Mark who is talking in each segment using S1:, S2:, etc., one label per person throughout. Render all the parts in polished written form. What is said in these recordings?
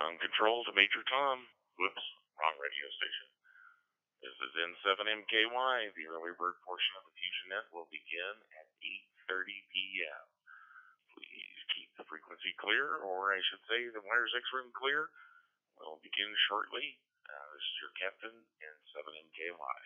S1: Ground control to Major Tom. Whoops, wrong radio station. This is N7MKY. The early bird portion of the FusionNet will begin at 8:30 p.m. Please keep the frequency clear, or I should say the Winter 6 room clear. We'll begin shortly. This is your captain, N7MKY.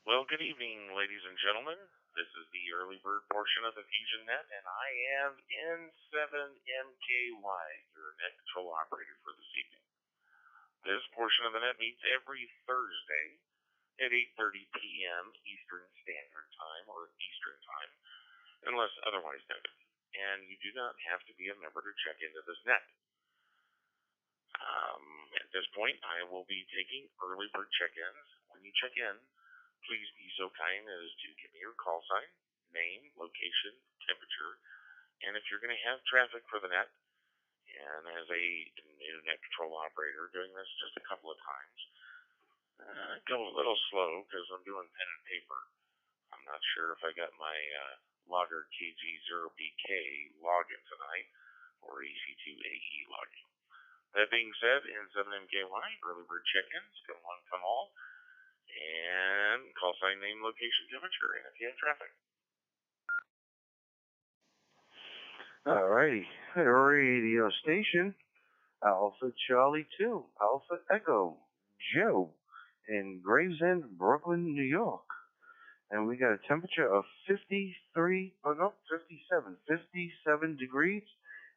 S1: Well, good evening, ladies and gentlemen. This is the early bird portion of the FusionNet, and I am N7MKY, your net control operator for this evening. This portion of the net meets every Thursday at 8:30 p.m. Eastern Standard Time or Eastern Time, unless otherwise noted. And you do not have to be a member to check into this net. At this point, I will be taking early bird check-ins. When you check in, please be so kind as to give me your call sign, name, location, temperature, and if you're going to have traffic for the net, and as a new net control operator doing this just a couple of times, go a little slow because I'm doing pen and paper. I'm not sure if I got my logger KG0BK login tonight or EC2AE login. That being said, N7MKY, early bird check-ins, come one, come all, and call sign, name, location, temperature, and if you have traffic.
S2: Alrighty, radio station, Alpha Charlie 2, Alpha Echo, Joe, in Gravesend, Brooklyn, New York. And we got a temperature of 57 degrees.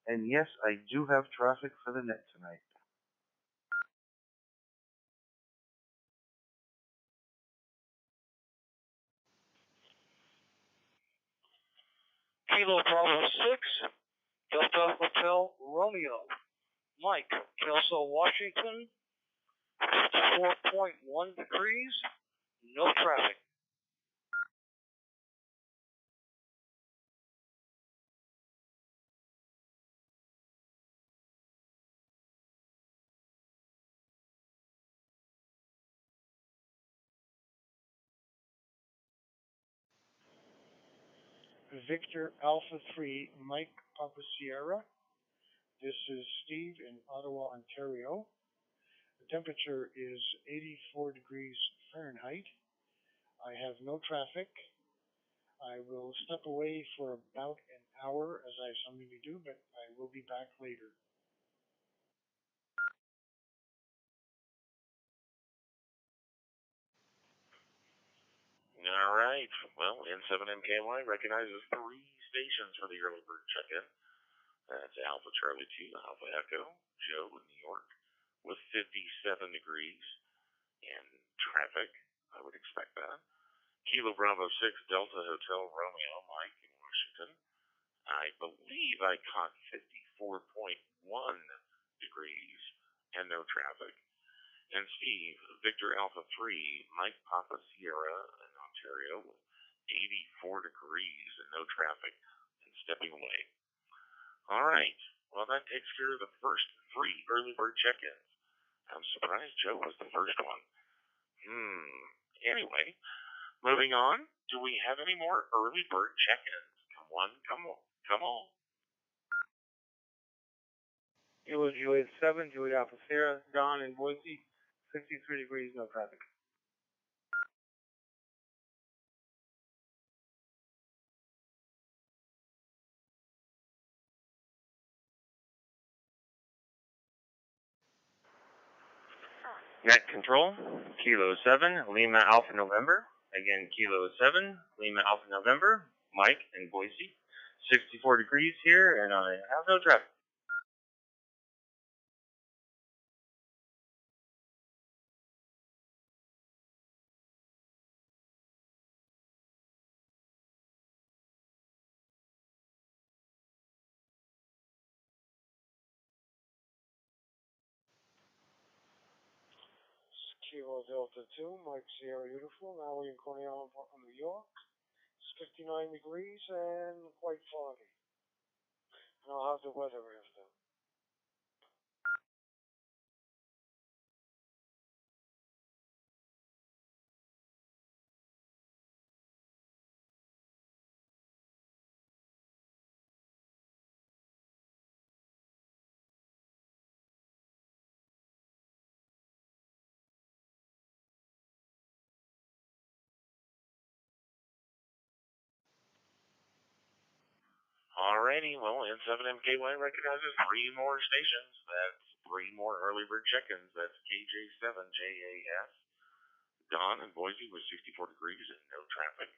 S2: And yes, I do have traffic for the net tonight.
S3: Kilo Bravo 6, Delta Hotel Romeo. Mike, Kelso, Washington, 54.1 degrees, no traffic.
S4: Victor Alpha 3, Mike Papa Sierra. This is Steve in Ottawa, Ontario. The temperature is 84 degrees Fahrenheit. I have no traffic. I will step away for about an hour, as I something to do, but I will be back later.
S1: All right. Well, N7MKY recognizes 3 stations for the early bird check-in. That's Alpha Charlie 2, Alpha Echo, Joe in New York, with 57 degrees and traffic. I would expect that. Kilo Bravo 6, Delta Hotel Romeo, Mike in Washington. I believe I caught 54.1 degrees and no traffic. And Steve, Victor Alpha 3, Mike Papa Sierra in Ontario, with 84 degrees and no traffic, and stepping away. All right. Well, that takes care of the first 3 early bird check-ins. I'm surprised Joe was the first one. Anyway, moving on. Do we have any more early bird check-ins? Come on, come on, come on.
S3: Kilo Juliet 7, Juliet Alpha Sierra, Don in Boise, 63 degrees, no traffic.
S2: Net control, Kilo 7, Lima Alpha November. Again, Kilo 7, Lima Alpha November, Mike in Boise. 64 degrees here, and I have no traffic.
S4: Kilo Delta 2, Mike Sierra Uniform, Alley in Coney Island, New York. It's 59 degrees and quite foggy. And I'll have the weather after.
S1: Alrighty, well, N7MKY recognizes 3 more stations. That's 3 more early bird check-ins. That's KJ7JAS, Don in Boise with 64 degrees and no traffic.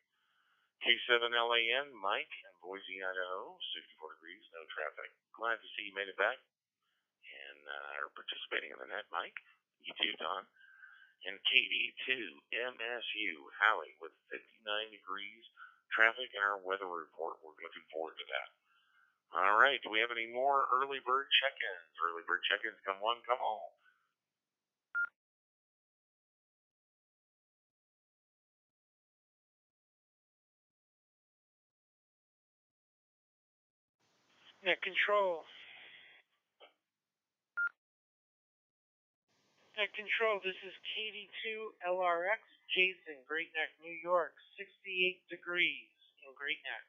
S1: K7LAN, Mike in Boise, Idaho, 64 degrees, no traffic. Glad to see you made it back and are participating in the net, Mike. You too, Don. And KD2MSU, Howie with 59 degrees, traffic in our weather report. We're looking forward to that. All right, do we have any more early bird check-ins? Early bird check-ins, come one, come all.
S3: Net control. Net control, this is KD2LRX, Jason, Great Neck, New York, 68 degrees in Great Neck.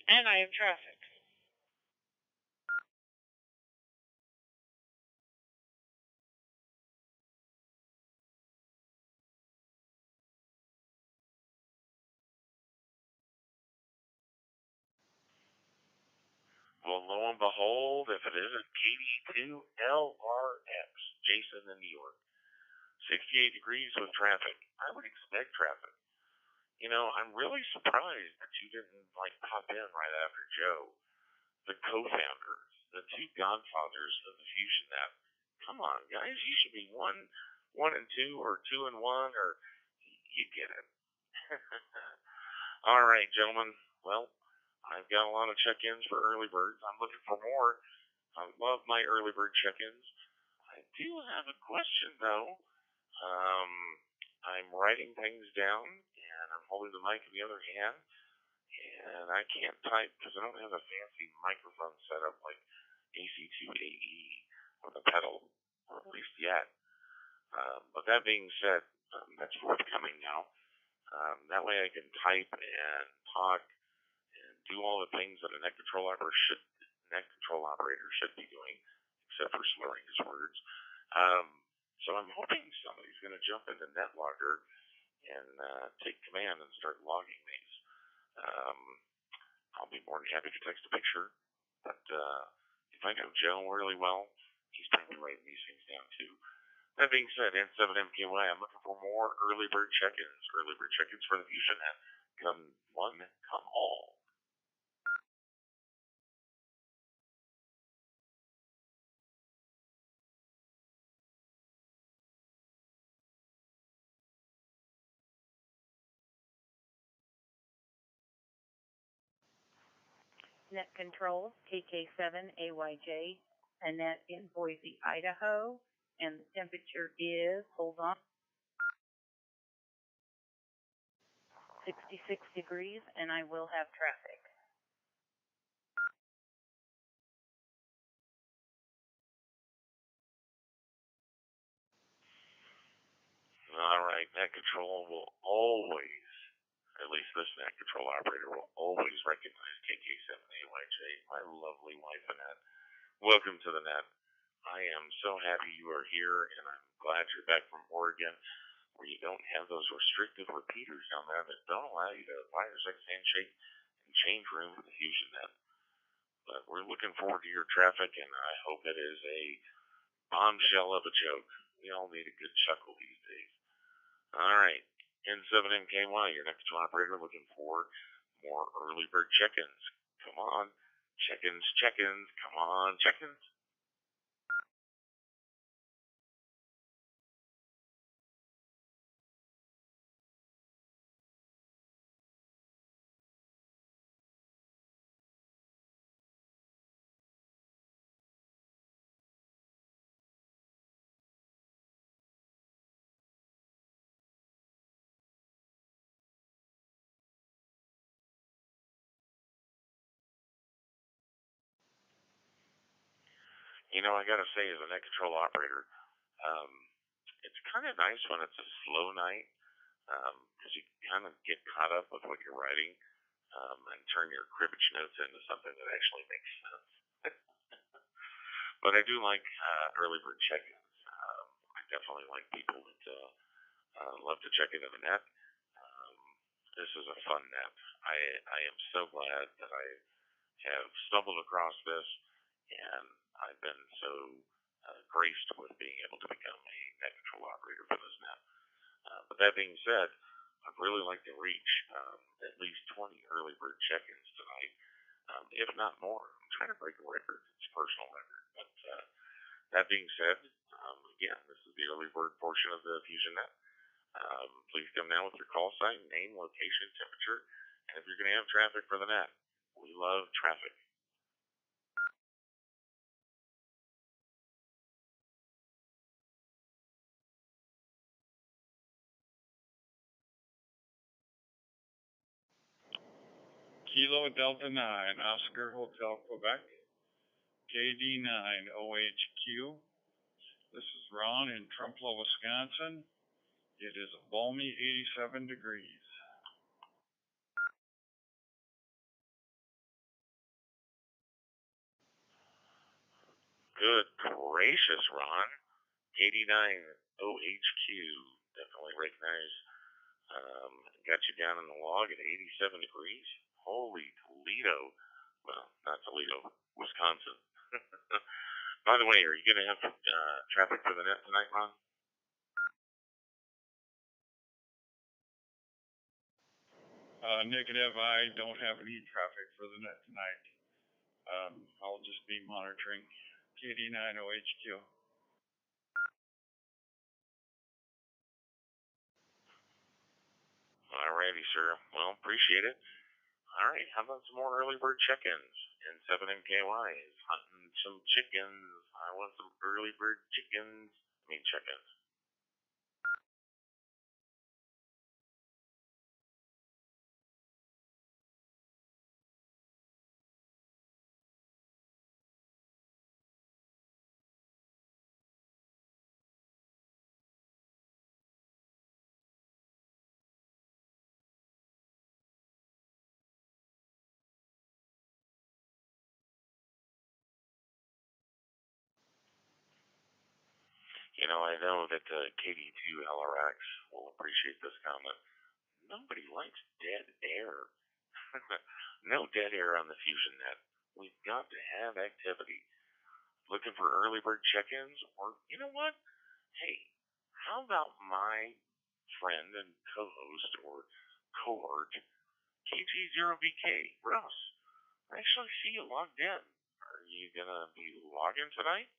S3: And I have traffic.
S1: Well, lo and behold, if it isn't KD2LRX, Jason in New York, 68 degrees with traffic. I would expect traffic. You know, I'm really surprised that you didn't, pop in right after Joe, the co-founders, the two godfathers of the FusionNet. Come on, guys, you should be one and two, or 2 and 1, or you get it. All right, gentlemen. Well, I've got a lot of check-ins for early birds. I'm looking for more. I love my early bird check-ins. I do have a question, though. I'm writing things down, and I'm holding the mic in the other hand, and I can't type because I don't have a fancy microphone set up like AC2AE with a pedal, or at least yet. But that being said, that's forthcoming now. That way I can type and talk and do all the things that a net control operator should be doing, except for slurring his words. So I'm hoping somebody's going to jump into NetLogger and take command and start logging these. I'll be more than happy to text a picture, but if I know Joe really well, he's probably writing these things down too. That being said, N7MKY, I'm looking for more early bird check-ins. Early bird check-ins for the FusionNet. Come one, come all.
S5: Net control, KK7AYJ, Annette in Boise, Idaho, and the temperature is, hold on, 66 degrees, and I will have traffic.
S1: All right, net control will always, at least this net control operator will always recognize KK7AYJ, my lovely wife Annette. Welcome to the net. I am so happy you are here, and I'm glad you're back from Oregon, where you don't have those restrictive repeaters down there that don't allow you to buy your second handshake and change room with the FusionNet. But we're looking forward to your traffic, and I hope it is a bombshell of a joke. We all need a good chuckle these days. All right, N7MKY, your next operator, looking for more early bird check-ins. Come on, check-ins, check-ins. Come on, check-ins. You know, I got to say, as a net control operator, it's kind of nice when it's a slow night, because you kind of get caught up with what you're writing, and turn your cribbage notes into something that actually makes sense. But I do like early bird check-ins. I definitely like people that love to check into the net. This is a fun net. I am so glad that I have stumbled across this, and I've been so graced with being able to become a net control operator for this net. But that being said, I'd really like to reach at least 20 early bird check-ins tonight, if not more. I'm trying to break a record. It's a personal record. But that being said, again, this is the early bird portion of the FusionNet. Please come now with your call sign, name, location, temperature, and if you're going to have traffic for the net. We love traffic.
S6: Kilo Delta 9, Oscar Hotel, Quebec, KD9OHQ. This is Ron in Trumpelow, Wisconsin. It is a balmy 87 degrees.
S1: Good gracious, Ron. KD9OHQ. Definitely recognize. Got you down in the log at 87 degrees. Holy Toledo. Well, not Toledo, Wisconsin. By the way, are you going to have traffic for the net tonight, Ron?
S6: Negative, I don't have any traffic for the net tonight. I'll just be monitoring KD9OHQ.
S1: Alrighty, sir. Well, appreciate it. Alright, how about some more early bird check-ins? N7MKY is hunting some chickens. I want some early bird chickens. Check-ins. I know that KD2LRX will appreciate this comment. Nobody likes dead air. No dead air on the FusionNet. We've got to have activity. Looking for early bird check-ins? Or, you know what? Hey, how about my friend and co-host or cohort, KG0BK, Russ? I actually see you logged in. Are you going to be logging tonight?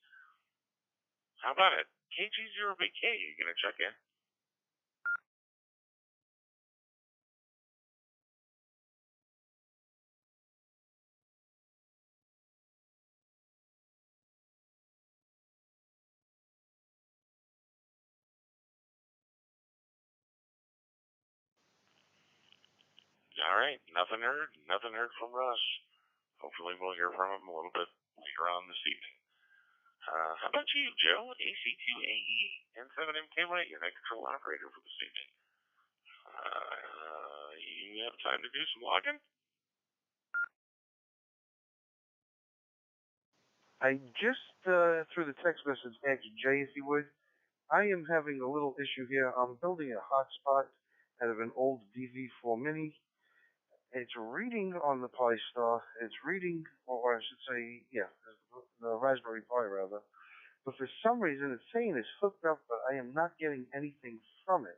S1: How about it? KG0BK, you going to check in? All right, nothing heard from Russ. Hopefully we'll hear from him a little bit later on this evening. How about you, Joe? AC2AE, N7MKY, your net control operator for this evening. You have time to do some logging?
S7: I just, through the text message, asked Jay if he would. I am having a little issue here. I'm building a hotspot out of an old DV4 Mini. It's reading on the Pi Star. It's reading, or I should say, yeah, the Raspberry Pi rather. But for some reason, it's saying it's hooked up, but I am not getting anything from it.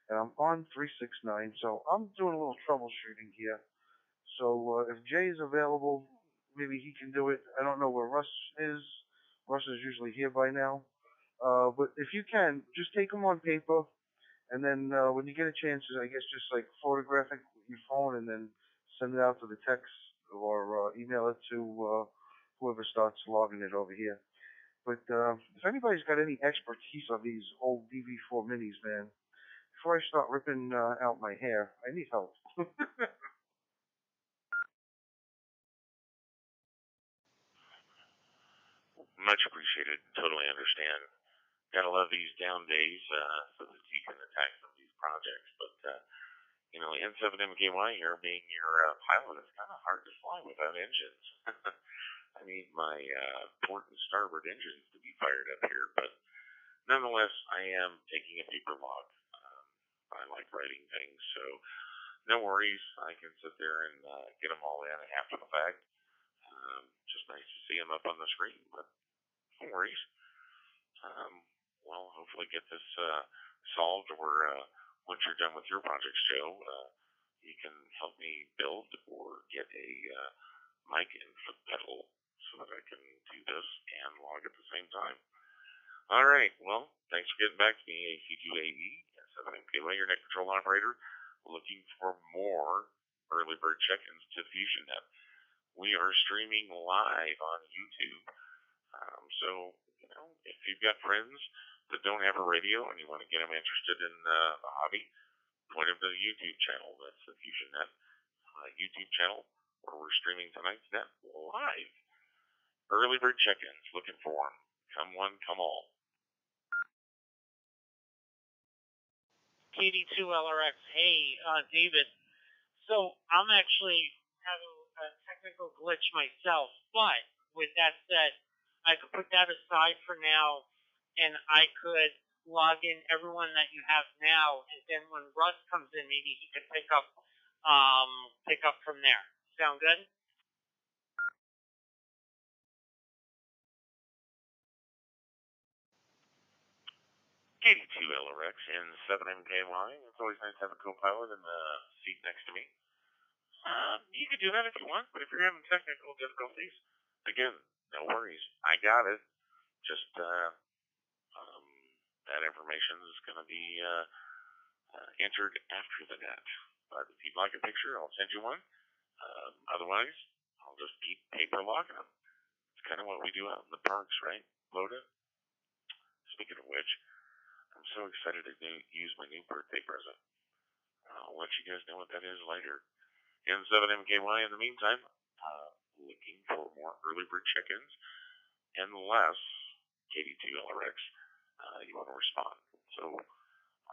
S7: And I'm on 369, so I'm doing a little troubleshooting here. So if Jay is available, maybe he can do it. I don't know where Russ is. Russ is usually here by now. But if you can, just take them on paper, and then when you get a chance, I guess just like photograph it with your phone, and then send it out to the text or email it to whoever starts logging it over here. But if anybody's got any expertise on these old DV4 minis, man, before I start ripping out my hair, I need help.
S1: Much appreciated. Totally understand. Gotta love these down days so that you can attack some of these projects. But, N7MKY here being your pilot, it's kind of hard to fly without engines. I need my port and starboard engines to be fired up here. But nonetheless, I am taking a paper log. I like writing things, so no worries. I can sit there and get them all in after the fact. Just nice to see them up on the screen. But No worries. Well, hopefully get this solved, or once you're done with your projects, Joe, you can help me build or get a mic and foot pedal so that I can do this and log at the same time. All right. Well, thanks for getting back to me, AC2AE, 7MKY, your net control operator, looking for more early bird check-ins to FusionNet. We are streaming live on YouTube. So, if you've got friends that don't have a radio and you want to get them interested in the hobby, point them to the YouTube channel. That's the FusionNet YouTube channel where we're streaming tonight's net live. Early bird check-ins, looking for them. Come one, come all.
S3: KD2LRX, hey, David. So I'm actually having a technical glitch myself, but with that said, I could put that aside for now, and I could log in everyone that you have now, and then when Russ comes in, maybe he could pick up from there. Sound good?
S1: KD2LRX and 7MKY. It's always nice to have a co-pilot in the seat next to me. You can do that if you want, but if you're having technical difficulties, again, no worries. I got it. Just that information is going to be entered after the net. But if you'd like a picture, I'll send you one. Otherwise, I'll just keep paper logging them. It's kind of what we do out in the parks, right, Loda? Speaking of which, I'm so excited to use my new birthday present. I'll let you guys know what that is later. N7MKY, in the meantime, looking for more early bird check-ins, unless KD2LRX, you want to respond. So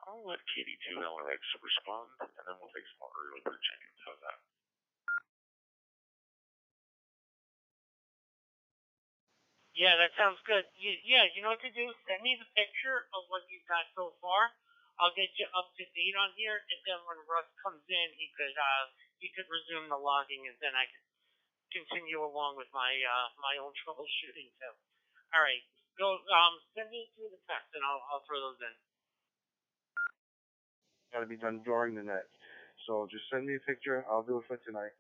S1: I'll let KD2LRX respond, and then we'll take some more early bird check-ins. How's that?
S3: Yeah, that sounds good. Yeah, you know what to do? Send me the picture of what you've got so far. I'll get you up to date on here, and then when Russ comes in, he could resume the logging, and then I can continue along with my own troubleshooting too. All right, go send me through the text, and I'll throw those in.
S7: Got to be done during the net. So just send me a picture. I'll do it for tonight.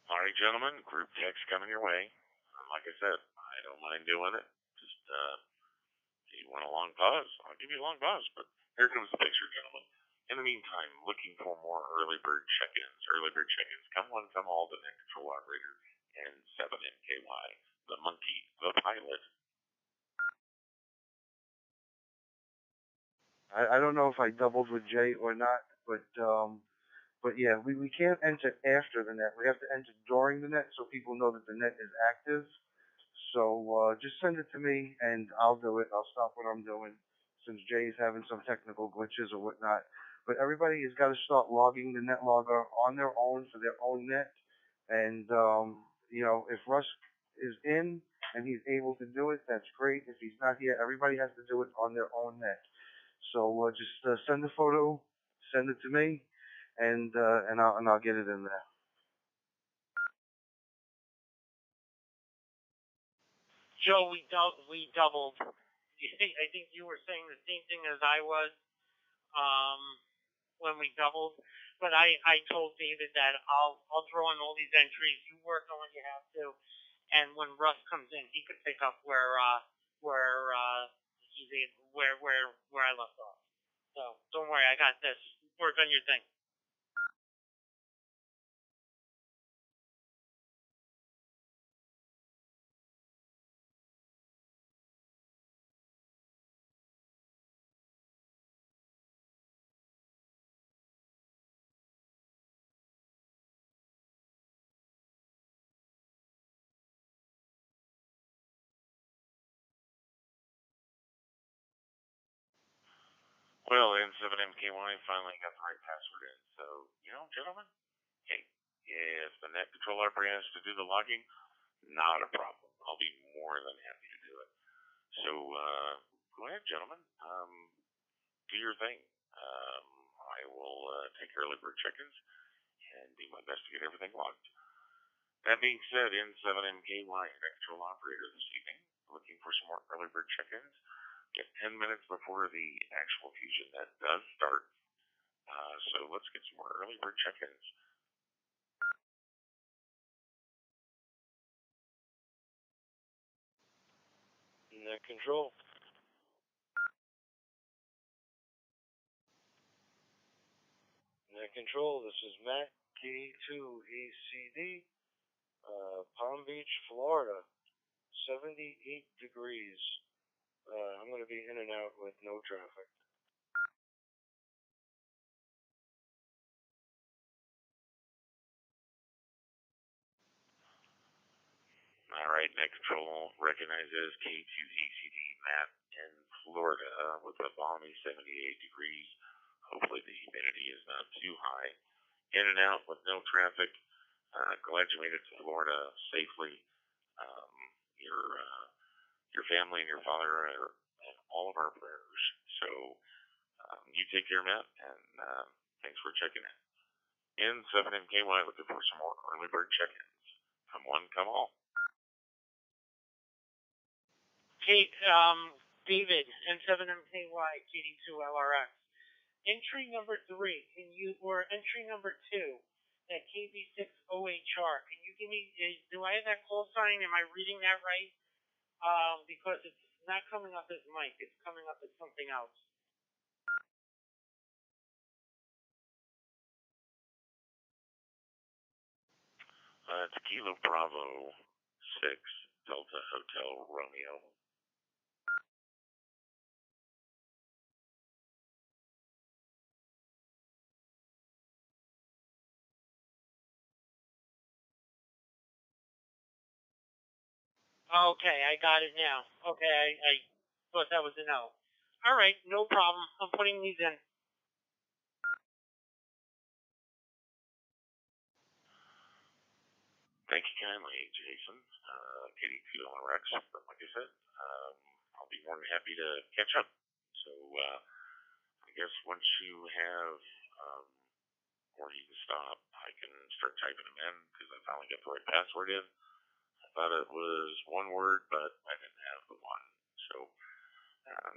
S1: All right, gentlemen, group text coming your way. Like I said, I don't mind doing it. Just, if you want a long pause, I'll give you a long pause. But here comes the picture, gentlemen. In the meantime, looking for more early bird check-ins. Early bird check-ins. Come one, come all, the net control operator, and 7MKY, the monkey, the pilot.
S7: I don't know if I doubled with Jay or not, but yeah, we can't enter after the net. We have to enter during the net so people know that the net is active. So just send it to me and I'll do it. I'll stop what I'm doing since Jay's having some technical glitches or whatnot. But everybody has got to start logging the net logger on their own for their own net. And if Russ is in and he's able to do it, that's great. If he's not here, everybody has to do it on their own net. So just send the photo, send it to me, and I'll get it in there.
S3: Joe, we doubled. I think you were saying the same thing as I was when we doubled. But I told David that I'll throw in all these entries. You work on what you have to, and when Russ comes in, he could pick up where I left off. So don't worry, I got this. Work on your thing.
S1: Well, N7MKY finally got the right password in. So, gentlemen, hey, if the net control operator has to do the logging, not a problem. I'll be more than happy to do it. So, go ahead, gentlemen. Do your thing. I will take early bird check-ins and do my best to get everything logged. That being said, N7MKY, your control operator this evening, looking for some more early bird check-ins. Get 10 minutes before the actual FusionNet does start. So let's get some more early bird check-ins.
S8: Net control. Net control, this is Matt, K2ACD, Palm Beach, Florida, 78 degrees. I'm going to be in and out with no traffic.
S1: All right, net control recognizes K2ACD Matt in Florida with a balmy 78 degrees. Hopefully the humidity is not too high. In and out with no traffic. Glad you made it to Florida safely. Um, your family and your father are in all of our prayers. So you take care, Matt, and thanks for checking in. N7MKY looking for some more early bird check-ins. Come one, come all.
S3: Kate, David, N7MKY, KD2LRX. Entry number 3, or entry number 2, that KB6OHR, can you give me, do I have that call sign? Am I reading that right? Because it's not coming up as Mike, it's coming up as something else.
S1: It's Kilo Bravo 6, Delta Hotel Romeo.
S3: Okay, I got it now. Okay, I thought that was a no. Alright, no problem. I'm putting these in.
S1: Thank you kindly, Jason. KD2LRX, like I said, I'll be more than happy to catch up. So, I guess once you have where you can stop, I can start typing them in because I finally got the right password in. I thought it was one word, but I didn't have the one. So,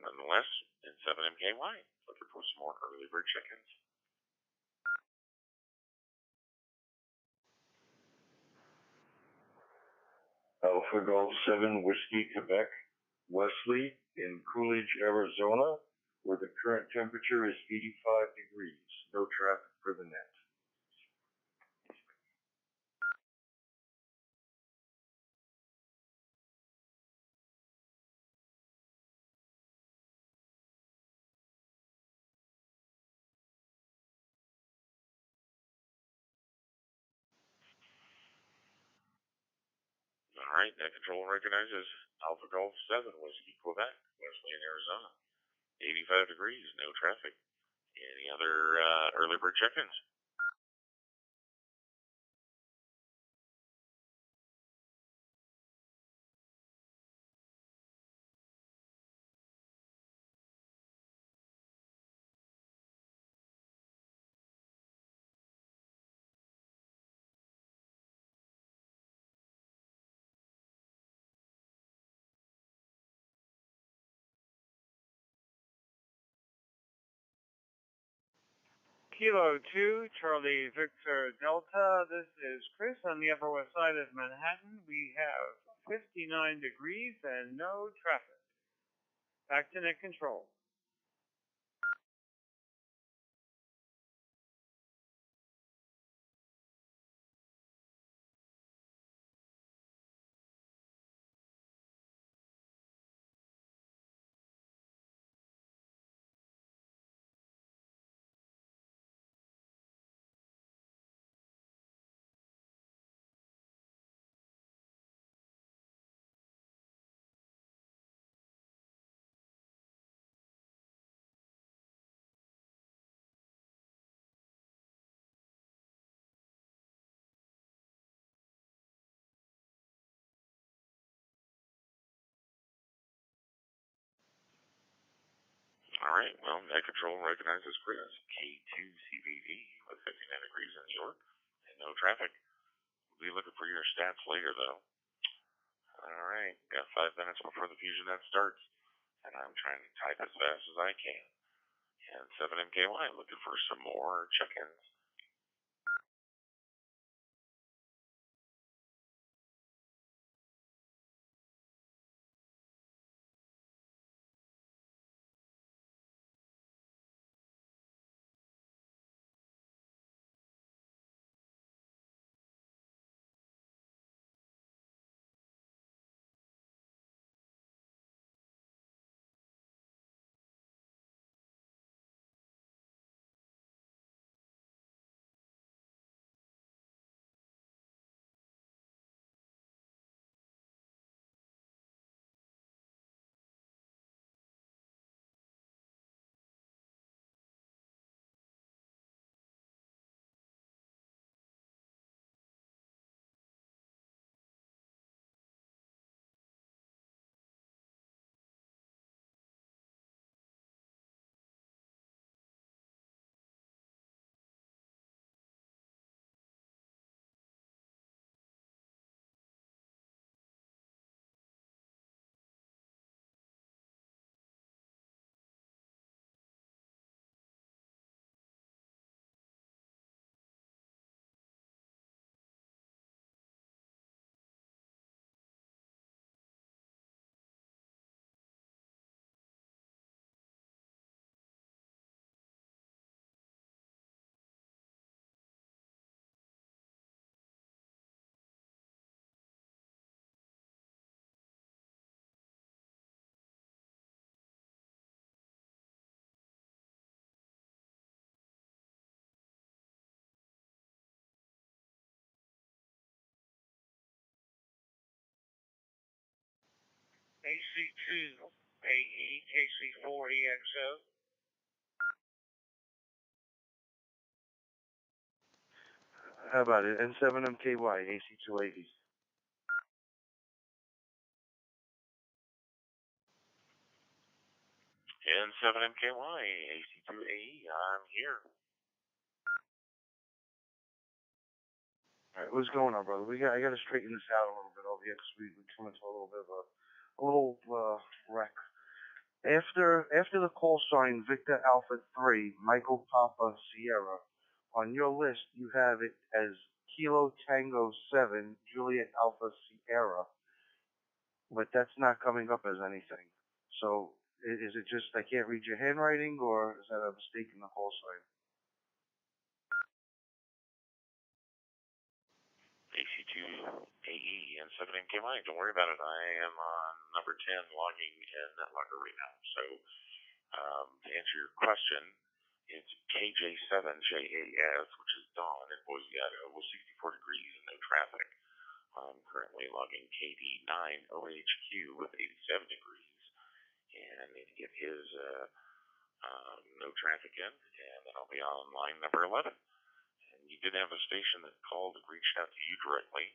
S1: nonetheless, N7MKY, looking for some more early bird check-ins.
S9: Alpha Golf 7 Whiskey Quebec, Wesley in Coolidge, Arizona, where the current temperature is 85 degrees. No traffic for the net.
S1: All right, net control recognizes Alpha Golf 7 Whiskey Quebec, Wesley in Arizona. 85 degrees, no traffic. Any other early bird check-ins?
S2: Kilo 2, Charlie Victor Delta. This is Chris on the Upper West Side of Manhattan. We have 59 degrees and no traffic. Back to net control.
S1: right, well, Net Control recognizes Chris, K2CVV, with 59 degrees in New York, and no traffic. We'll be looking for your stats later, though. All right, got 5 minutes before the FusionNet starts, and I'm trying to type as fast as I can. And 7MKY looking for some more check-ins.
S3: AC2AE, KC4EXO.
S7: How about it? N7MKY, AC280.
S1: And 7MKY, AC2AE, I'm here.
S7: All right, what's going on, brother? I got to straighten this out a little bit over here because we come into a little bit of a wreck. After the call sign Victor Alpha 3, Michael Papa Sierra, on your list you have it as Kilo Tango 7, Juliet Alpha Sierra, but that's not coming up as anything. So is it just I can't read your handwriting, or is that a mistake in the call sign?
S1: AC2AE and 7MKY, don't worry about it. I am on number 10 logging in NetLogger right now. So to answer your question, it's KJ7JAS, which is dawn in Boise, Idaho, with 64 degrees and no traffic. I'm currently logging KD9OHQ with 87 degrees, and I need to get his no traffic in, and then I'll be on line number 11. And you did have a station that called and reached out to you directly.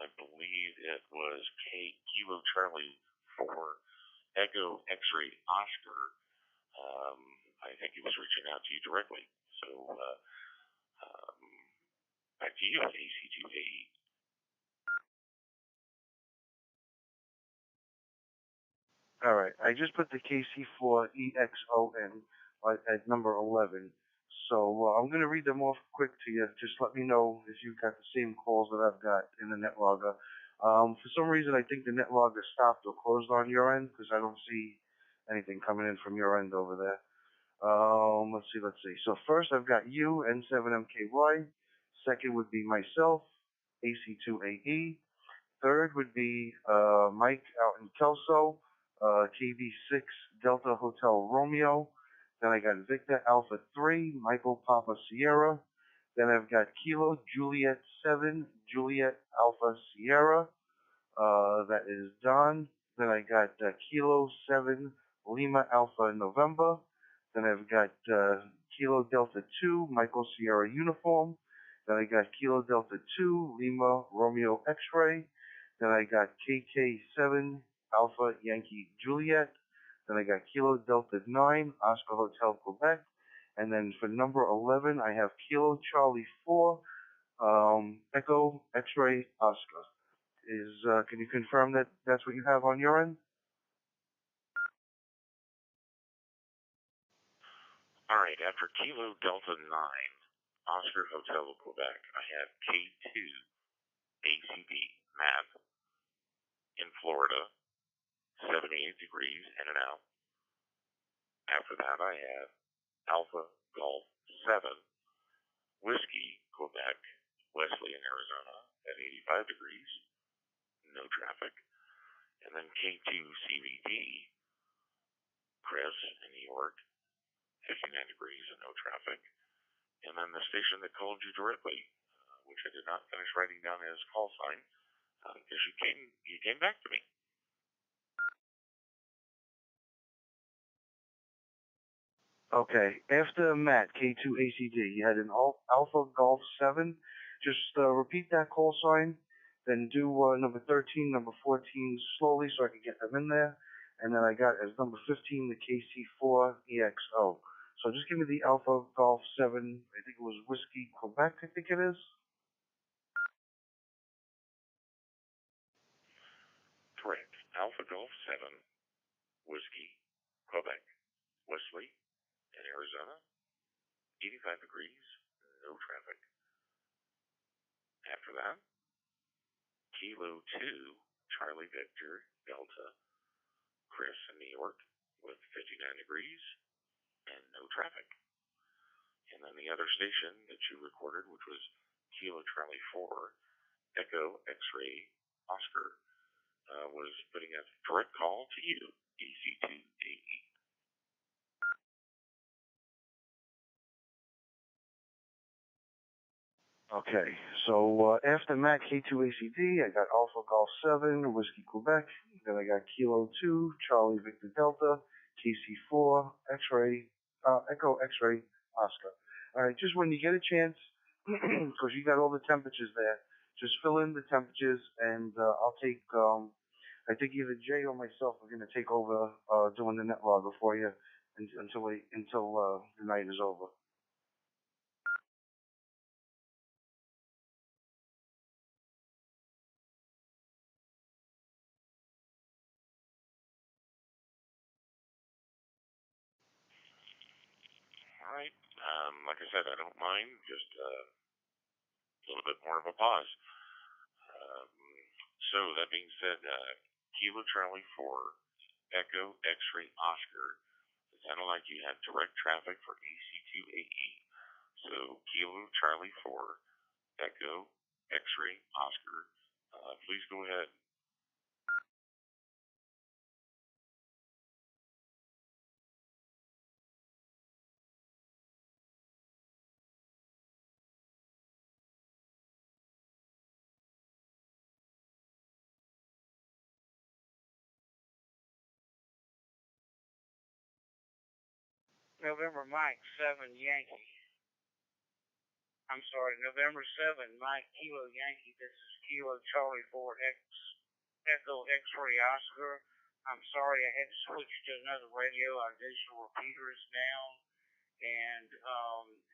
S1: I believe it was Kilo Charlie for Echo X-Ray Oscar. I think he was reaching out to you directly. So back to you, AC2AE.
S7: All right, I just put the KC4EXON at number 11. So I'm going to read them off quick to you. Just let me know if you've got the same calls that I've got in the NetLogger. For some reason, I think the NetLogger stopped or closed on your end because I don't see anything coming in from your end over there. Let's see. So first I've got you, N7MKY. Second would be myself, AC2AE. Third would be Mike out in Kelso, KV6 Delta Hotel Romeo. Then I got Victor Alpha 3, Michael Papa Sierra. Then I've got Kilo Juliet 7, Juliet Alpha Sierra. That is Don. Then I got Kilo 7, Lima Alpha November. Then I've got Kilo Delta 2, Michael Sierra Uniform. Then I got Kilo Delta 2, Lima Romeo X-Ray. Then I got KK7, Alpha Yankee Juliet. Then I got Kilo Delta 9, Oscar Hotel Quebec. And then for number 11, I have Kilo Charlie 4, Echo X-Ray Oscar. Can you confirm that that's what you have on your end?
S1: All right, after Kilo Delta 9, Oscar Hotel Quebec, I have K2 ACD Matt in Florida, 78 degrees in and out. After that, I have Alpha Golf 7 Whiskey Quebec, Wesley in Arizona at 85 degrees, no traffic. And then K2 CVD Chris in New York, 59 degrees and no traffic. And then the station that called you directly, which I did not finish writing down as call sign, because you came back to me.
S7: Okay. After Matt, K2 ACD, you had an Alpha Golf 7. Just repeat that call sign, then do number 13, number 14 slowly so I can get them in there. And then I got as number 15 the KC4 EXO. So just give me the Alpha Golf 7, I think it was Whiskey Quebec, I think it is.
S1: Correct. Alpha Golf 7 Whiskey Quebec, Wesley in Arizona, 85 degrees, no traffic. After that, Kilo 2 Charlie Victor Delta Chris in New York with 59 degrees and no traffic. And then the other station that you recorded, which was Kilo Charlie 4 Echo X-Ray Oscar, was putting a direct call to you, AC2AE.
S7: Okay, so after Matt K2 ACD, I got Alpha Golf 7, Whiskey Quebec. Then I got Kilo 2, Charlie Victor Delta, KC4, X-Ray, Echo X-Ray Oscar. All right, just when you get a chance, because you got all the temperatures there, just fill in the temperatures, and I'll take, I think either Jay or myself are going to take over doing the net logger for you until the night is over.
S1: All right. Like I said, I don't mind. Just a little bit more of a pause. Um, so that being said, Kilo Charlie 4 Echo X-Ray Oscar. It sounded like you had direct traffic for AC2AE. So Kilo Charlie 4 Echo X-Ray Oscar. Please go ahead.
S3: November Mike 7 Yankee. I'm sorry, November 7 Mike Kilo Yankee. This is Kilo Charlie 4 Echo X-Ray Oscar. I'm sorry I had to switch to another radio. Our digital repeater is down. And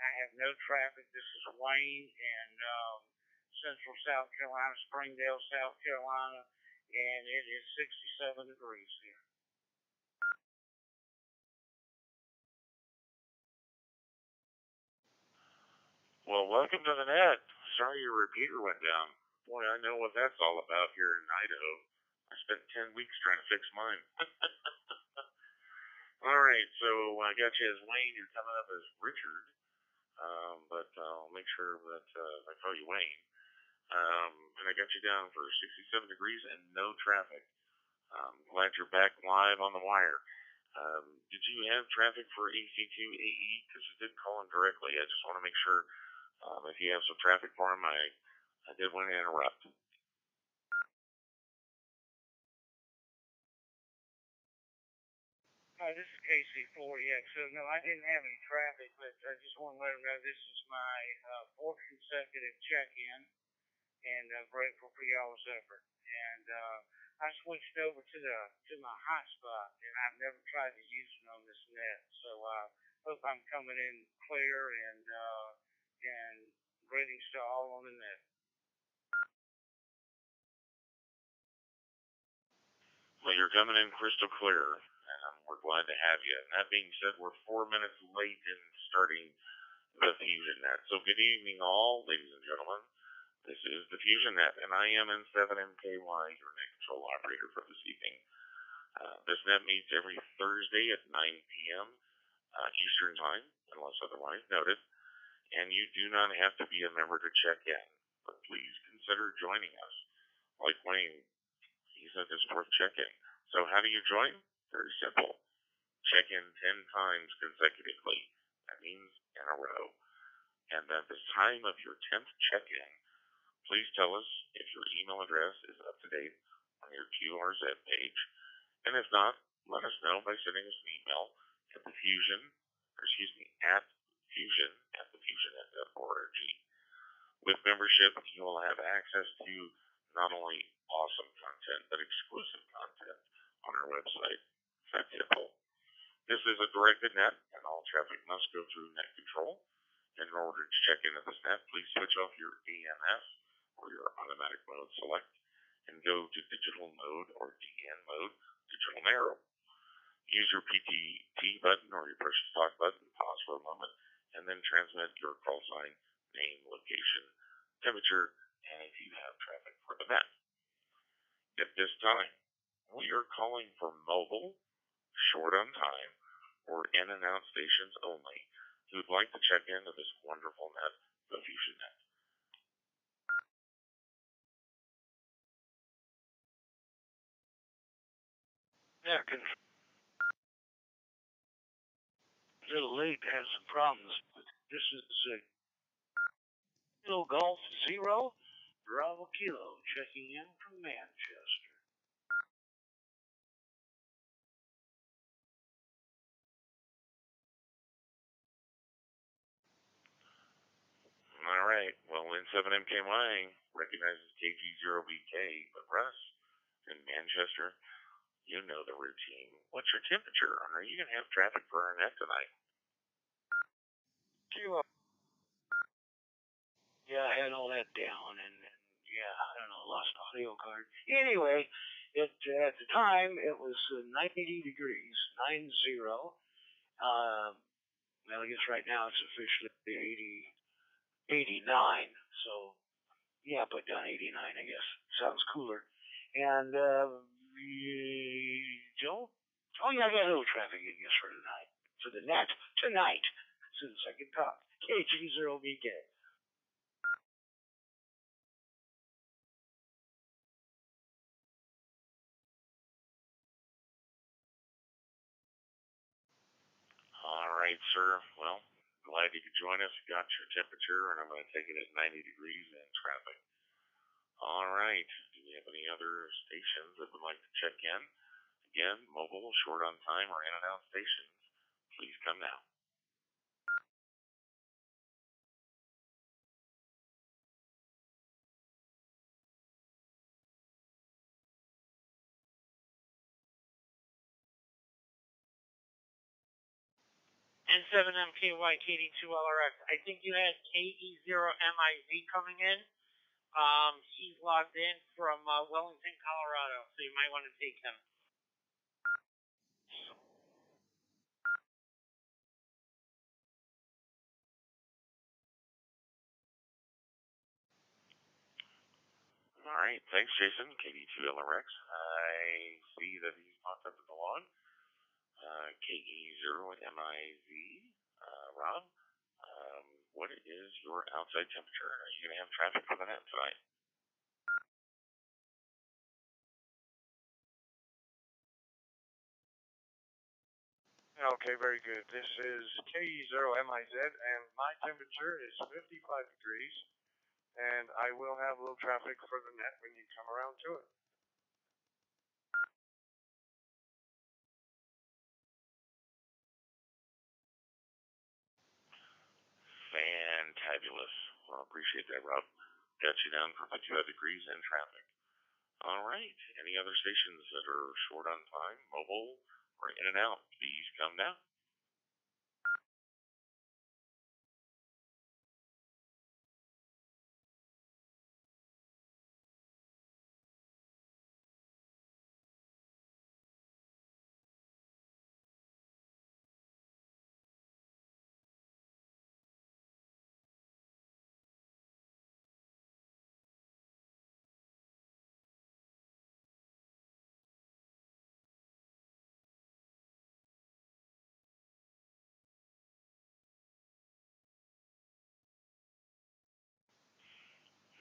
S3: I have no traffic. This is Wayne in Central South Carolina, Springdale, South Carolina. And it is 67 degrees here.
S1: Well, welcome to the net. Sorry your repeater went down. Boy, I know what that's all about here in Idaho. I spent 10 weeks trying to fix mine. All right, so I got you as Wayne. You're coming up as Richard, but I'll make sure that I call you Wayne. And I got you down for 67 degrees and no traffic. Glad you're back live on the wire. Did you have traffic for AC2AE? Because you did call him directly. I just want to make sure if you have some traffic for him, I did want to interrupt.
S3: This is KC4, yeah. So, no, I didn't have any traffic, but I just want to let them know this is my fourth consecutive check-in. and grateful for y'all's effort. And I switched over to my hotspot, and I've never tried to use it on this net. So hope I'm coming in clear and greetings to all on the net.
S1: Well, you're coming in crystal clear, and we're glad to have you. And that being said, we're 4 minutes late in starting the FusionNet. So good evening, all, ladies and gentlemen. This is the FusionNet, and I am in 7MKY, your net control operator for this evening. This net meets every Thursday at 9 p.m. Eastern Time, unless otherwise noted. And you do not have to be a member to check in, but please consider joining us. Like Wayne, he said it's worth checking. So how do you join? Very simple. Check in 10 times consecutively. That means in a row. And at the time of your 10th check-in, please tell us if your email address is up to date on your QRZ page. And if not, let us know by sending us an email at at fusion@thefusionnet.org. With membership, you will have access to not only awesome content, but exclusive content on our website. That's simple. This is a directed net, and all traffic must go through net control. In order to check into this net, please switch off your AMS or your automatic mode select and go to digital mode or DN mode, digital narrow. Use your PTT button or your push to talk button, pause for a moment, and then transmit your call sign, name, location, temperature, and if you have traffic for the net. At this time, we are calling for mobile, short on time, or in and out stations only who'd like to check into this wonderful net, the FusionNet.
S8: Yeah, a little late, had some problems, but this is Kilo Golf 0, Bravo Kilo, checking in from Manchester.
S1: All right. Well, N7MKY recognizes KG0BK, but Russ, in Manchester, you know the routine. What's your temperature? Are you going to have traffic for our net tonight?
S8: Kilo. Yeah, I had all that down, and yeah, I don't know, lost the audio card. Anyway, at the time, it was 90 degrees, 90. Well, I guess right now it's officially 89. So, yeah, put down 89, I guess. Sounds cooler. And, Joe? Oh, yeah, I got a little traffic, I guess, for tonight. For the net. Tonight. Since I can talk. KG0BK.
S1: All right, sir. Well, glad you could join us. Got your temperature, and I'm going to take it at 90 degrees in traffic. All right. Do we have any other stations that would like to check in? Again, mobile, short on time, or in and out stations, please come now.
S3: N7MKY KD2LRX. I think you had KE0MIZ coming in. He's logged in from Wellington, Colorado, so you might want to take him.
S1: All right. Thanks, Jason. KD2LRX. I see that he's popped up in the log. KE0MIZ. Rob, what is your outside temperature? Are you going to have traffic for the net tonight?
S7: Okay, very good. This is KE0MIZ, and my temperature is 55 degrees, and I will have a little traffic for the net when you come around to it.
S1: Fantabulous. Well, appreciate that, Rob. Got you down for 55 degrees in traffic. All right. Any other stations that are short on time, mobile, or in and out, please come down.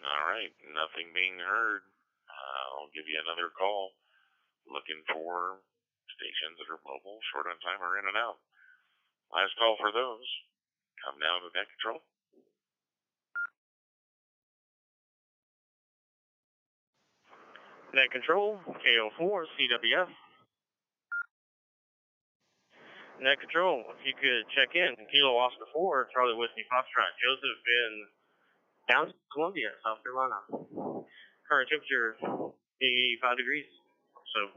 S1: All right. Nothing being heard. I'll give you another call. Looking for stations that are mobile, short on time, or in and out. Last call for those. Come down to net control.
S2: Net Control, KO4, CWF. Net Control, if you could check in, Kilo Oscar 4, Charlie Whiskey Foxtrot, Joseph in down Columbia, South Carolina. Current temperature, 85 degrees. So,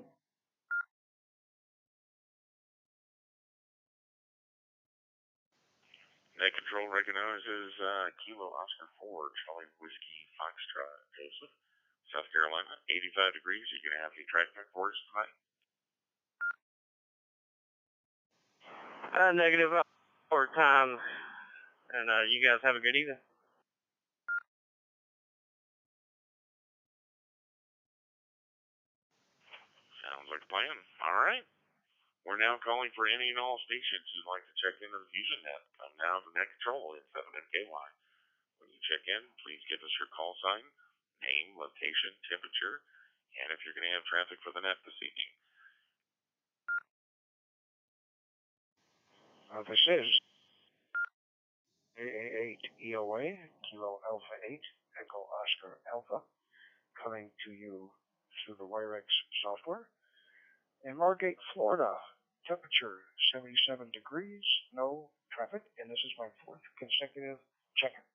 S1: Net control recognizes Kilo Oscar 4, Charlie Whiskey Foxtrot, Joseph, South Carolina, 85 degrees. You can have the traffic for us tonight.
S2: negative hour time, and you guys have a good evening.
S1: Sounds like a plan. All right. We're now calling for any and all stations who'd like to check into the FusionNet. Come now to net control in 7MKY. When you check in, please give us your call sign, name, location, temperature, and if you're going to have traffic for the net this evening.
S4: This is AA8 EOA, Kilo Alpha 8, Echo Oscar Alpha, coming to you through the Wirex software. In Margate, Florida, temperature 77 degrees, no traffic, and this is my fourth consecutive check-in.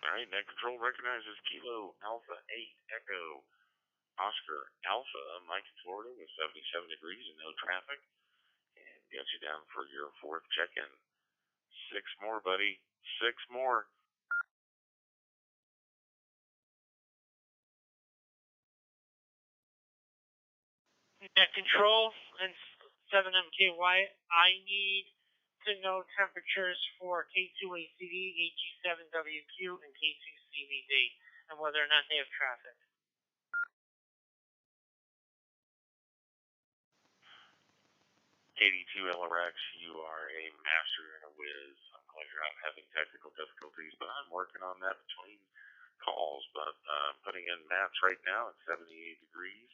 S1: All right, net control recognizes Kilo Alpha 8 Echo Oscar Alpha, Mike in Florida with 77 degrees and no traffic. And got you down for your fourth check-in. 6 more, buddy. 6 more.
S3: Net control and 7MKY. I need to know temperatures for K2ACD, AG7WQ, and K2CVD, and whether or not they have traffic.
S1: KD2 LRX, you are a master and a whiz. I'm glad you're not having technical difficulties, but I'm working on that between calls. But I'm putting in maps right now at 78 degrees,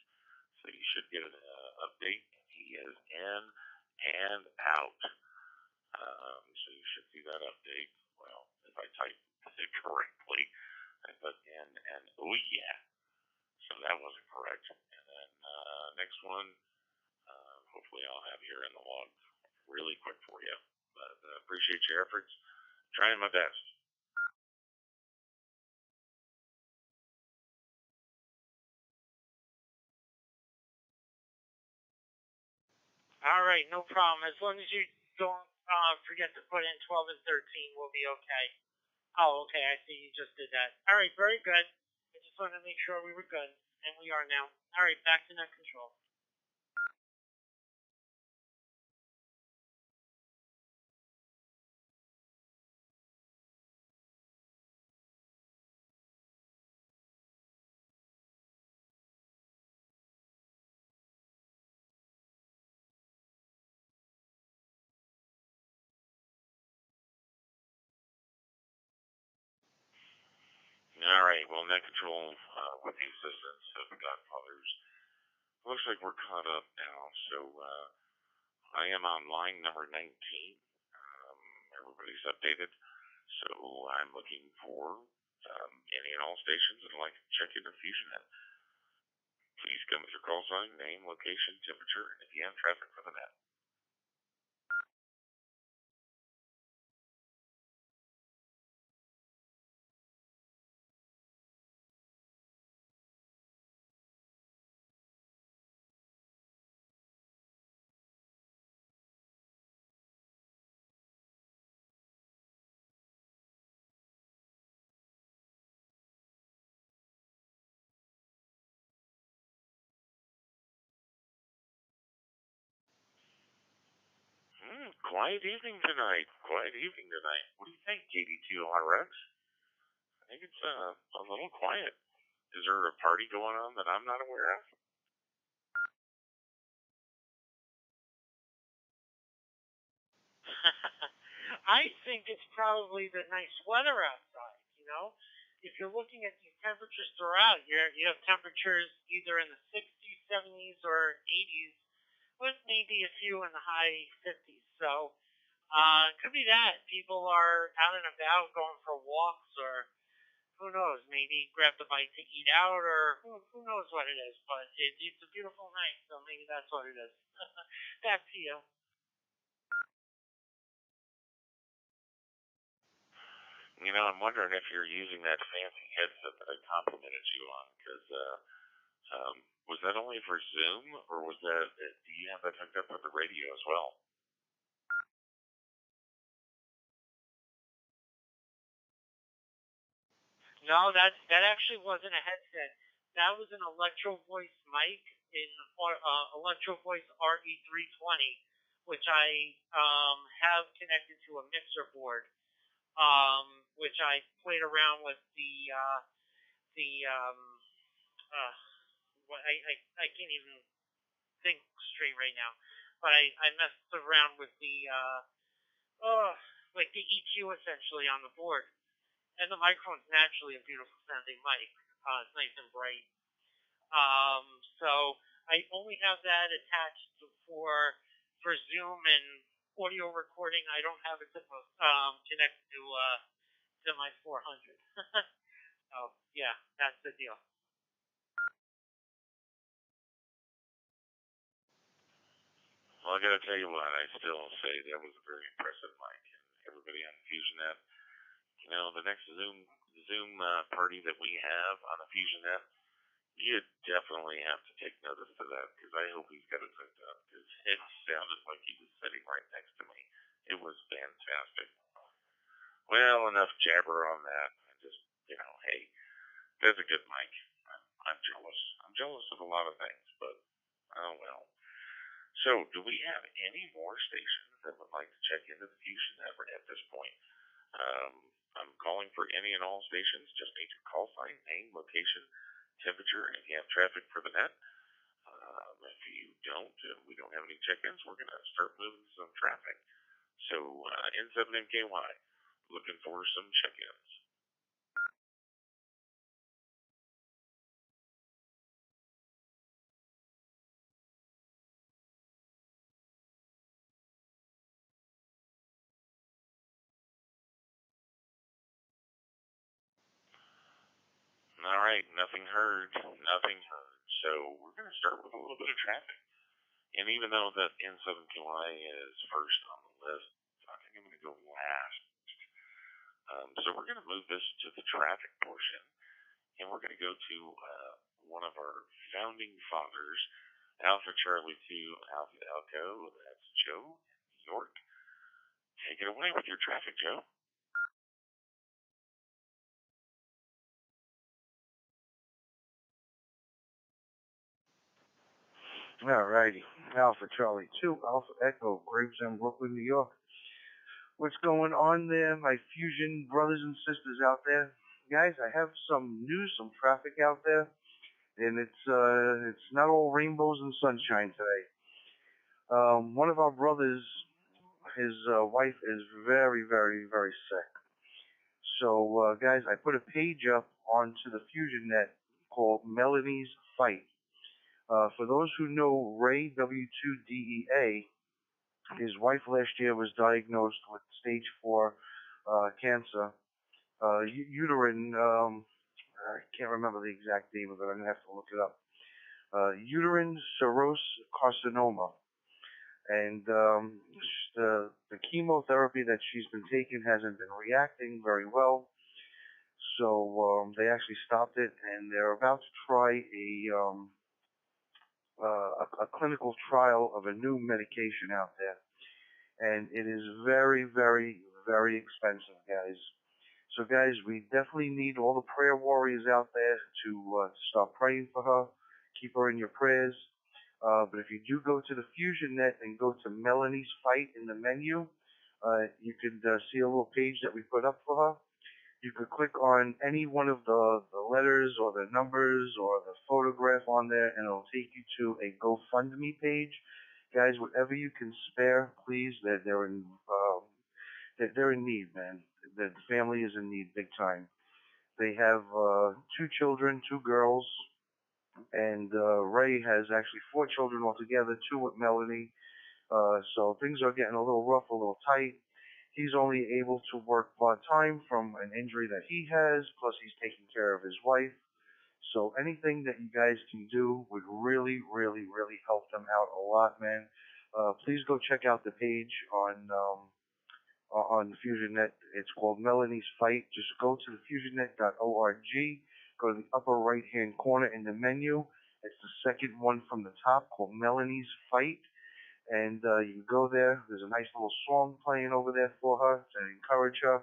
S1: so you should get an update. He is in and out. So you should see that update. Well, if I type it correctly, I put in and oh yeah. So that wasn't correct. And then next one, hopefully I'll have here in the log really quick for you. But appreciate your efforts. Trying my best.
S3: All right, no problem. As long as you don't forget to put in 12 and 13, we'll be okay. Oh, okay, I see you just did that. All right, very good. I just wanted to make sure we were good, and we are now. All right, back to net control.
S1: All right. Well, net control with the assistance of the Godfathers. Looks like we're caught up now. So I am on line number 19. Everybody's updated. So I'm looking for any and all stations that would like to check into FusionNet. Please come with your call sign, name, location, temperature, and if you have traffic for the net. Quiet evening tonight. Quiet evening tonight. What do you think, KD2RX? I think it's a little quiet. Is there a party going on that I'm not aware of?
S3: I think it's probably the nice weather outside, you know? If you're looking at these temperatures throughout, you have temperatures either in the 60s, 70s, or 80s, with maybe a few in the high 50s. So it could be that. People are out and about going for walks, or who knows, maybe grab the bite to eat out, or who knows what it is. But it's a beautiful night, so maybe that's what it is. Back to you.
S1: You know, I'm wondering if you're using that fancy headset that I complimented you on, because was that only for Zoom, or was that, do you have that hooked up with the radio as well?
S3: No, that actually wasn't a headset. That was an Electro Voice mic in Electro Voice RE320, which I have connected to a mixer board, which I played around with the what I can't even think straight right now, but I messed around with the like the EQ essentially on the board. And the microphone's naturally a beautiful sounding mic. It's nice and bright. So I only have that attached for Zoom and audio recording. I don't have it connected to my 400. So yeah, that's the deal.
S1: Well, I gotta tell you what, I still say that was a very impressive mic. And everybody on FusionNet, you know, the next Zoom party that we have on the FusionNet, you definitely have to take notice of that, because I hope he's got it hooked up, because it sounded like he was sitting right next to me. It was fantastic. Well, enough jabber on that. I just, you know, hey, that's a good mic. I'm jealous. I'm jealous of a lot of things, but oh well. So, do we have any more stations that would like to check into the Fusion Network at this point? I'm calling for any and all stations. Just need your call sign, name, location, temperature, and if you have traffic for the net. If you don't, we don't have any check-ins, we're going to start moving some traffic. So, N7MKY, looking for some check-ins. All right, nothing heard, nothing heard. So we're going to start with a little bit of traffic. And even though that N7KY is first on the list, I think I'm going to go last. So we're going to move this to the traffic portion, and we're going to go to one of our founding fathers, Alpha Charlie 2 Alpha Elko. That's Joe in New York. Take it away with your traffic, Joe.
S7: Alrighty. Alpha Charlie 2, Alpha Echo, Gravesend, Brooklyn, New York. What's going on there, my Fusion brothers and sisters out there? Guys, I have some news, some traffic out there, and it's not all rainbows and sunshine today. One of our brothers, his wife is very, very, very sick. So, guys, I put a page up onto the FusionNet called Melanie's Fight. For those who know Ray W2DEA, his wife last year was diagnosed with stage 4 cancer, uterine, I can't remember the exact name of it, I'm going to have to look it up. Uterine serous carcinoma. And the chemotherapy that she's been taking hasn't been reacting very well. So they actually stopped it, and they're about to try a clinical trial of a new medication out there. And it is very, very, very expensive, guys. So, guys, we definitely need all the prayer warriors out there to start praying for her. Keep her in your prayers. But if you do go to the FusionNet and go to Melanie's Fight in the menu, you could see a little page that we put up for her. You could click on any one of the letters or the numbers or the photograph on there, and it'll take you to a GoFundMe page. Guys, whatever you can spare, please. They're in need, man. The family is in need big time. They have 2 children, 2 girls, and Ray has actually 4 children altogether, 2 with Melanie. So things are getting a little rough, a little tight. He's only able to work part-time from an injury that he has, plus he's taking care of his wife. So anything that you guys can do would really, really, really help them out a lot, man. Please go check out the page on FusionNet. It's called Melanie's Fight. Just go to the FusionNet.org. Go to the upper right-hand corner in the menu. It's the second one from the top called Melanie's Fight. And you can go there. There's a nice little song playing over there for her to encourage her.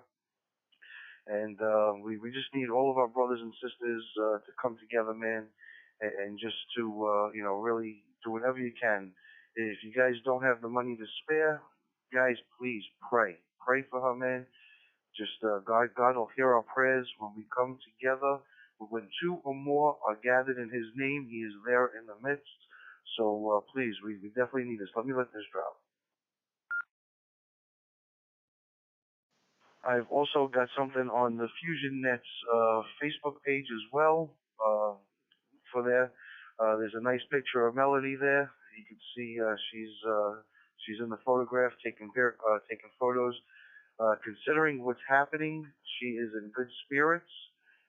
S7: And we just need all of our brothers and sisters to come together, man, and just to, really do whatever you can. If you guys don't have the money to spare, guys, please pray. Pray for her, man. Just God will hear our prayers when we come together. When 2 or more are gathered in His name, He is there in the midst. So please, we definitely need this. Let me let this drop. I've also got something on the FusionNet's Facebook page as well. For there, there's a nice picture of Melanie there. You can see she's in the photograph taking photos. Considering what's happening, she is in good spirits,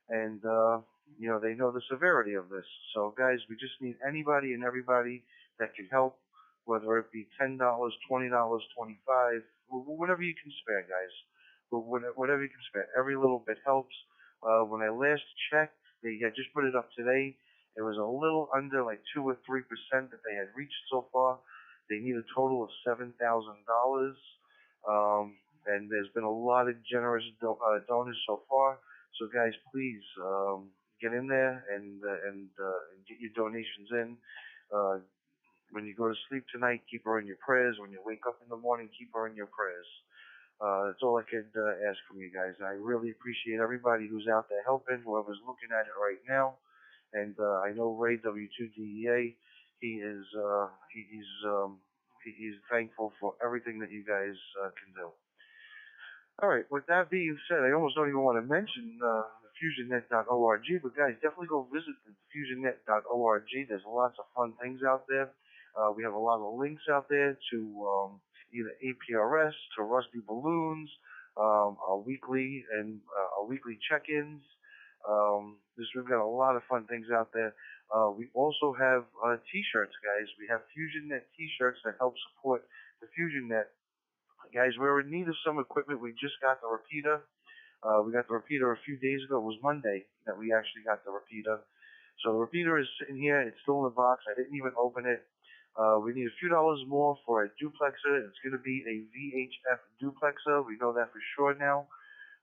S7: and they know the severity of this. So, guys, we just need anybody and everybody that can help, whether it be $10, $20, $25, whatever you can spare, guys. But whatever you can spare, every little bit helps. When I last checked, they had just put it up today. It was a little under like 2 or 3% that they had reached so far. They need a total of $7,000. And there's been a lot of generous donors so far. So guys, please get in there and get your donations in. When you go to sleep tonight, keep her in your prayers. When you wake up in the morning, keep her in your prayers. That's all I could ask from you guys. I really appreciate everybody who's out there helping, whoever's looking at it right now. And I know Ray W2DEA. He's thankful for everything that you guys can do. All right, with that being said, I almost don't even want to mention the FusionNet.org, but guys, definitely go visit the FusionNet.org. There's lots of fun things out there. We have a lot of links out there to either APRS, to Rusty Balloons, our weekly check-ins. We've got a lot of fun things out there. We also have T-shirts, guys. We have FusionNet T-shirts that help support the FusionNet. Guys, we're in need of some equipment. We just got the repeater. We got the repeater a few days ago. It was Monday that we actually got the repeater. So the repeater is sitting here. It's still in the box. I didn't even open it. We need a few dollars more for a duplexer. It's going to be a VHF duplexer. We know that for sure now.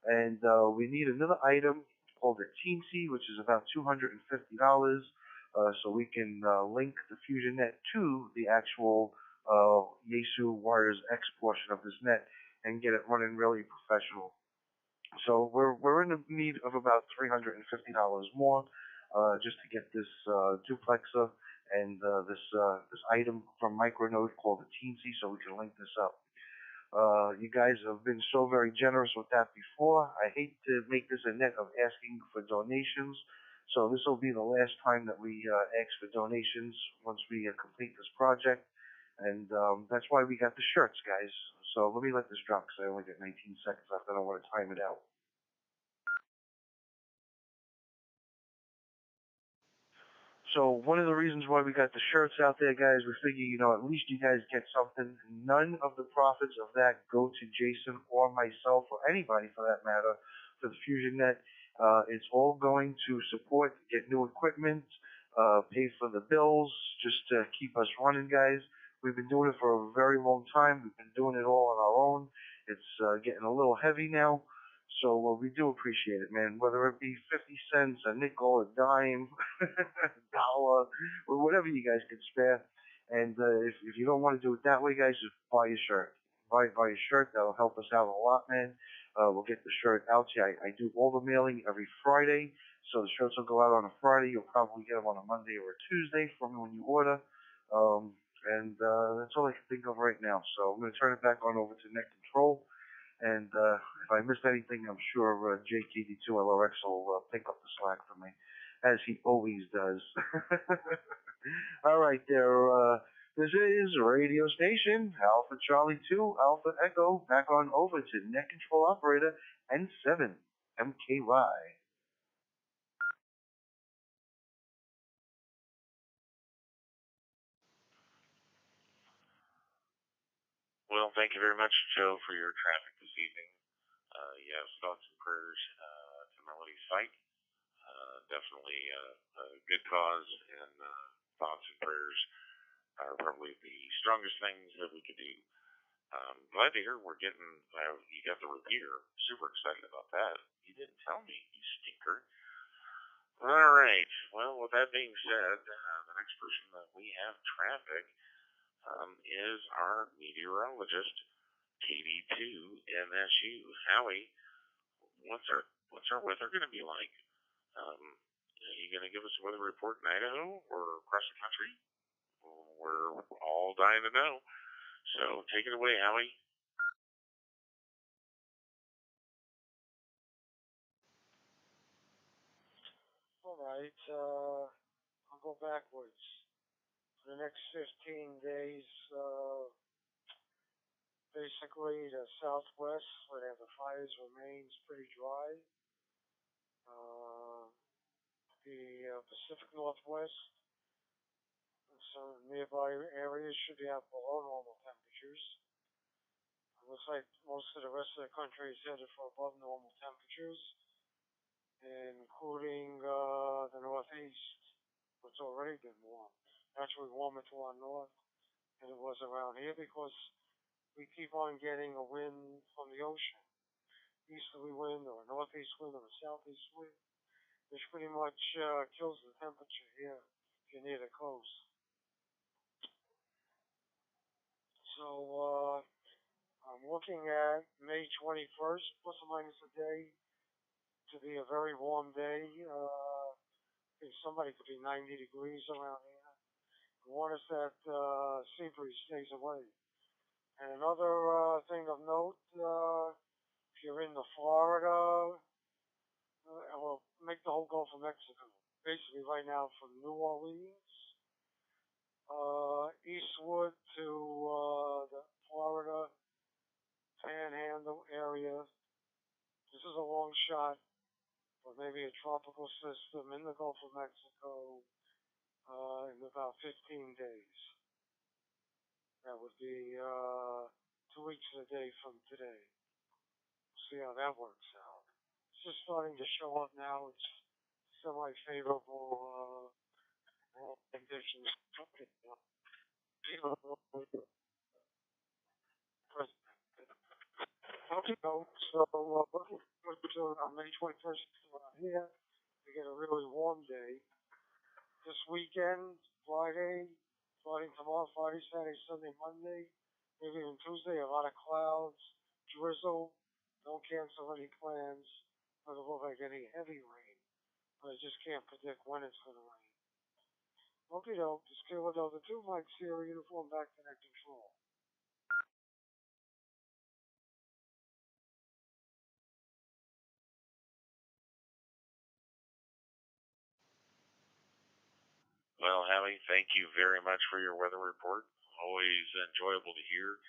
S7: And we need another item called a Teensy, which is about $250. So we can link the FusionNet to the actual Yaesu Warriors X portion of this net and get it running really professional. So we're in the need of about $350 more just to get this duplexer and this item from Micronode called the Teensy, so we can link this up. You guys have been so very generous with that before. I hate to make this a net of asking for donations, so this will be the last time that we ask for donations once we complete this project. And that's why we got the shirts, guys. So let me let this drop because I only got 19 seconds left. I don't want to time it out. So one of the reasons why we got the shirts out there, guys, we figure, at least you guys get something. None of the profits of that go to Jason or myself or anybody for that matter for the FusionNet. It's all going to support, get new equipment, pay for the bills, just to keep us running, guys. We've been doing it for a very long time. We've been doing it all on our own. It's getting a little heavy now. So we do appreciate it, man. Whether it be 50 cents, a nickel, a dime, a dollar, or whatever you guys can spare. And if you don't want to do it that way, guys, just buy a shirt. Buy a shirt. That'll help us out a lot, man. We'll get the shirt out to you. I do all the mailing every Friday, so the shirts will go out on a Friday. You'll probably get them on a Monday or a Tuesday from when you order. And that's all I can think of right now. So I'm going to turn it back on over to Net Control. And if I missed anything, I'm sure JKD2LRX will pick up the slack for me, as he always does. All right, there. This is radio station Alpha Charlie 2 Alpha Echo. Back on over to Net Control Operator N7 MKY.
S1: Well, thank you very much, Joe, for your traffic this evening. Yes, thoughts and prayers to Melody's fight. Definitely a good cause, and thoughts and prayers are probably the strongest things that we could do. Glad to hear we're getting, you got the repeater. Super excited about that. You didn't tell me, you stinker. All right. Well, with that being said, the next person that we have traffic is our meteorologist, KD2 MSU. Howie, what's our weather going to be like? Are you going to give us a weather report in Idaho or across the country? We're all dying to know. So take it away, Howie.
S4: All right, I'll go backwards. For the next 15 days, basically the southwest, where the fires remains pretty dry. The Pacific Northwest, and some nearby areas should have below normal temperatures. It looks like most of the rest of the country is headed for above normal temperatures, including the Northeast. It's already been warm. Actually warmer to our north than it was around here because we keep on getting a wind from the ocean. Easterly wind or a northeast wind or a southeast wind, which pretty much kills the temperature here if you're near the coast. So I'm looking at May 21st, plus or minus a day, to be a very warm day. I think somebody could be 90 degrees around here. The water that sea breeze stays away. And another thing of note, if you're in the Florida, well, make the whole Gulf of Mexico. Basically right now from New Orleans, eastward to the Florida Panhandle area. This is a long shot, but maybe a tropical system in the Gulf of Mexico in about 15 days. That would be 2 weeks and a day from today. See how that works out. It's just starting to show up now. It's semi-favorable conditions. Okay, so looking to May 21st here, we get a really warm day. This weekend, Friday, starting tomorrow, Friday, Saturday, Sunday, Monday, maybe even Tuesday, a lot of clouds, drizzle. Don't cancel any plans. Doesn't look like any heavy rain, but I just can't predict when it's going to rain. Okay, though, just Kilo Delta 2, Mike Sierra Uniform, back to Net Control.
S1: Howie, thank you very much for your weather report. Always enjoyable to hear.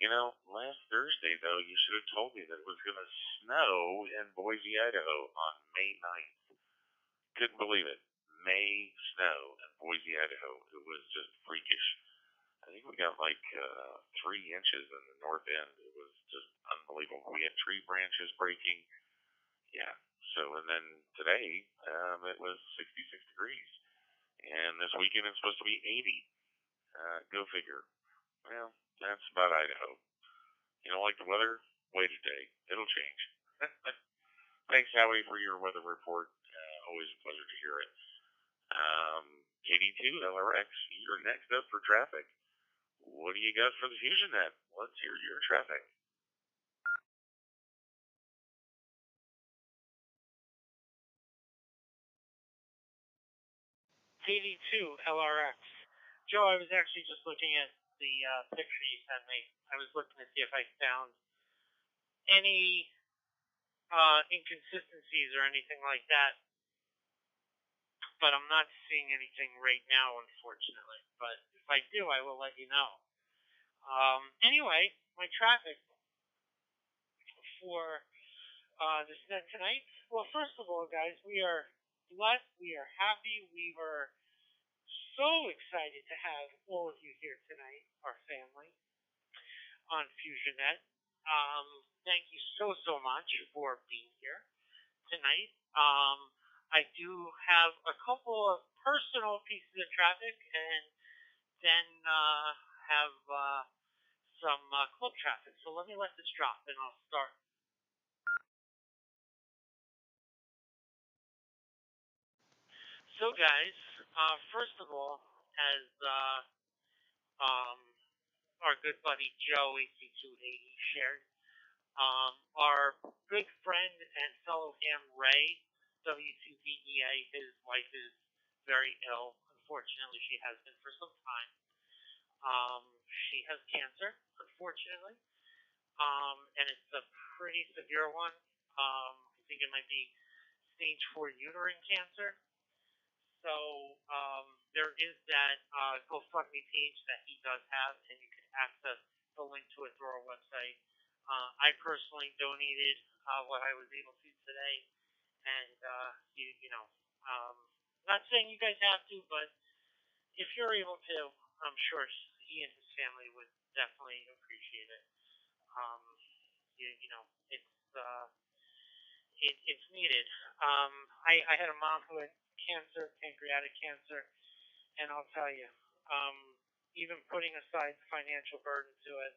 S1: You know, last Thursday, though, you should have told me that it was going to snow in Boise, Idaho on May 9th. Couldn't believe it. May snow in Boise, Idaho. It was just freakish. I think we got like 3 inches in the north end. It was just unbelievable. We had tree branches breaking. Yeah. So, and then today, it was 66 degrees. And this weekend it's supposed to be 80. Go figure. Well, that's about Idaho. You don't like the weather? Wait a day. It'll change. Thanks, Howie, for your weather report. Always a pleasure to hear it. KD2 LRX, you're next up for traffic. What do you got for the FusionNet? Let's hear your traffic.
S3: KD2 LRX. Joe, I was actually just looking at the picture you sent me. I was looking to see if I found any inconsistencies or anything like that, but I'm not seeing anything right now, unfortunately. But if I do, I will let you know. Anyway, my traffic for this net tonight. Well, first of all, guys, we are blessed. We are happy. We were so excited to have all of you here tonight, our family, on FusionNet. Thank you so much for being here tonight. I do have a couple of personal pieces of traffic, and then have some club traffic. So let me let this drop, and I'll start. So, guys, first of all, as our good buddy Joe 8280 shared, our good friend and fellow ham Ray, W2BEA, his wife is very ill. Unfortunately, she has been for some time. She has cancer, unfortunately, and it's a pretty severe one. I think it might be stage 4 uterine cancer. So there is that GoFundMe page that he does have, and you can access the link to it through our website. I personally donated what I was able to today, and not saying you guys have to, but if you're able to, I'm sure he and his family would definitely appreciate it. Um, it's needed. I had a mom who had cancer, pancreatic cancer, and I'll tell you, even putting aside the financial burden to it,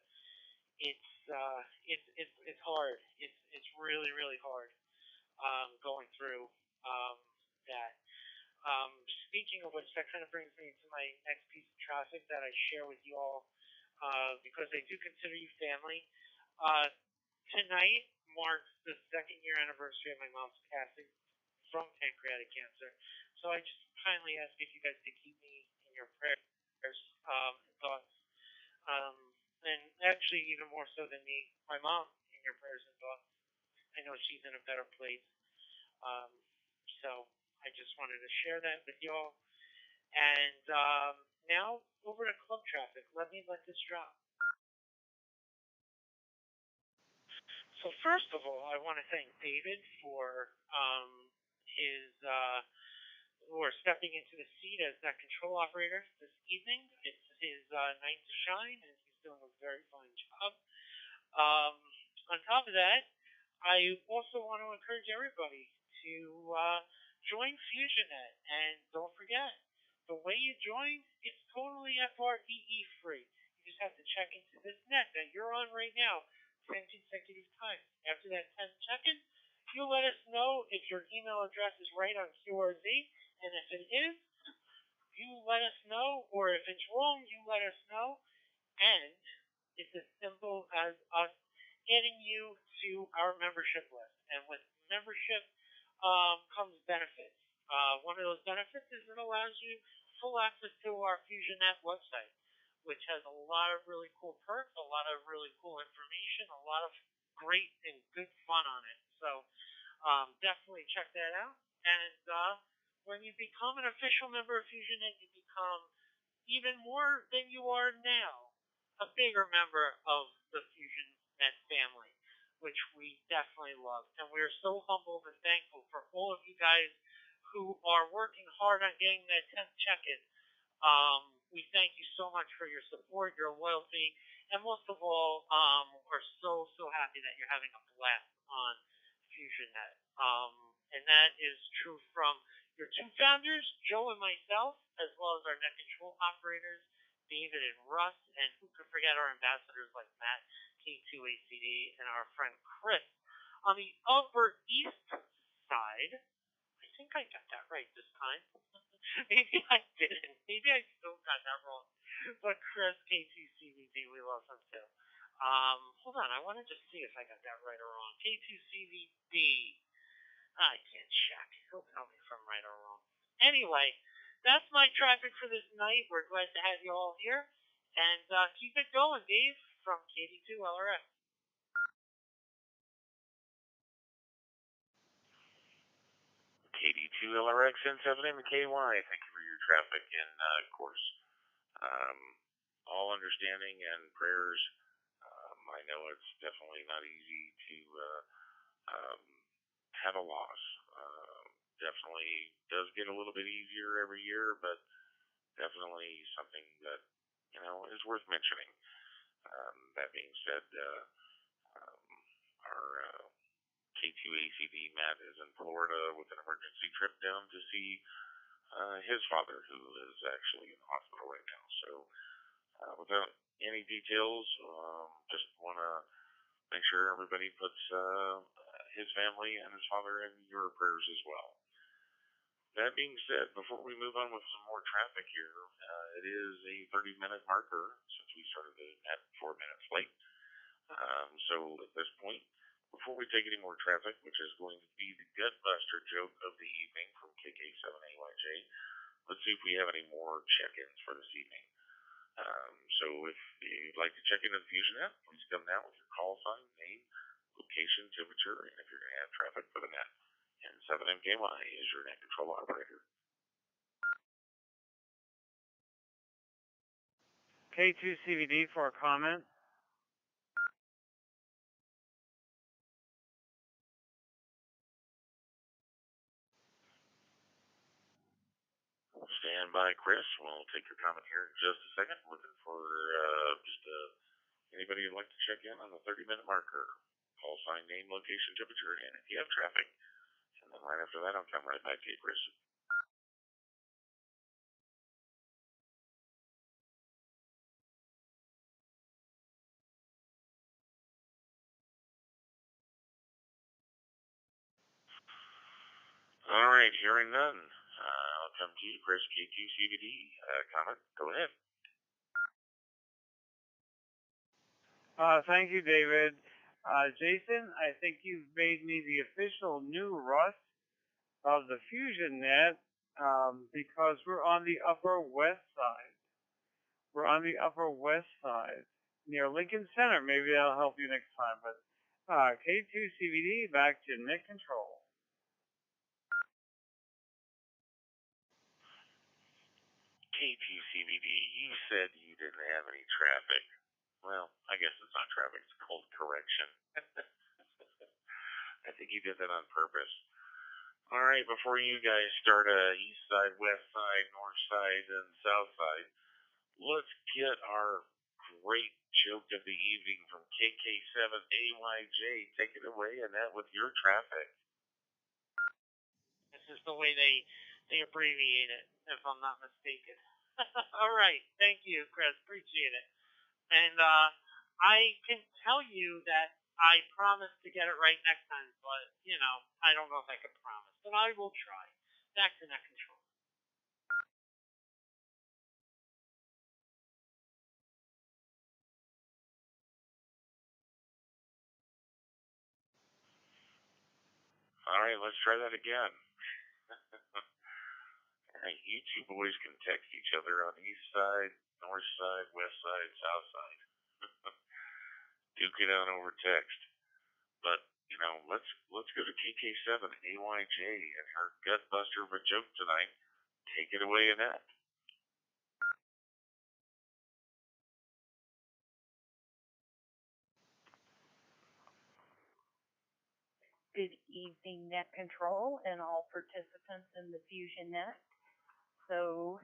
S3: it's hard. It's really hard going through that. Speaking of which, that kind of brings me to my next piece of traffic that I share with you all, because I do consider you family. Tonight marks the 2nd-year anniversary of my mom's passing from pancreatic cancer. So I just kindly ask if you guys could keep me in your prayers and thoughts. And actually, even more so than me, my mom in your prayers and thoughts. I know she's in a better place. So I just wanted to share that with y'all. And now over to club traffic. Let me let this drop. So first of all, I want to thank David for his for stepping into the seat as that control operator this evening. It's his night to shine, and he's doing a very fine job. On top of that, I also want to encourage everybody to join FusionNet, and don't forget, the way you join, it's totally FREE free. You just have to check into this net that you're on right now 10 consecutive times. After that 10th check-in, you let us know if your email address is right on QRZ, and if it is, you let us know, or if it's wrong, you let us know, and it's as simple as us getting you to our membership list. And with membership comes benefits. One of those benefits is it allows you full access to our FusionNet website, which has a lot of really cool perks, a lot of really cool information, a lot of great and good fun on it. So definitely check that out. And when you become an official member of FusionNet, you become even more than you are now, a bigger member of the FusionNet family, which we definitely love. And we're so humbled and thankful for all of you guys who are working hard on getting that 10th check-in. We thank you so much for your support, your loyalty, and most of all, we're so happy that you're having a blast on FusionNet. And that is true from your two founders, Joe and myself, as well as our net control operators, David and Russ, and who could forget our ambassadors like Matt, K2ACD, and our friend Chris. On the Upper East Side, I think I got that right this time. Maybe I didn't. Maybe I still got that wrong. But Chris, K2CVD, we love him too. Hold on, I want to just see if I got that right or wrong. K2CVD. I can't check. He'll tell me if I'm right or wrong. Anyway, that's my traffic for this night. We're glad to have you all here. And keep it going, Dave, from KD2LRF.
S1: KD2LRX and 7MKY, thank you for your traffic. And, of course, all understanding and prayers. I know it's definitely not easy to have a loss. Definitely does get a little bit easier every year, but definitely something that, is worth mentioning. That being said, our K2ACD Matt is in Florida with an emergency trip down to see his father, who is actually in the hospital right now. So, without any details, just want to make sure everybody puts his family and his father in your prayers as well. That being said, before we move on with some more traffic here, it is a 30-minute marker since we started the net 4 minutes late. So at this point, before we take any more traffic, which is going to be the Gutbuster joke of the evening from KK7AYJ, let's see if we have any more check-ins for this evening. So if you'd like to check into the FusionNet, please come now with your call sign, name, location, temperature, and if you're going to have traffic for the net. And 7MKY is your net control operator.
S2: K2CVD for a comment.
S1: Stand by, Chris. We'll take your comment here in just a second. Looking for anybody who'd like to check in on the 30-minute marker. Call sign, name, location, temperature, and if you have traffic. And then right after that, I'll come right back to you, Chris. All right, hearing none. I'll come to you, Chris, K2CVD. Comment, go ahead.
S2: Thank you, David. Jason, I think you've made me the official new Russ of the FusionNet because we're on the Upper West Side. We're on the Upper West Side near Lincoln Center. Maybe that'll help you next time. But K2CVD, back to net control.
S1: K2CVD, you said you didn't have any traffic. Well, I guess it's not traffic, it's called correction. I think you did that on purpose. All right, before you guys start east side, west side, north side, and south side, let's get our great joke of the evening from KK7AYJ. Take it away, Annette, with your traffic.
S3: This is the way they abbreviate it, if I'm not mistaken. All right, thank you, Chris. Appreciate it. And I can tell you that I promise to get it right next time, but, I don't know if I can promise. But I will try. Back to net control.
S1: All right, let's try that again. All right, you two boys can text each other on east side, north side, west side, south side. Duke it out over text. But let's go to KK7 AYJ and her gutbuster of a joke tonight. Take it away, Annette.
S5: Good evening, Net Control and all participants in the FusionNet. So,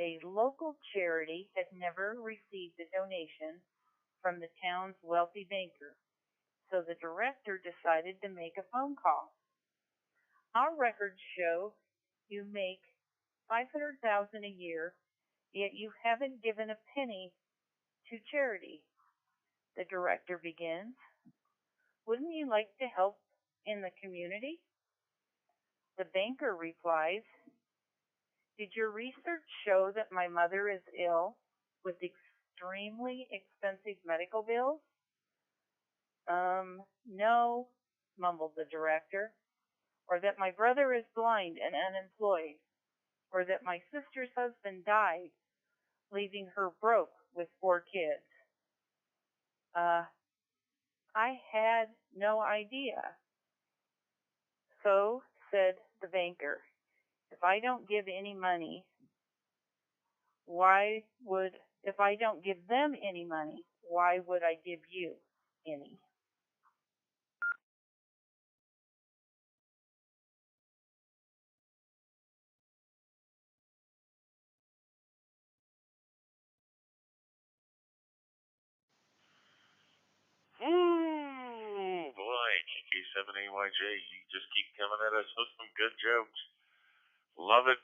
S5: a local charity had never received a donation from the town's wealthy banker, so the director decided to make a phone call. Our records show you make $500,000 a year, yet you haven't given a penny to charity. The director begins. Wouldn't you like to help in the community? The banker replies, did your research show that my mother is ill with extremely expensive medical bills? No, mumbled the director. Or that my brother is blind and unemployed. Or that my sister's husband died, leaving her broke with 4 kids. I had no idea. So, said the banker, if I don't give any money, if I don't give them any money, why would I give you any?
S1: Ooh, boy, KK7AYJ, you just keep coming at us with some good jokes. Love it.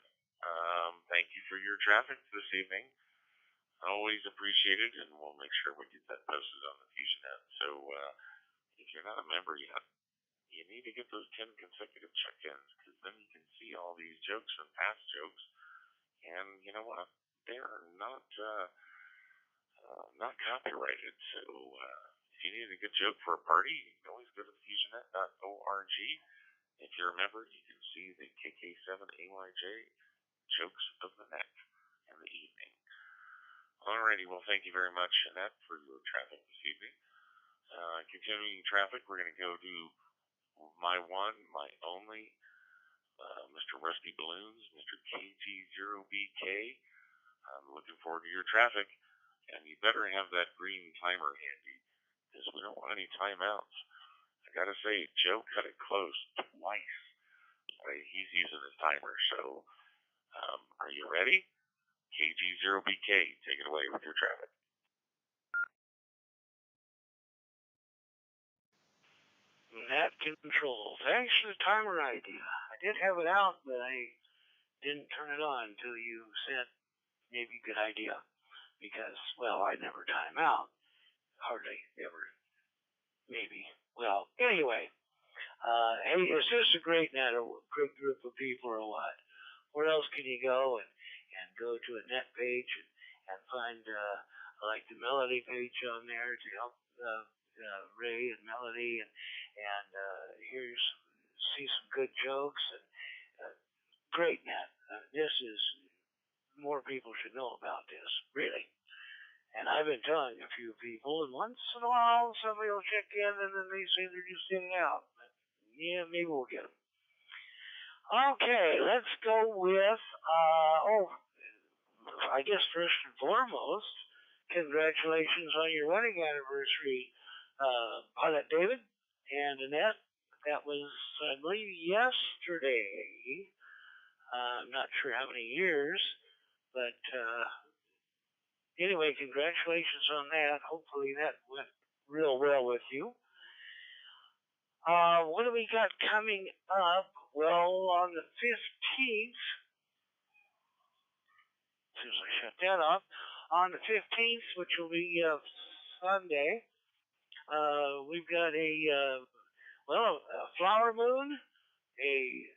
S1: Thank you for your traffic this evening. Always appreciate it, and we'll make sure we get that posted on the FusionNet. So, if you're not a member yet, you need to get those 10 consecutive check-ins, because then you can see all these jokes and past jokes. And you know what? They are not copyrighted. So, if you need a good joke for a party, you can always go to FusionNet.org. If you're a member, you can see the KK7AYJ jokes of the net in the evening. Alrighty, well, thank you very much, Annette, for your traffic this evening. Continuing traffic, we're going to go to my one, my only, Mr. Rusty Balloons, Mr. KG0BK. I'm looking forward to your traffic, and you better have that green timer handy, because we don't want any timeouts. I gotta say, Joe cut it close twice. He's using his timer, so are you ready? KG0BK, take it away with your traffic.
S8: Net Control. Thanks for the timer idea. I did have it out, but I didn't turn it on until you said maybe good idea. Because, well, I never time out. Hardly ever. Maybe. Well, anyway. Hey, is this a great net, a great group of people or what? Where else can you go and go to a net page and find, like the Melody page on there to help Ray and Melody and see some good jokes and great net. This is more people should know about this, really. And I've been telling a few people, and once in a while somebody will check in and then they say they're just in and out. But yeah, maybe we'll get them. Okay, let's go with, I guess first and foremost, congratulations on your wedding anniversary, Pilot David and Annette. That was, I believe, yesterday. I'm not sure how many years, but anyway, congratulations on that. Hopefully that went real well with you. What do we got coming up? Well, on the 15th, as soon as I shut that off, on the 15th, which will be Sunday, we've got a flower moon, a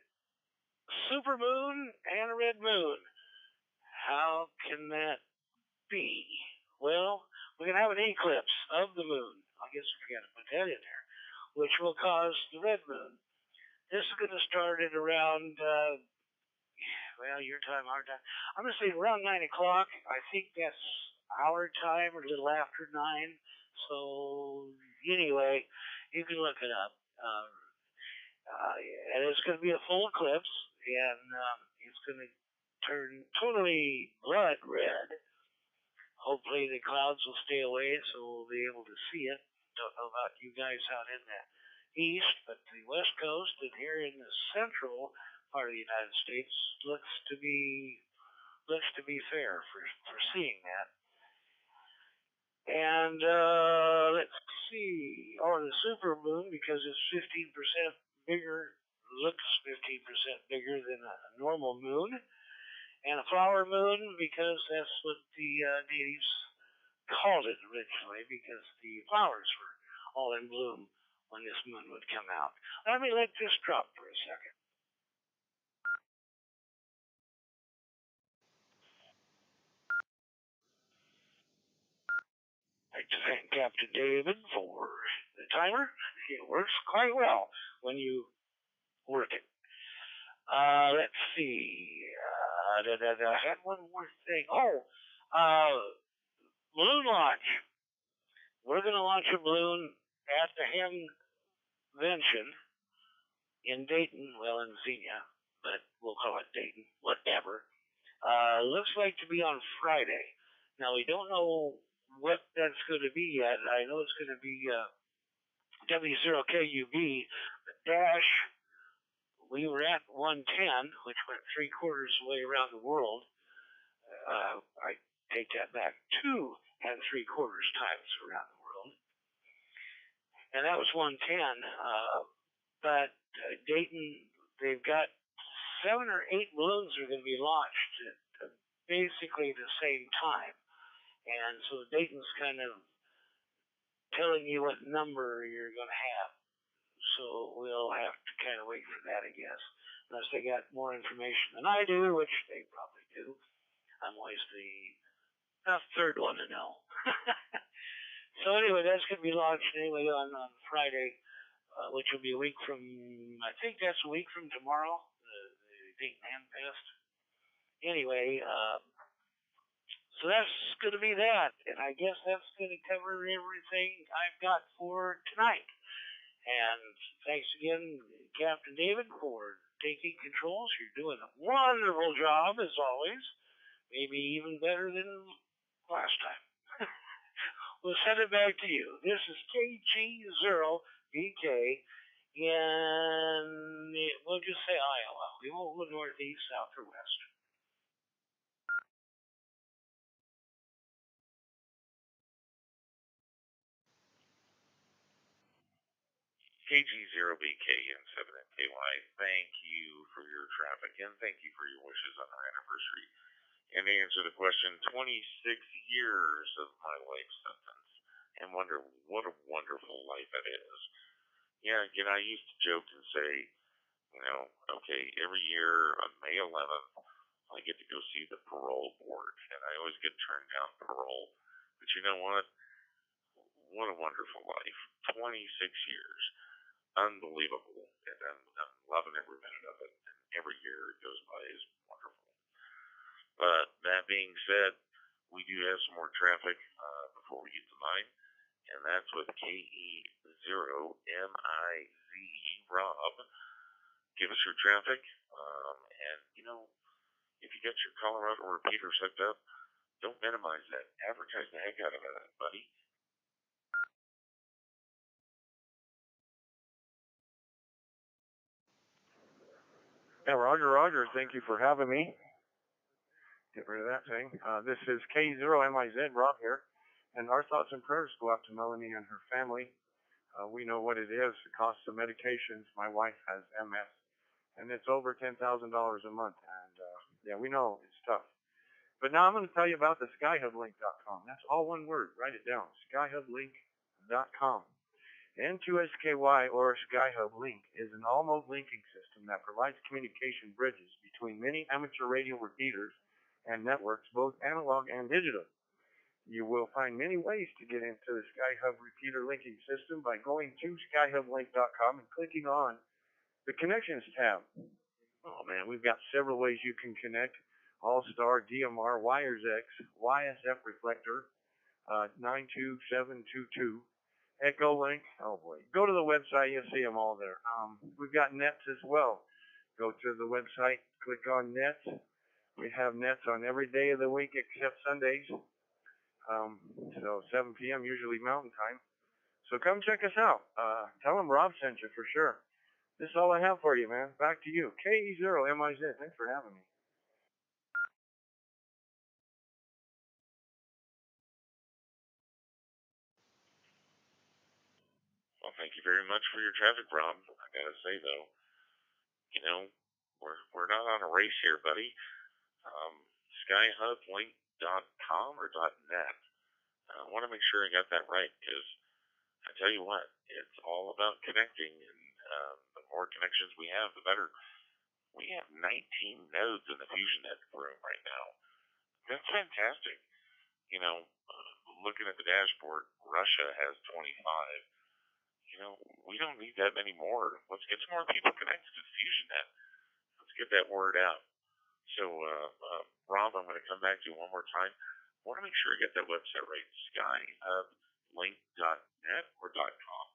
S8: super moon, and a red moon. How can that be? Well, we're going to have an eclipse of the moon. I guess we got to put that in there, which will cause the red moon. This is going to start at around, your time, our time. I'm going to say around 9 o'clock. I think that's our time, or a little after 9. So, anyway, you can look it up. And it's going to be a full eclipse, and it's going to turn totally blood red. Hopefully the clouds will stay away so we'll be able to see it. Don't know about you guys out in the east, but the west coast and here in the central part of the United States looks to be fair for seeing that. And let's see. Oh, the super moon, because it's 15% bigger, looks 15% bigger than a normal moon. And a flower moon, because that's what the natives called it originally, because the flowers were all in bloom when this moon would come out. Let me let this drop for a second. I'd like to thank Captain David for the timer. It works quite well when you work it. Let's see. I had one more thing. Oh, balloon launch. We're going to launch a balloon at the Hamvention in Dayton, well, in Xenia, but we'll call it Dayton, whatever. Looks like to be on Friday. Now, we don't know what that's going to be yet. I know it's going to be W0KUB, the dash. We were at 110, which went 3/4 way around the world. I take that back. 2 and 3/4 times around the world. And that was 110. But Dayton, they've got 7 or 8 balloons that are going to be launched at basically the same time. And so Dayton's kind of telling you what number you're going to have. So we'll have to kind of wait for that, I guess. Unless they got more information than I do, which they probably do. I'm always the third one to know. So anyway, that's going to be launched anyway on Friday, which will be a week from, I think that's a week from tomorrow, the Dayton Ham Fest. Anyway, so that's going to be that. And I guess that's going to cover everything I've got for tonight. And thanks again, Captain David, for taking controls. You're doing a wonderful job, as always. Maybe even better than last time. We'll send it back to you. This is KG0BK, and we'll just say Iowa. We won't go northeast, south, or west.
S1: KG0BK and 7MKY, thank you for your traffic and thank you for your wishes on our anniversary. And to answer the question, 26 years of my life sentence. And wonder what a wonderful life it is. Yeah, I used to joke and say, okay, every year on May 11th, I get to go see the parole board. And I always get turned down parole. But you know what? What a wonderful life. 26 years. Unbelievable. And I'm loving every minute of it. And every year it goes by is wonderful. But that being said, we do have some more traffic before we get to 9. And that's with KE0MIZ Rob. Give us your traffic. And, if you get your Colorado repeaters hooked up, don't minimize that. Advertise the heck out of it, buddy.
S10: Yeah, Roger. Thank you for having me. Get rid of that thing. This is K0MIZ, Rob here. And our thoughts and prayers go out to Melanie and her family. We know what it is, the cost of medications. My wife has MS, and it's over $10,000 a month. And, yeah, we know it's tough. But now I'm going to tell you about the skyhublink.com. That's all one word. Write it down, skyhublink.com. N2SKY, or Skyhub Link, is an all-mode linking system that provides communication bridges between many amateur radio repeaters and networks, both analog and digital. You will find many ways to get into the Skyhub repeater linking system by going to skyhublink.com and clicking on the Connections tab. Oh man, we've got several ways you can connect. All-Star, DMR, WiresX, YSF Reflector, 92722, Echo Link. Oh boy. Go to the website, you'll see them all there. We've got nets as well. Go to the website, click on nets. We have nets on every day of the week except Sundays. So 7 p.m. usually Mountain Time. So come check us out. Tell them Rob sent you for sure. This is all I have for you, man. Back to you. KE0MIZ. Thanks for having me.
S1: Well, thank you very much for your traffic, Rob. I gotta say though, you know, we're not on a race here, buddy. Skyhublink.com or .net. I want to make sure I got that right because I tell you what, it's all about connecting, and the more connections we have, the better. We have 19 nodes in the FusionNet room right now. That's fantastic. You know, looking at the dashboard, Russia has 25. You know, we don't need that many more. Let's get some more people connected to the FusionNet. Let's get that word out. So, Rob, I'm going to come back to you one more time. I want to make sure I get that website right. Skyhublink.net or .com.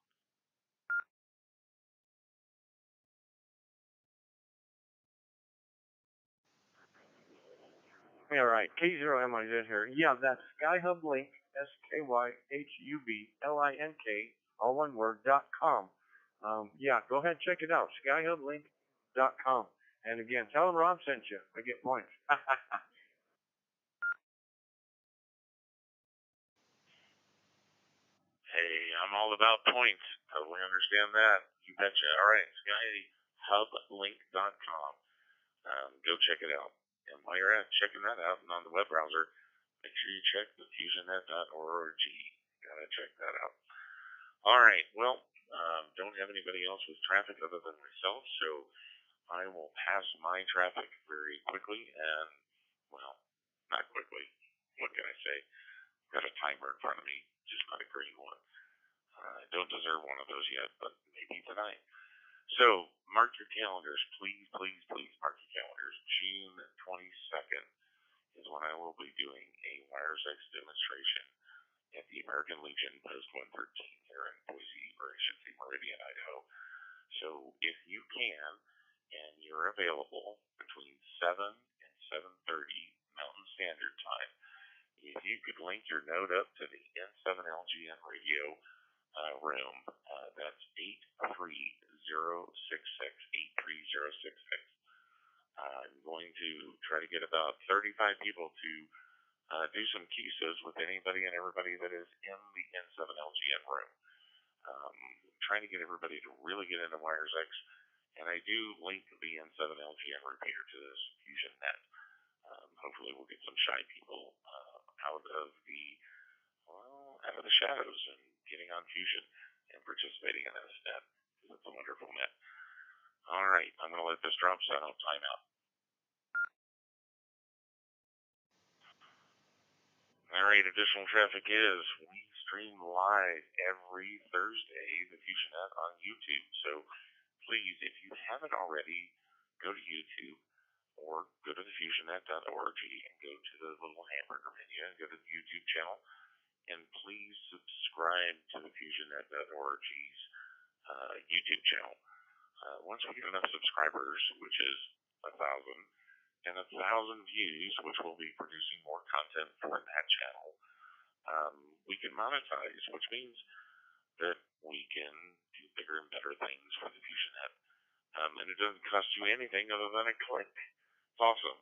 S10: Yeah, right. K0MIZ here. Yeah, that's Skyhub Link, SKYHUBLINK, all one word, .com. Yeah, go ahead and check it out. Skyhublink.com. And again, tell them Rob sent you. I get points.
S1: Hey, I'm all about points. Totally understand that. You betcha. All right, skyhublink.com. Go check it out. And while you're at checking that out and on the web browser, make sure you check the fusionnet.org. Gotta check that out. All right. Well, don't have anybody else with traffic other than myself, so I will pass my traffic very quickly and, well, not quickly. What can I say? Got a timer in front of me, just not a green one. I don't deserve one of those yet, but maybe tonight. So, mark your calendars. Please, please, please mark your calendars. June 22nd is when I will be doing a WiresX demonstration at the American Legion Post 113 here in Boise, or I should say Meridian, Idaho. So, if you can, and you're available between 7 and 7:30 Mountain Standard Time, if you could link your node up to the N7LGN radio room, that's 83066. I'm going to try to get about 35 people to do some QSOs with anybody and everybody that is in the N7LGN room. Trying to get everybody to really get into WiresX, and I do link the N7LGN repeater to this FusionNet. Hopefully we'll get some shy people out of the shadows and getting on Fusion and participating in this net. It's a wonderful net. All right, I'm going to let this drop so I don't time out. All right, additional traffic is we stream live every Thursday, the FusionNet on YouTube. So please, if you haven't already, go to YouTube or go to the fusionnet.org and go to the little hamburger menu and go to the YouTube channel. And please subscribe to the fusionnet.org's YouTube channel. Once we get enough subscribers, which is 1,000, and 1,000 views, which will be producing more content for that channel, we can monetize, which means that we can do bigger and better things for the FusionNet. And it doesn't cost you anything other than a click. It's awesome.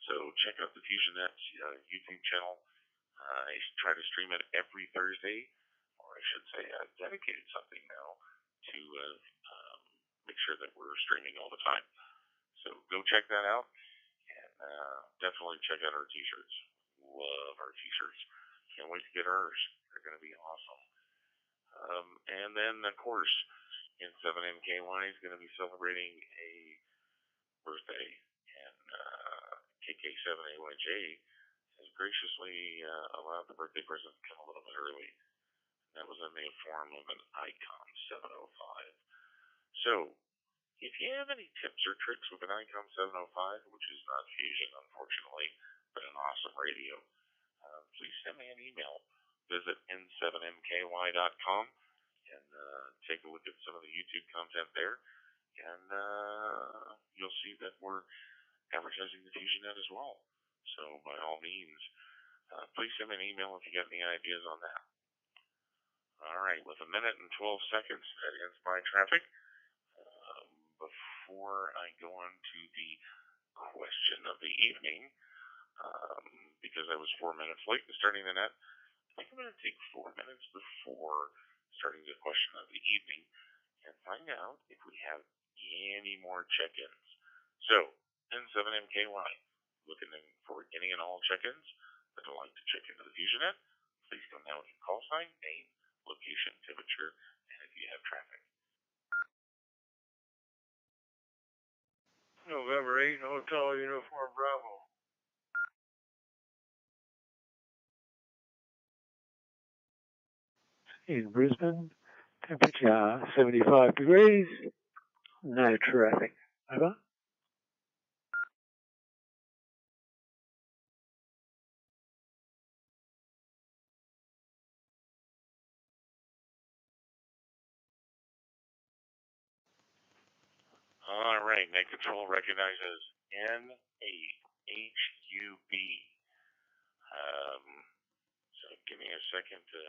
S1: So check out the FusionNet's YouTube channel. I try to stream it every Thursday, or I should say I've dedicated something now to make sure that we're streaming all the time. So go check that out, and definitely check out our t-shirts. Love our t-shirts. Can't wait to get ours. They're going to be awesome. And then, of course, N7MKY is going to be celebrating a birthday, and KK7AYJ has graciously allowed the birthday present to come a little bit early. That was in the form of an Icon 705. So, if you have any tips or tricks with an Icon 705, which is not Fusion, unfortunately, but an awesome radio, please send me an email. Visit n7mky.com can take a look at some of the YouTube content there, and you'll see that we're advertising the FusionNet as well. So by all means, please send me an email if you got any ideas on that. All right, with a minute and 12 seconds, that ends my traffic. Before I go on to the question of the evening, because I was 4 minutes late in starting the net, I think I'm going to take 4 minutes before starting the question of the evening and find out if we have any more check-ins. So, N7MKY, looking for any and all check-ins that would like to check into the FusionNet, please come down with your call sign, name, location, temperature, and if you have traffic.
S6: November 8, Hotel Uniform Bravo.
S8: In Brisbane, temperature 75 degrees, no traffic. Over.
S1: All right, net control recognizes N8HUB. So give me a second to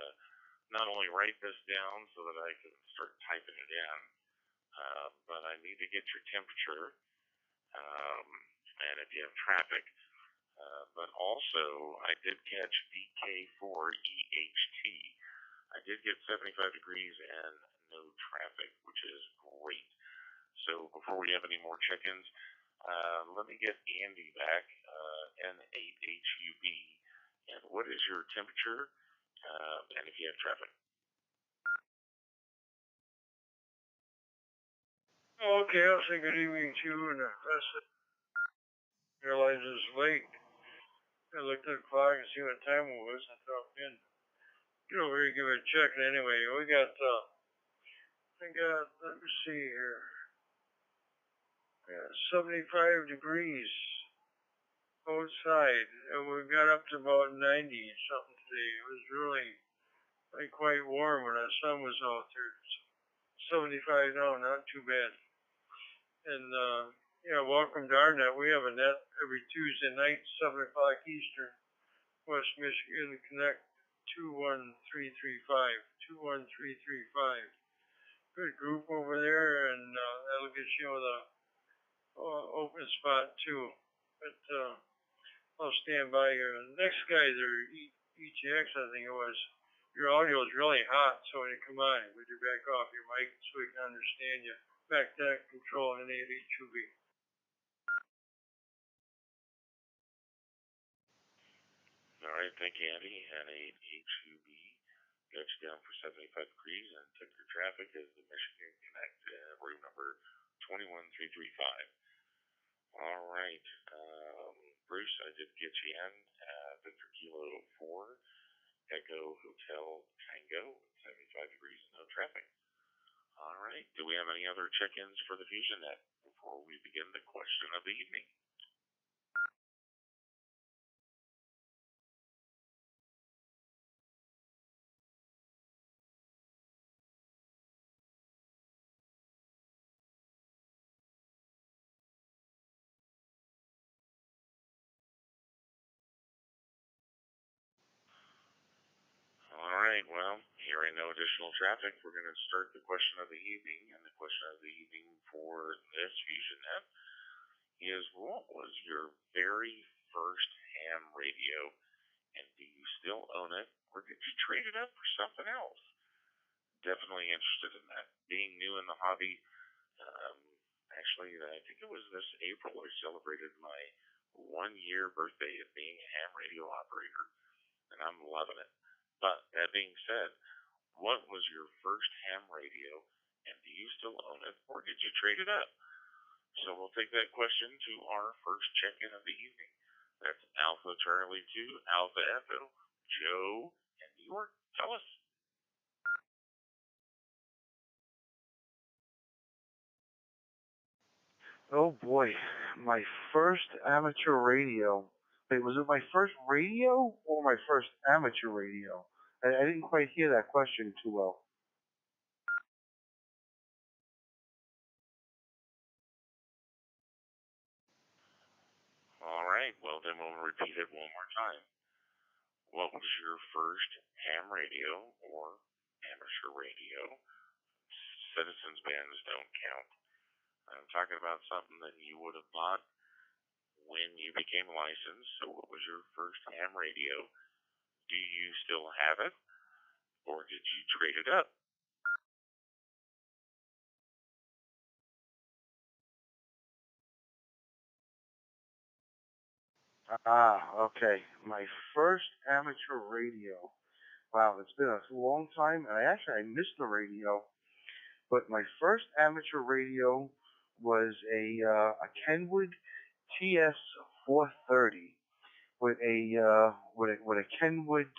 S1: not only write this down so that I can start typing it in, but I need to get your temperature and if you have traffic. But also, I did catch VK4EHT. I did get 75 degrees and no traffic, which is great. So before we have any more check-ins, let me get Andy back, N8HUB. And what is your temperature and if you have traffic?
S6: Okay, I'll say good evening to you, and realize it's late. I looked at the clock and see what time it was. I thought, man, get over here and give it a check. And anyway, we got, let me see here. We got 75 degrees outside, and we got up to about 90 something today. It was really quite warm when the sun was out there. 75 now, not too bad. And, welcome to our net. We have a net every Tuesday night, 7 o'clock Eastern, West Michigan Connect 21335. 21335. Good group over there, and that'll get you with a open spot too. But I'll stand by here. The next guy there, ETX, I think it was. Your audio is really hot, so when you come on, would you back off your mic so we can understand you? Back to control and N8HUB.
S1: All right, thank you, Andy. N8HUB got you down for 75 degrees and took your traffic as the Michigan Connect, room number 21335. All right, Bruce, I did get you in. Victor Kilo 4, Echo Hotel Tango, 75 degrees and no traffic. All right, do we have any other check-ins for the FusionNet before we begin the question of the evening? All right, well, hearing no additional traffic, we're going to start the question of the evening. And the question of the evening for this FusionNet is, what was your very first ham radio, and do you still own it, or did you trade it up for something else? Definitely interested in that. Being new in the hobby, actually, I think it was this April I celebrated my 1-year birthday of being a ham radio operator, and I'm loving it. But that being said, what was your first ham radio, and do you still own it, or did you trade it up? So we'll take that question to our first check-in of the evening. That's Alpha Charlie 2, Alpha Echo, Joe, and New York. Tell us.
S7: Oh boy, my first amateur radio. Wait, was it my first radio or my first amateur radio? I didn't quite hear that question too well.
S1: right, well then we'll repeat it one more time. What was your first ham radio or amateur radio? Citizens bands don't count. I'm talking about something that you would have bought when you became licensed. So what was your first ham radio? Do you still have it? Or did you trade it up?
S7: Okay. My first amateur radio. Wow, it's been a long time, and I missed the radio. But my first amateur radio was a Kenwood TS 430 with a Kenwood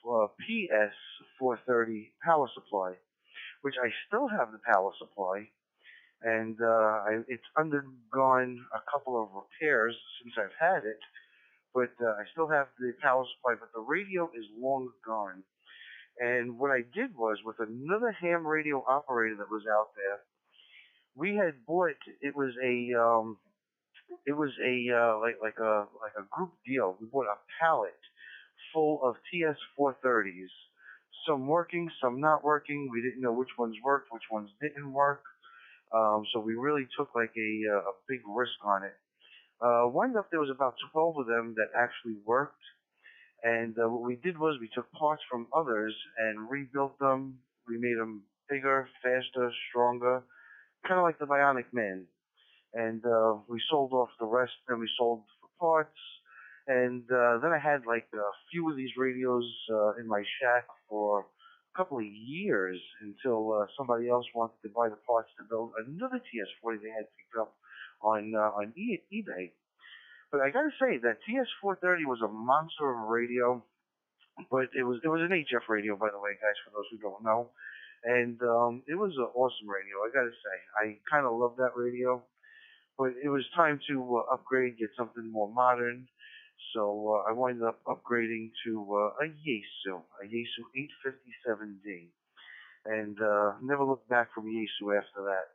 S7: PS 430 power supply, which I still have the power supply, and it's undergone a couple of repairs since I've had it, but I still have the power supply, but the radio is long gone. And what I did was, with another ham radio operator that was out there, we had bought, it was a group deal. We bought a pallet full of TS 430s, some working, some not working. We didn't know which ones worked, which ones didn't work. So we really took like a big risk on it. Wound up there was about 12 of them that actually worked. And what we did was we took parts from others and rebuilt them. We made them bigger, faster, stronger, kind of like the Bionic Man. And we sold off the rest, and we sold for parts. And then I had like a few of these radios in my shack for a couple of years until somebody else wanted to buy the parts to build another TS40 they had picked up on eBay. But I gotta say that TS430 was a monster of a radio, but it was an HF radio, by the way, guys, for those who don't know, and it was an awesome radio. I gotta say, I kind of love that radio, but it was time to upgrade, get something more modern. So I winded up upgrading to a Yaesu 857D, and never looked back from Yaesu after that.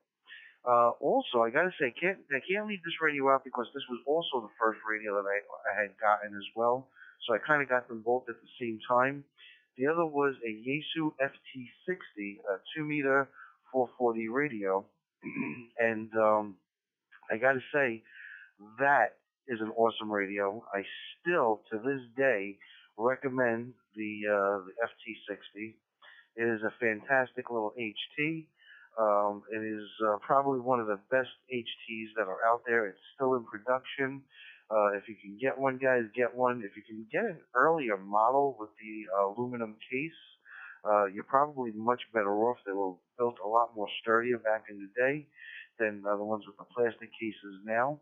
S7: Also, I gotta say, I can't leave this radio out because this was also the first radio that I had gotten as well. So I kind of got them both at the same time. The other was a Yaesu FT60, a 2-meter 440 radio, and I gotta say that is an awesome radio. I still, to this day, recommend the FT60. It is a fantastic little HT. It is probably one of the best HTs that are out there. It's still in production. If you can get one, guys, get one. If you can get an earlier model with the aluminum case, you're probably much better off. They were built a lot more sturdier back in the day than the ones with the plastic cases now.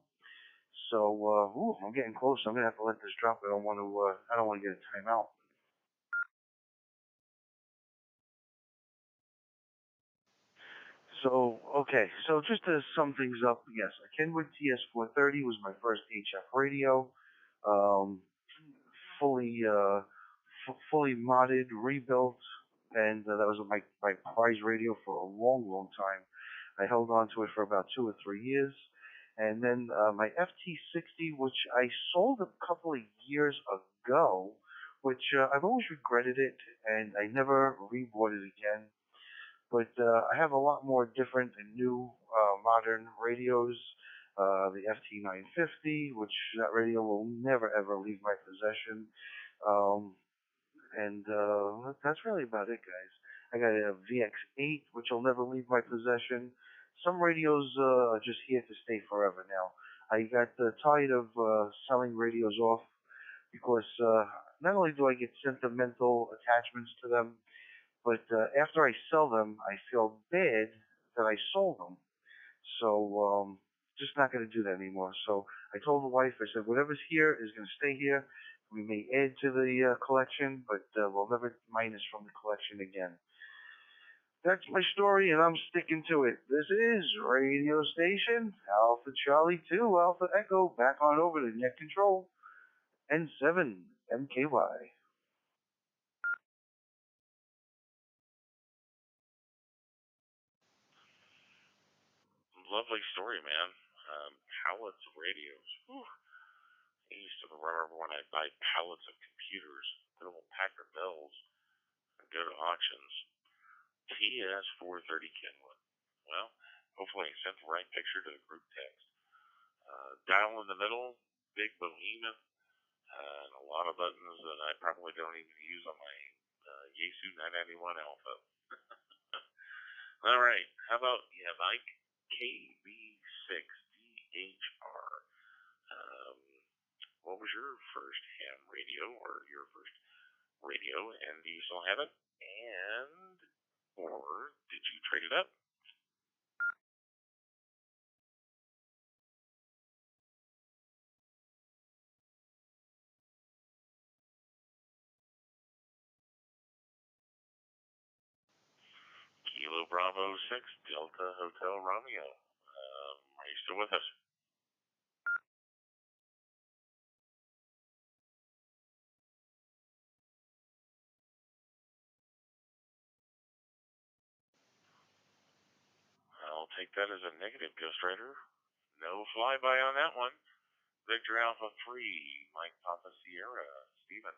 S7: So, I'm getting close. I'm gonna have to let this drop. I don't want to. I don't want to get a timeout. So, okay. So just to sum things up, yes, a Kenwood TS430 was my first HF radio. Um, fully modded, rebuilt, and that was my prize radio for a long, long time. I held on to it for about 2 or 3 years. And then my FT60, which I sold a couple of years ago, which I've always regretted it, and I never rebought it again. But I have a lot more different and new modern radios. The FT950, which that radio will never ever leave my possession. Um, and that's really about it, guys. I got a VX8, which will never leave my possession. Some radios are just here to stay forever now. I got tired of selling radios off because not only do I get sentimental attachments to them, but after I sell them, I feel bad that I sold them. So just not going to do that anymore. So I told the wife, I said, whatever's here is going to stay here. We may add to the collection, but we'll never minus from the collection again. That's my story, and I'm sticking to it. This is Radio Station Alpha Charlie 2 Alpha Echo. Back on over to Net Control N7 MKY.
S1: Lovely story, man. Pallets of radios. Whew. I used to remember when I'd buy pallets of computers, little Packard Bells, and go to auctions. TS430 Kenwood. Well, hopefully I sent the right picture to the group text. Dial in the middle, big behemoth, and a lot of buttons that I probably don't even use on my Yaesu 991 Alpha. All right, how about Mike KB6DHR? What was your first ham radio or your first radio, and do you still have it? And or did you trade it up? Kilo Bravo 6 Delta Hotel Romeo. Are you still with us? I'll take that as a negative, Ghost Rider. No flyby on that one. Victor Alpha 3, Mike Papa Sierra, Stephen.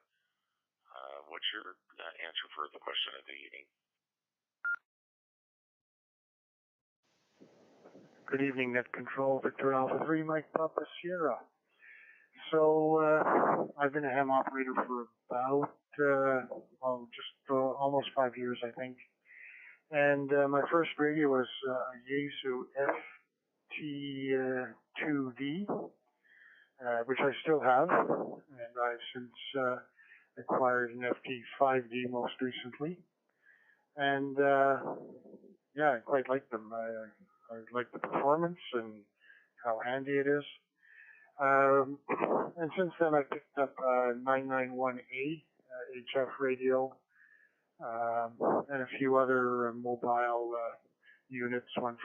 S1: What's your answer for the question of the evening?
S4: Good evening, Net Control, Victor Alpha 3, Mike Papa Sierra. So, I've been a ham operator for about, almost 5 years, I think. And my first radio was a Yaesu FT2D, which I still have, and I've since acquired an FT5D most recently. And I quite like them. I like the performance and how handy it is. And since then, I picked up a 991A HF radio, and a few other mobile units, one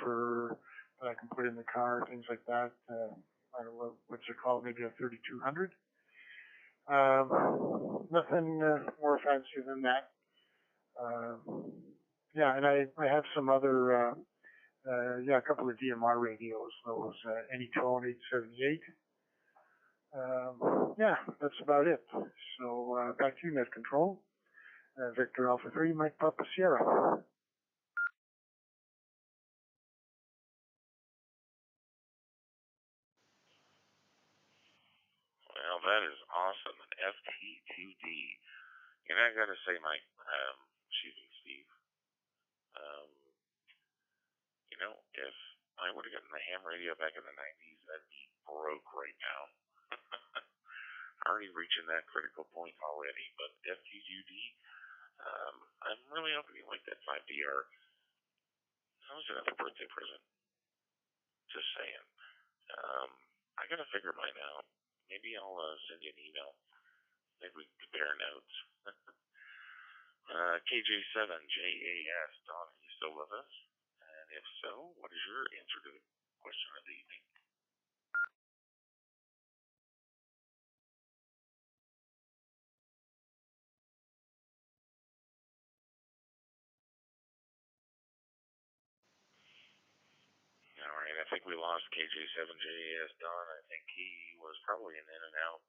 S4: that I can put in the car, things like that. I don't know what's it called, maybe a 3200. Nothing more fancy than that. And I have some other, a couple of DMR radios, those Anytone 878. That's about it. So back to you, Net Control. Victor Alpha 3, Mike Papa Sierra.
S1: Well, that is awesome. An FT2D. And I gotta say, Mike, Steve, if I would have gotten the ham radio back in the 90s, I'd be broke right now. Already reaching that critical point already, but FT2D, I'm really hoping you like that 5DR. That was another birthday present. Just saying. I gotta figure mine out. Maybe I'll send you an email. Maybe we can compare notes. KJ7JAS, Don, are you still with us? And if so, what is your answer to the question of the evening? All right, I think we lost KJ7JAS, Don. I think he was probably in and out.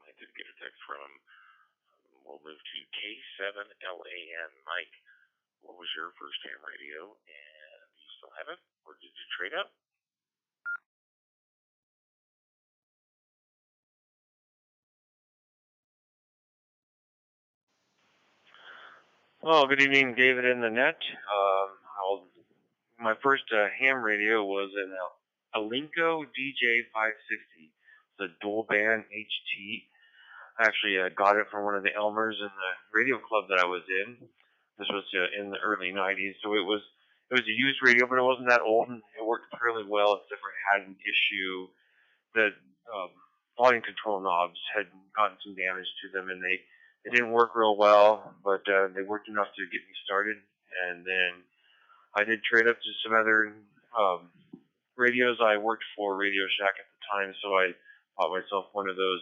S1: I did get a text from him. We'll move to K7LAN. Mike, what was your first ham radio? And do you still have it? Or did you trade up?
S2: Well, good evening, David in the net. My first ham radio was an Alinco DJ560. It's a dual band HT. Actually, I got it from one of the Elmers in the radio club that I was in. This was in the early 90s, so it was a used radio, but it wasn't that old, and it worked fairly well, except for it had an issue that volume control knobs had gotten some damage to them, and they didn't work real well, but they worked enough to get me started. And then I did trade up to some other radios. I worked for Radio Shack at the time, so I bought myself one of those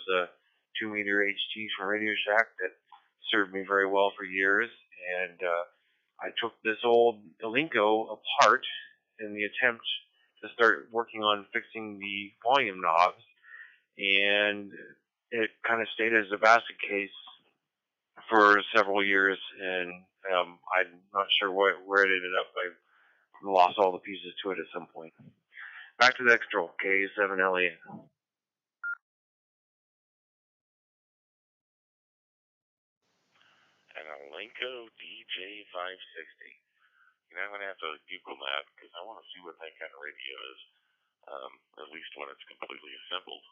S2: 2-meter HTs from Radio Shack that served me very well for years. And I took this old Alinco apart in the attempt to start working on fixing the volume knobs. and it kind of stayed as a basket case for several years, and I'm not sure where it ended up. I lost all the pieces to it at some point. Back to the X-Control, K7LA.
S1: And a Lenko DJ560. I'm going to have to Google that because I want to see what that kind of radio is, at least when it's completely assembled.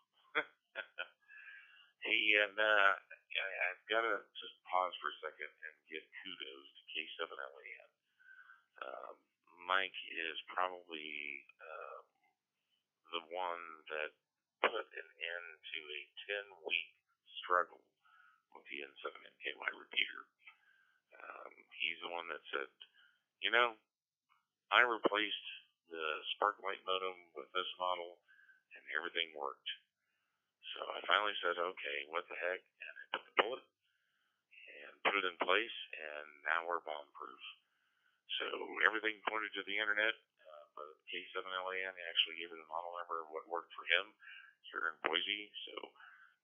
S1: Hey, and I've got to just pause for a second and give kudos to K7LAN. Mike is probably the one that put an end to a 10-week struggle with the N7MKY repeater. He's the one that said, I replaced the Sparklight modem with this model, and everything worked. So I finally said, okay, what the heck? And I took the bullet and put it in place, and now we're bomb-proof. So everything pointed to the internet, but K7LAN actually gave it a model number of what worked for him here in Boise. So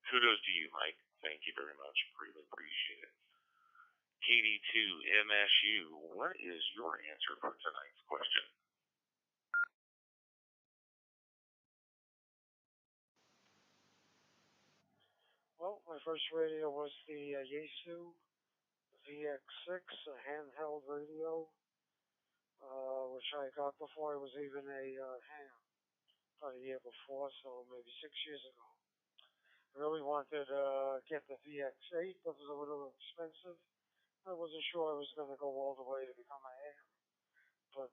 S1: kudos to you, Mike. Thank you very much. Really appreciate it. KD2MSU, what is your answer for tonight's question?
S6: Well, my first radio was the Yaesu VX6, a handheld radio, which I got before it was even a ham, about a year before, so maybe 6 years ago. I really wanted to get the VX8, but it was a little expensive. I wasn't sure I was going to go all the way to become a ham, but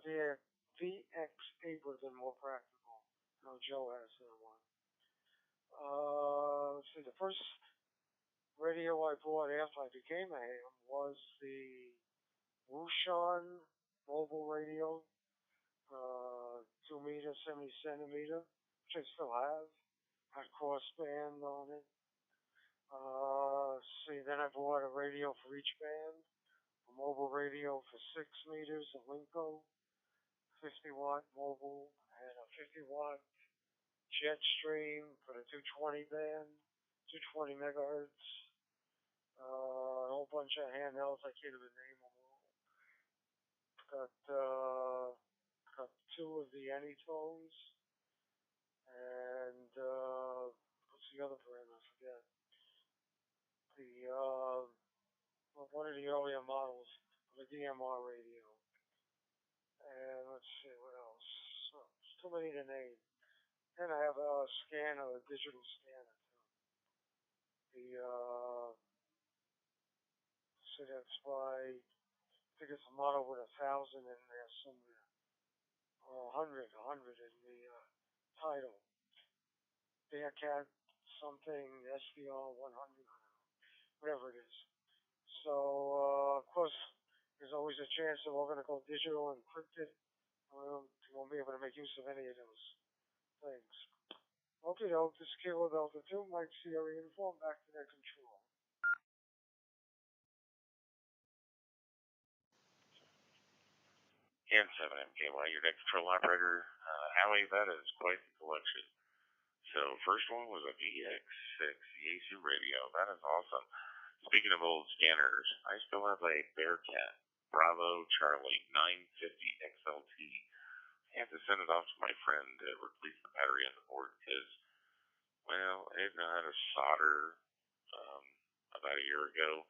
S6: VX8 would have been more practical. Now Joe has that one. Let's see, the first radio I bought after I became a ham was the Wouxun mobile radio, 2 meter, 70 centimeter, which I still have. Had crossband on it. Then I bought a radio for each band, a mobile radio for 6 meters, a Linko, 50 watt mobile, and a 50 watt jet stream for the 220 band, 220 megahertz. A whole bunch of handhelds, I can't even name them all. Got 2 of the Anytones, and what's the other brand? I forget. One of the earlier models of a DMR radio. And let's see what else. It's too many to name. And I have a scanner, a digital scanner too. That's by, I think it's a model with 1,000 in there somewhere, or 100 in the title. Bearcat something, SDR 100, whatever it is. So, of course, there's always a chance that we're going to go digital encrypted. You won't be able to make use of any of those things. Okay, this is Kilo Delta 2, Mike Sierra Uniform, back to their control.
S1: N7MKY, your next control operator. Howie, that is quite the collection. So first one was a VX6 Yaesu radio. That is awesome. Speaking of old scanners, I still have a Bearcat Bravo Charlie 950 XLT. I have to send it off to my friend to replace the battery on the board because, well, I didn't know how to solder about a year ago,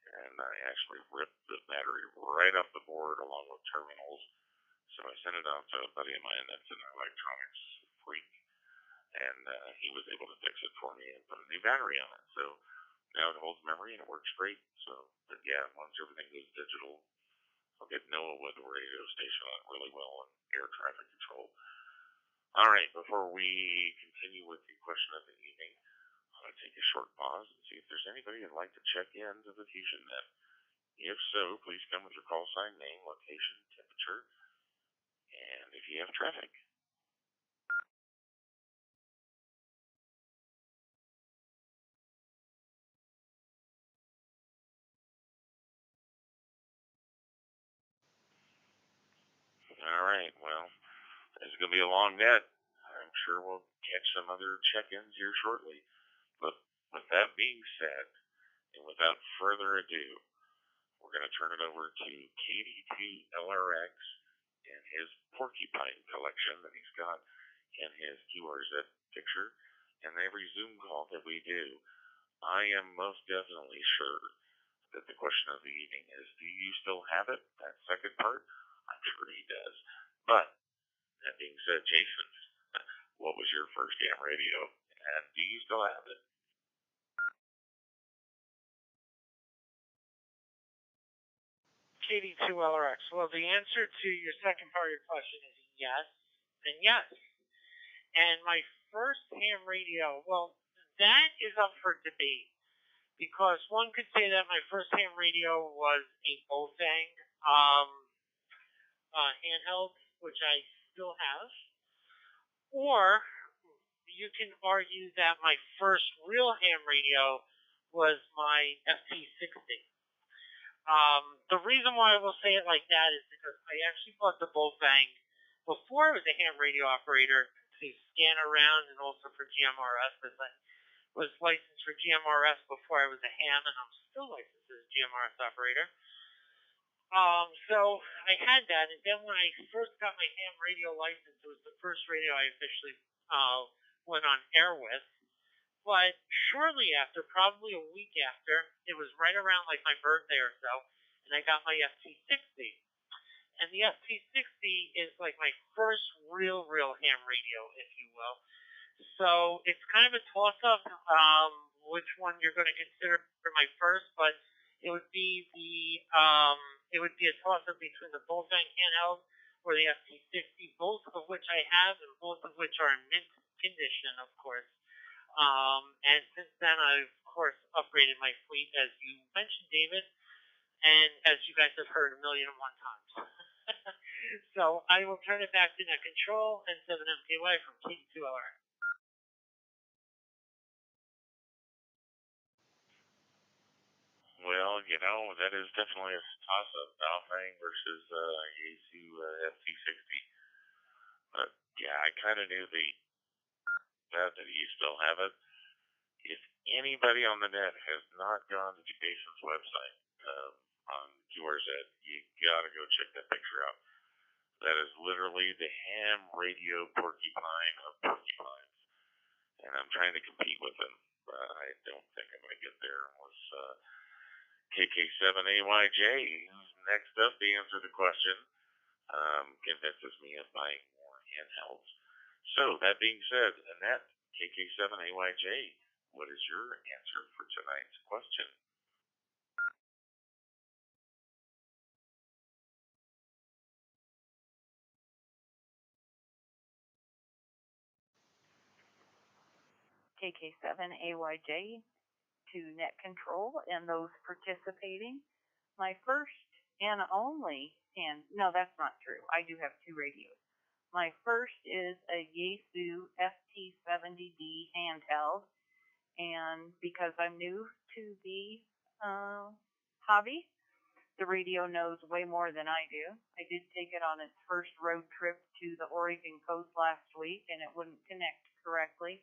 S1: and I actually ripped the battery right off the board along with terminals. So I sent it off to a buddy of mine that's an electronics freak, and he was able to fix it for me and put a new battery on it. So now it holds memory and it works great. So, but yeah, once everything goes digital, I'll get NOAA weather radio station on really well and air traffic control. All right, before we continue with the question of the evening, I'm going to take a short pause and see if there's anybody who'd like to check in to the FusionNet. If so, please come with your call sign, name, location, temperature, and if you have traffic. All right, well, this is going to be a long net. I'm I'm sure we'll catch some other check-ins here shortly. But with that being said, and without further ado, we're going to turn it over to KD2LRX and his porcupine collection that he's got in his QRZ picture. And every Zoom call that we do, I am most definitely sure that the question of the evening is, do you still have it? That second part, I'm sure he does. But that being said, Jason, what was your first ham radio? And do you still have it?
S3: KD2LRX. Well, the answer to your second part of your question is yes and yes. And my first ham radio, well, that is up for debate. Because one could say that my first ham radio was a Bofang handheld, which I still have. Or you can argue that my first real ham radio was my FT60. The reason why I will say it like that is because I actually bought the Bofang before I was a ham radio operator to scan around and also for GMRS, because I was licensed for GMRS before I was a ham, and I'm still licensed as a GMRS operator. So I had that, and then when I first got my ham radio license, it was the first radio I officially went on air with. But shortly after, probably a week after, it was right around like my birthday or so, and I got my FT60. And the FT60 is like my first real ham radio, if you will. So it's kind of a toss-up which one you're going to consider for my first, but it would be a toss-up between the Bofang handheld or the FT60, both of which I have and both of which are in mint condition, of course. And since then, I've, of course, upgraded my fleet, as you mentioned, David, and as you guys have heard 1,000,001 times. So I will turn it back to Net Control and 7MKY from KD2LR.
S1: Well, that is definitely a toss-up, Balfang versus Yaesu FT60. But yeah, I kind of knew that you still have it. If anybody on the net has not gone to Jason's website on QRZ, you gotta go check that picture out. That is literally the ham radio porcupine of porcupines. And I'm trying to compete with him, but I don't think I'm going to get there. Was KK7AYJ, who's next up to answer the question, convinces me of buying more handhelds. So, that being said, Annette, KK7AYJ, what is your answer for tonight's question?
S5: KK7AYJ to Net Control and those participating. My first and only, and no, that's not true. I do have two radios. My first is a Yaesu FT70D handheld, and because I'm new to the hobby, the radio knows way more than I do. I did take it on its first road trip to the Oregon coast last week, and it wouldn't connect correctly.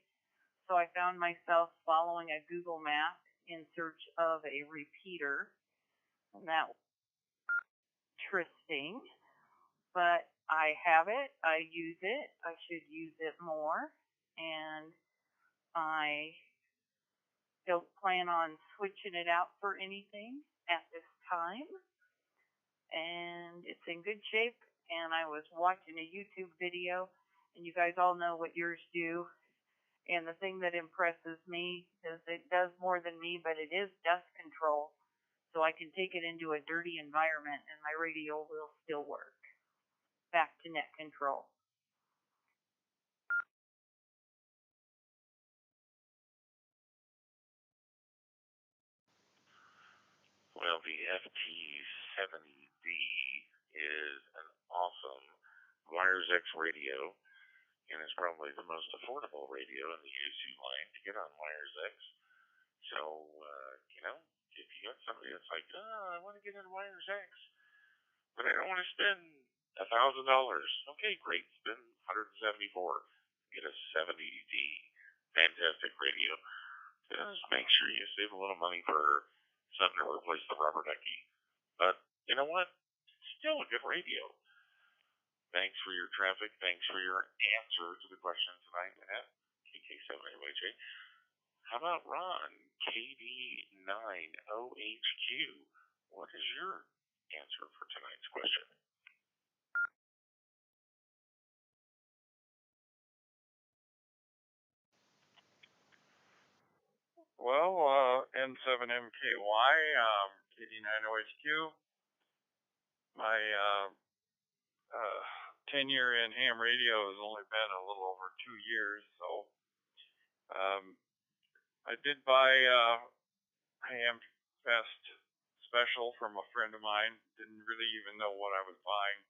S5: So I found myself following a Google map in search of a repeater, and that was interesting. But I have it, I use it, I should use it more, and I don't plan on switching it out for anything at this time. And it's in good shape, and I was watching a YouTube video, and you guys all know what yours do. And the thing that impresses me is it does more than me, but it is dust control. So I can take it into a dirty environment, and my radio will still work. Back to Net Control.
S1: Well, the FT70D is an awesome Wires X radio, and it's probably the most affordable radio in the Yaesu line to get on Wires X. So, if you got somebody that's like, I want to get into Wires X, but I don't want to spend $1,000. Okay, great, spend $174. get a 70D. Fantastic radio. Just make sure you save a little money for something to replace the rubber ducky. But you know what? It's still a good radio. Thanks for your traffic. Thanks for your answer to the question tonight at KK7AOHA. How about Ron, KD9OHQ? What is your answer for tonight's question?
S6: Well, N7MKY, KD9OHQ. My tenure in ham radio has only been a little over 2 years, so I did buy Ham Fest special from a friend of mine. Didn't really even know what I was buying.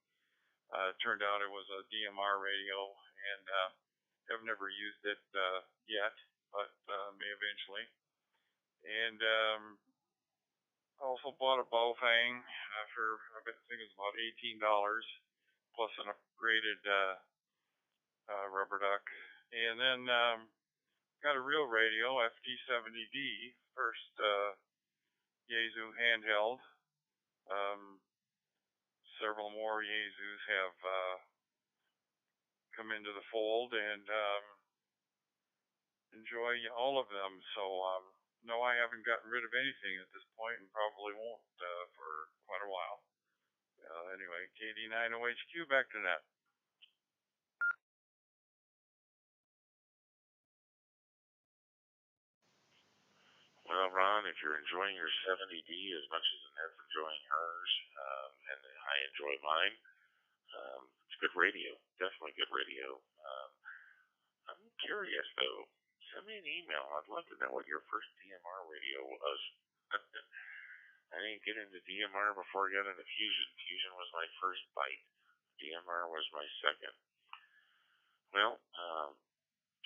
S6: Turned out it was a DMR radio, and have never used it yet, but may eventually. And also bought a Baofeng for I think it was about $18 plus an upgraded rubber duck. And then got a real radio, FT70D, first Yaesu handheld. Several more Yaesus have come into the fold, and enjoy all of them. So no, I haven't gotten rid of anything at this point, and probably won't for quite a while. Anyway, KD9OHQ, back to net.
S1: Well, Ron, if you're enjoying your 70D as much as Annette's enjoying hers, and I enjoy mine, it's good radio. Definitely good radio. I'm curious, though. Send me an email. I'd love to know what your first DMR radio was. I didn't get into DMR before I got into Fusion. Fusion was my first bite. DMR was my second. Well,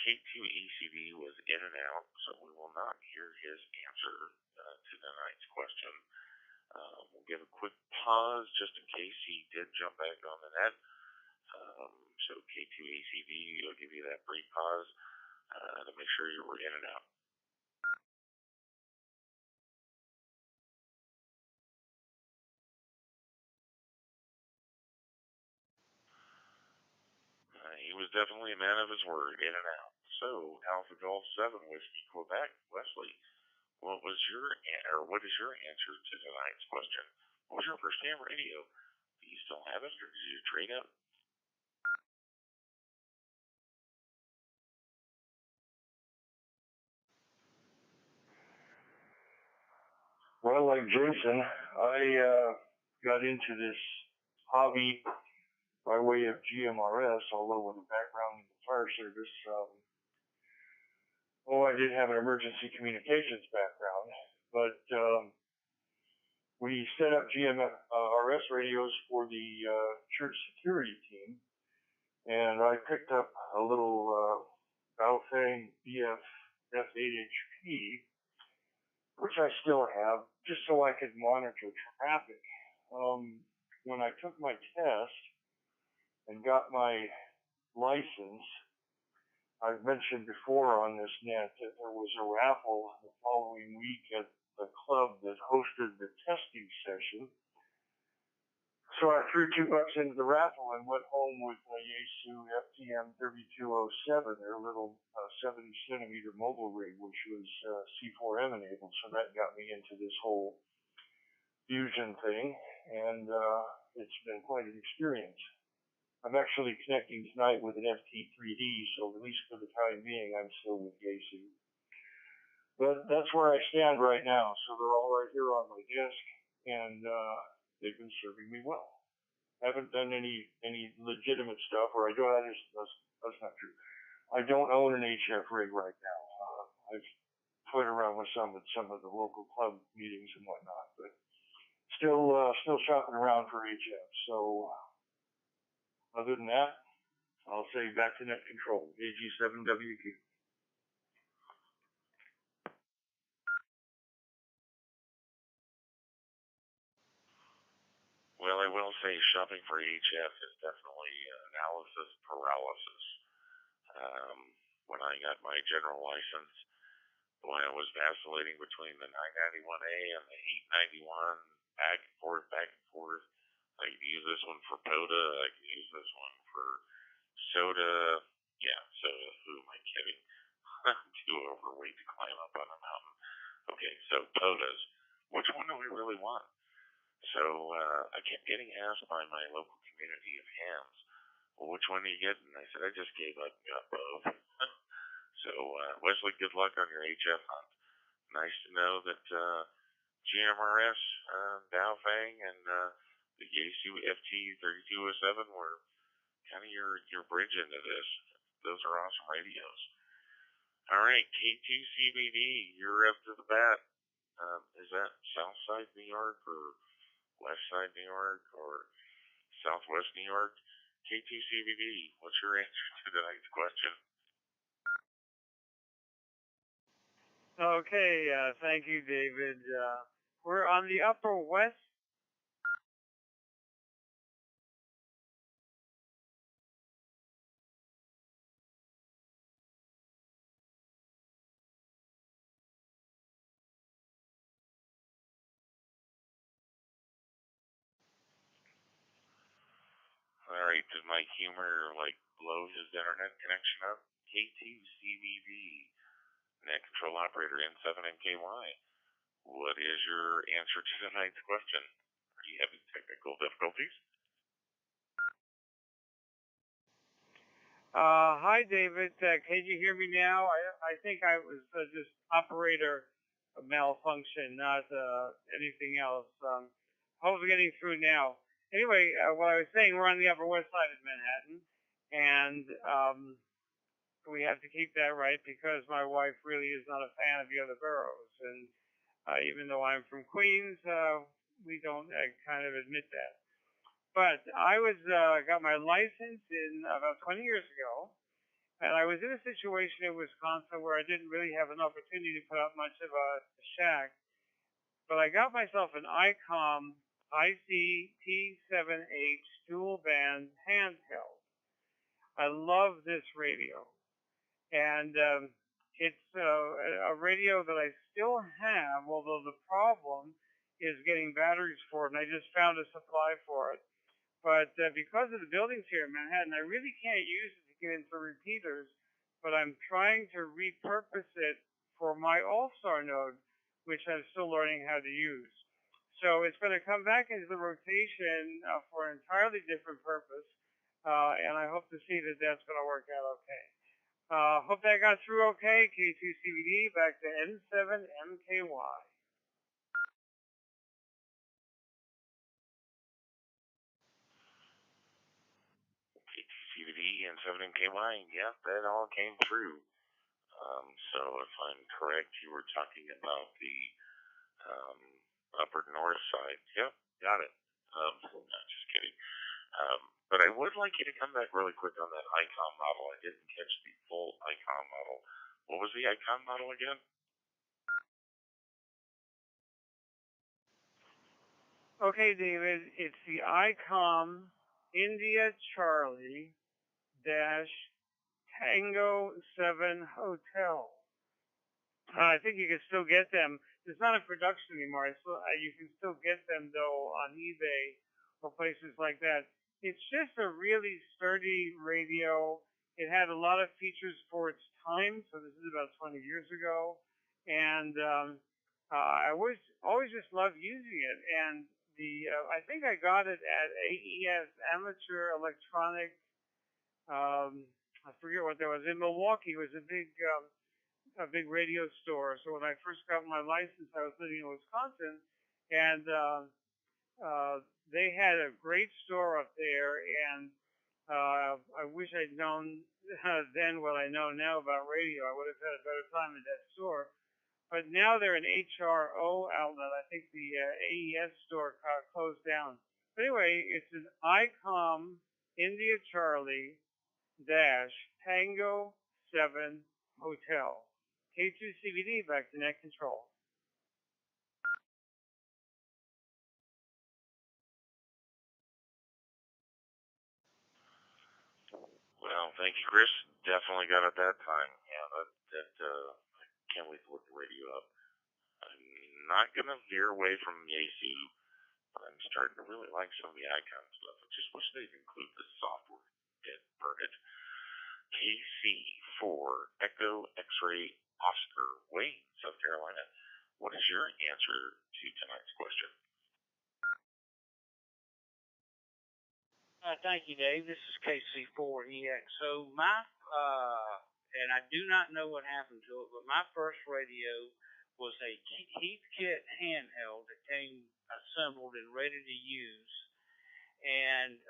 S1: K2ECD was in and out, so we will not hear his answer to tonight's question. We'll give a quick pause just in case he did jump back on the net. So K2ECD will give you that brief pause to make sure you were in and out. He was definitely a man of his word, in and out. So, Alpha Golf 7 Whiskey Quebec, Wesley, what is your answer to tonight's question? What was your first ham radio? Do you still have it, or did you trade up?
S9: Well, like Jason, I got into this hobby by way of GMRS, although with a background in the fire service. I did have an emergency communications background, but we set up GMRS radios for the church security team, and I picked up a little Baofeng BF F8HP, which I still have, just so I could monitor traffic. When I took my test and got my license, I've mentioned before on this net that there was a raffle the following week at the club that hosted the testing session. So I threw $2 into the raffle and went home with a Yaesu FTM 3207, their little 70 centimeter mobile rig, which was C4M enabled. So that got me into this whole Fusion thing, and it's been quite an experience. I'm actually connecting tonight with an FT3D, so at least for the time being, I'm still with Yaesu. But that's where I stand right now. So they're all right here on my desk, and they've been serving me well. I haven't done any legitimate stuff, or I don't. That's not true. I don't own an HF rig right now. I've played around with some at some of the local club meetings and whatnot, but still shopping around for HF. So other than that, I'll say back to net control, AG7WQ.
S1: Well, I will say shopping for HF is definitely analysis paralysis. Um, when I got my general license, boy, I was vacillating between the 991A and the 891, back and forth, back and forth. I could use this one for POTA. I could use this one for soda. Yeah, soda. Who am I kidding? I'm too overweight to climb up on a mountain. Okay, so POTAs. Which one do we really want? So I kept getting asked by my local community of hams, well, which one are you getting? I said, I just gave up and got both. So, Wesley, good luck on your HF hunt. Nice to know that GMRS, Baofeng, and the Yaesu FT3207 were kind of your bridge into this. Those are awesome radios. All right, K2CBD, you're up to the bat. Is that Southside New York or Westside New York or Southwest New York? K2CBD, what's your answer to tonight's question?
S6: Okay, thank you, David. We're on the Upper West.
S1: All right, did my humor blow his internet connection up? K2CBD, net control operator N7MKY. What is your answer to tonight's question? Are you having technical difficulties?
S6: Hi, David. Can you hear me now? I think I was just operator malfunction, not anything else. Hopefully getting through now. Anyway, what I was saying, we're on the Upper West Side of Manhattan, and we have to keep that right because my wife really is not a fan of the other boroughs. And even though I'm from Queens, we don't kind of admit that. But I got my license in about 20 years ago, and I was in a situation in Wisconsin where I didn't really have an opportunity to put up much of a shack. But I got myself an ICOM IC-T7H dual band handheld. I love this radio, and it's a radio that I still have, although the problem is getting batteries for it, and I just found a supply for it. But because of the buildings here in Manhattan, I really can't use it to get into repeaters, but I'm trying to repurpose it for my All-Star node, which I'm still learning how to use. So it's going to come back into the rotation for an entirely different purpose, and I hope to see that that's going to work out okay. Hope that got through okay. K2CBD, back to N7MKY.
S1: K2CBD and 7MKY, yeah, that all came through. So if I'm correct, you were talking about the upper north side. Yep, got it. No, just kidding. But I would like you to come back really quick on that ICOM model. I didn't catch the full ICOM model. What was the ICOM model again?
S6: Okay, David, it's the ICOM India Charlie dash Tango 7 Hotel. I think you can still get them. It's not in production anymore. You can still get them, though, on eBay or places like that. It's just a really sturdy radio. It had a lot of features for its time, so this is about 20 years ago. And I always just loved using it. And I think I got it at AES, Amateur Electronic. I forget what that was. In Milwaukee, it was a big radio store. So when I first got my license, I was living in Wisconsin, and they had a great store up there. And I wish I'd known then what I know now about radio. I would have had a better time at that store. But now they're an HRO outlet. I think the AES store closed down. But anyway, it's an ICOM India Charlie dash Tango 7 Hotel. K2CBD, back to net control.
S1: Well, Thank you, Chris. Definitely got it that time. Yeah, I can't wait to look the radio up. I'm not going to veer away from Yasu, but I'm starting to really like some of the icon stuff. I just wish they'd include the software. Burn it. KC4 Echo X-Ray Oscar, Wayne, South Carolina. What is your answer to tonight's question?
S8: Thank you, Dave. This is KC4EXO. And I do not know what happened to it, but my first radio was a Heathkit handheld that came assembled and ready to use. And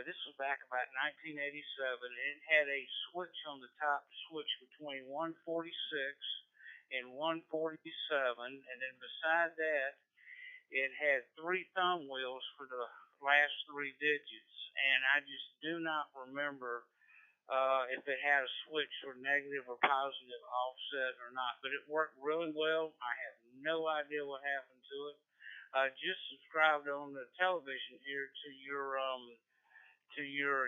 S8: this was back about 1987. It had a switch on the top, switch between 146 and 147, and then beside that, it had 3 thumb wheels for the last 3 digits. And I just do not remember if it had a switch for negative or positive offset or not, but it worked really well. I have no idea what happened to it. I just subscribed on the television here to your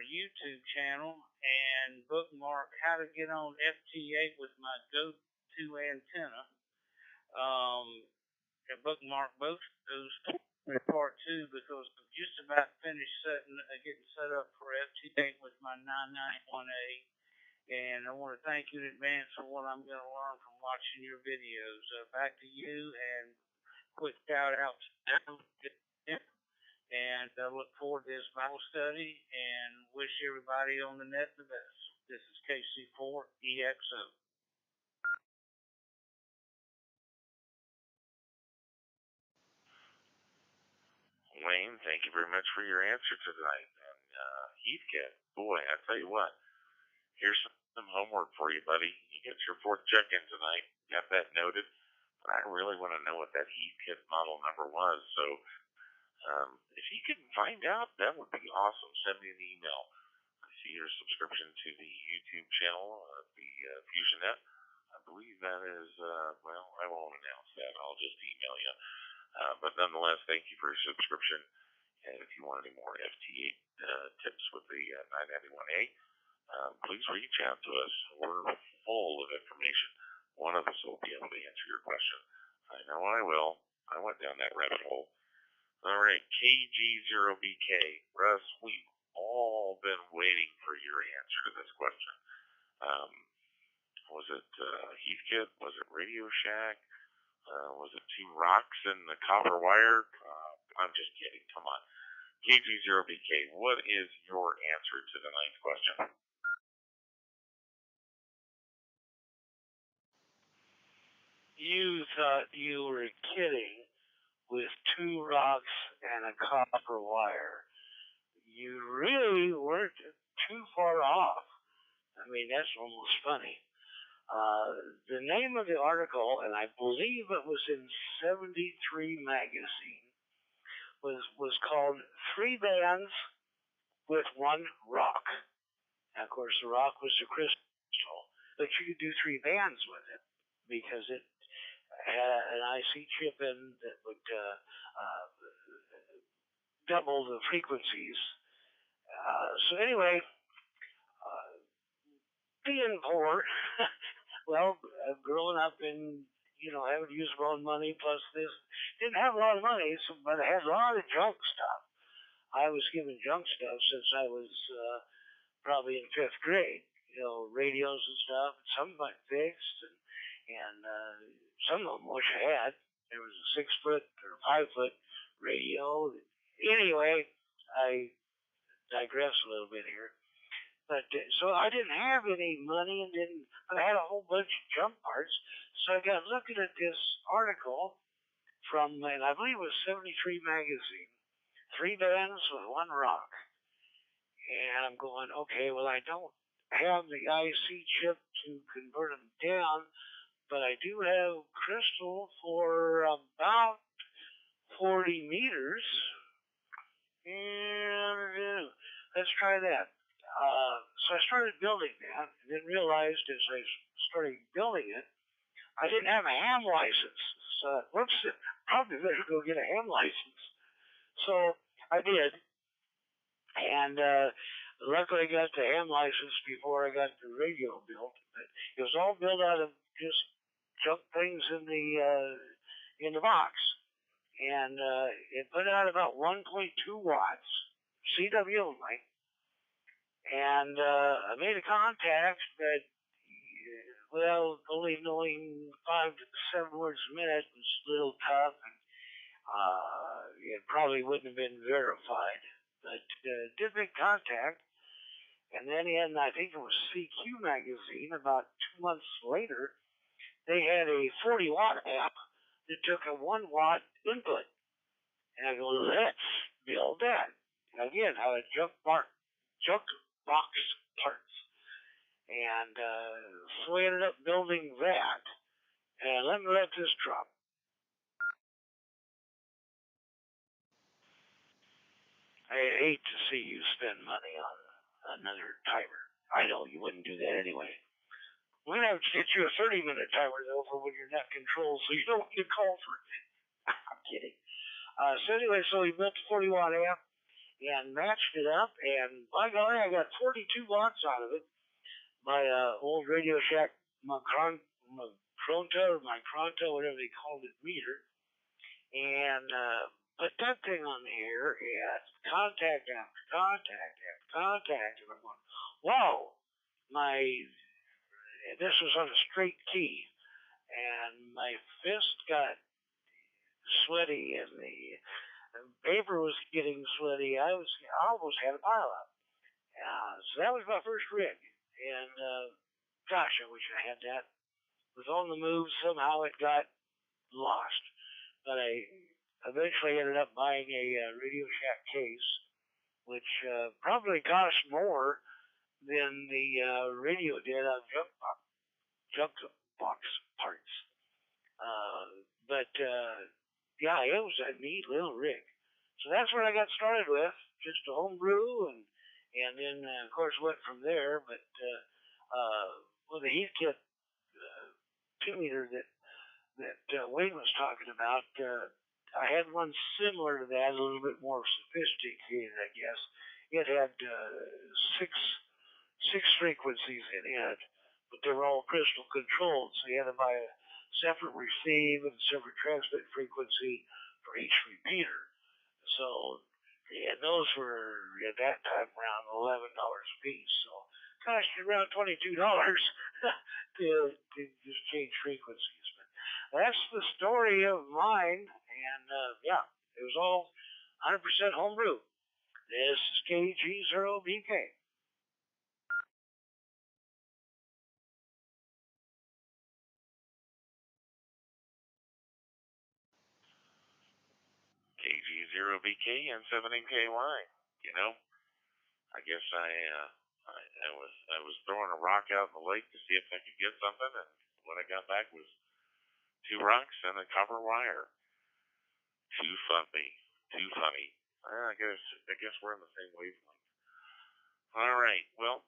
S8: YouTube channel and bookmark how to get on FT8 with my go-to antenna. I bookmark both those in part 2 because I'm just about finished getting set up for FT8 with my 991A. And I want to thank you in advance for what I'm going to learn from watching your videos. Back to you, and quick shout out to and I look forward to this Bible study and wish everybody on the net the best. This is KC4EXO.
S1: Wayne, thank you very much for your answer tonight. And Heathkit, boy, I tell you what, here's some homework for you, buddy. You get your 4th check-in tonight. Got that noted. But I really want to know what that Heathkit model number was. So if you can find out, that would be awesome. Send me an email. I see your subscription to the YouTube channel, the FusionNet. I believe that is, well, I won't announce that. I'll just email you. But nonetheless, thank you for your subscription. And if you want any more FT8 tips with the 991A, please reach out to us. We're full of information. One of us will be able to answer your question. I know I will. I went down that rabbit hole. All right, KG0BK. Russ, we've all been waiting for your answer to this question. Was it Heathkit? Was it Radio Shack? Was it 2 rocks and the copper wire? I'm just kidding. Come on. KG0BK, what is your answer to tonight's question?
S8: You thought you were kidding with 2 rocks and a copper wire. You really weren't too far off. I mean, that's almost funny. The name of the article, and I believe it was in 73 magazine, was called 3 Bands with 1 Rock. Now, of course, the rock was the crystal, but you could do 3 bands with it because it had an IC chip in that would double the frequencies. So anyway, being poor, well, growing up in, having to use my own money plus this, didn't have a lot of money, but I had a lot of junk stuff. I was given junk stuff since I was probably in 5th grade. Radios and stuff. Some of them I fixed, and some of them wish I had. There was a 6-foot or 5-foot radio. Anyway, I digress a little bit here. But so I didn't have any money, but I had a whole bunch of junk parts. So I got looking at this article from, and I believe it was 73 magazine, 3 bands with 1 rock. And I'm going, okay, well, I don't have the IC chip to convert them down, but I do have crystal for about 40 meters. And let's try that. So I started building that, and then realized as I started building it, I didn't have a ham license. So, whoops, probably better go get a ham license. So I did, and luckily I got the ham license before I got the radio built. But it was all built out of just junk things in the box, and it put out about 1.2 watts, CW only. And I made a contact, but well, only knowing 5 to 7 words a minute was a little tough, and it probably wouldn't have been verified. But did make contact, and then in, I think it was CQ magazine, about 2 months later, they had a 40-watt app that took a 1-watt input. And I go, let's build that. And again, how a junk box parts. And so we ended up building that. And let me let this drop. I hate to see you spend money on another timer. I know you wouldn't do that anyway. We're going to have to get you a 30-minute timer, though, for when you're not controlled, so you don't get called for it. I'm kidding. So anyway, so we built the 40-watt amp and matched it up, and by golly, I got 42 watts out of it. My old Radio Shack Micronta, whatever they called it, meter, and put that thing on the air, and contact after contact after contact, and I'm going, whoa, this was on a straight key, and my fist got sweaty, and the paper was getting sweaty. I almost had a pileup. So that was my first rig, and gosh, I wish I had that. It was on the move. Somehow it got lost, but I eventually ended up buying a Radio Shack case, which probably cost more than the radio did on junk box parts. But yeah, it was a neat little rig. So that's what I got started with, just a home brew, and then of course went from there. But with the Heathkit 2-meter that Wayne was talking about, I had one similar to that, a little bit more sophisticated, I guess. It had six frequencies in it, but they were all crystal controlled, so you had to buy a separate receive and separate transmit frequency for each repeater. So, yeah, those were at that time around $11 a piece. So, cost you around $22 to just change frequencies. But that's the story of mine, and yeah, it was all 100% homebrew. This is KG0BK.
S1: KG0BK and 7MKY. You know, I guess I was throwing a rock out in the lake to see if I could get something, and what I got back was 2 rocks and a copper wire. Too funny. I guess we're on the same wavelength. All right. Well,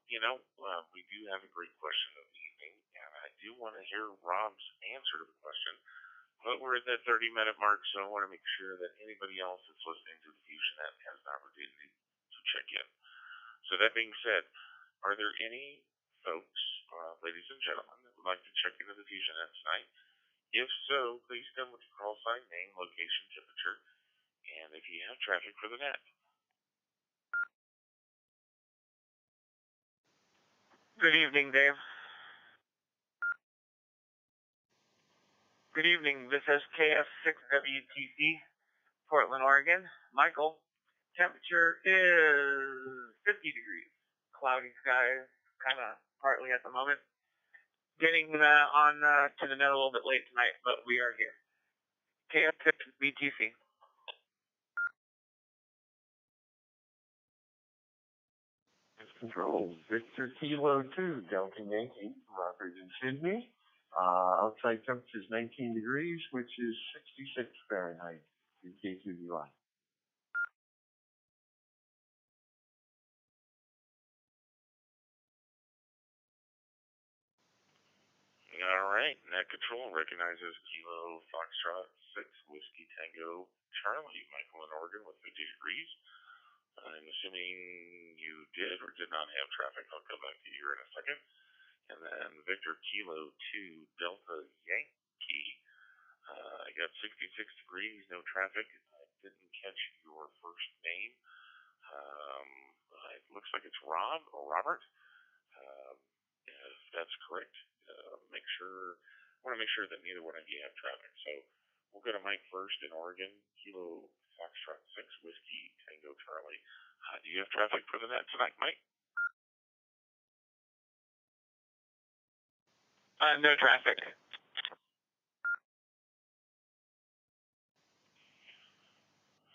S1: we do have a great question of the evening, and I do want to hear Rob's answer to the question. But we're at that 30-minute mark, so I want to make sure that anybody else that's listening to the FusionNet has an opportunity to check in. So that being said, are there any folks, ladies and gentlemen, that would like to check into the FusionNet tonight? If so, please come with your call sign, name, location, temperature, and if you have traffic for the net.
S2: Good evening, Dave. Good evening. This is KF6WTC, Portland, Oregon. Michael, temperature is 50 degrees. Cloudy skies, kind of partly at the moment. Getting on to the net a little bit late tonight, but we are here. KF6BTC.
S9: Control Victor Kilo 2, Delta Yankee, Rockridge in Sydney. Outside temperature is 19 degrees, which is 66 Fahrenheit in K2DY.
S1: All right. Net control recognizes Kilo Foxtrot 6 Whiskey Tango Charlie, Michael in Oregon with 50 degrees. I'm assuming you did or did not have traffic. I'll come back to you here in a second. And then Victor Kilo 2 Delta Yankee. I got 66 degrees, no traffic. I didn't catch your first name. It looks like it's Rob or Robert. If that's correct, I want to make sure that neither one of you have traffic. So we'll go to Mike first in Oregon, Kilo Foxtrot 6 Whiskey Tango Charlie. Do you have traffic for the net tonight, Mike?
S2: No traffic.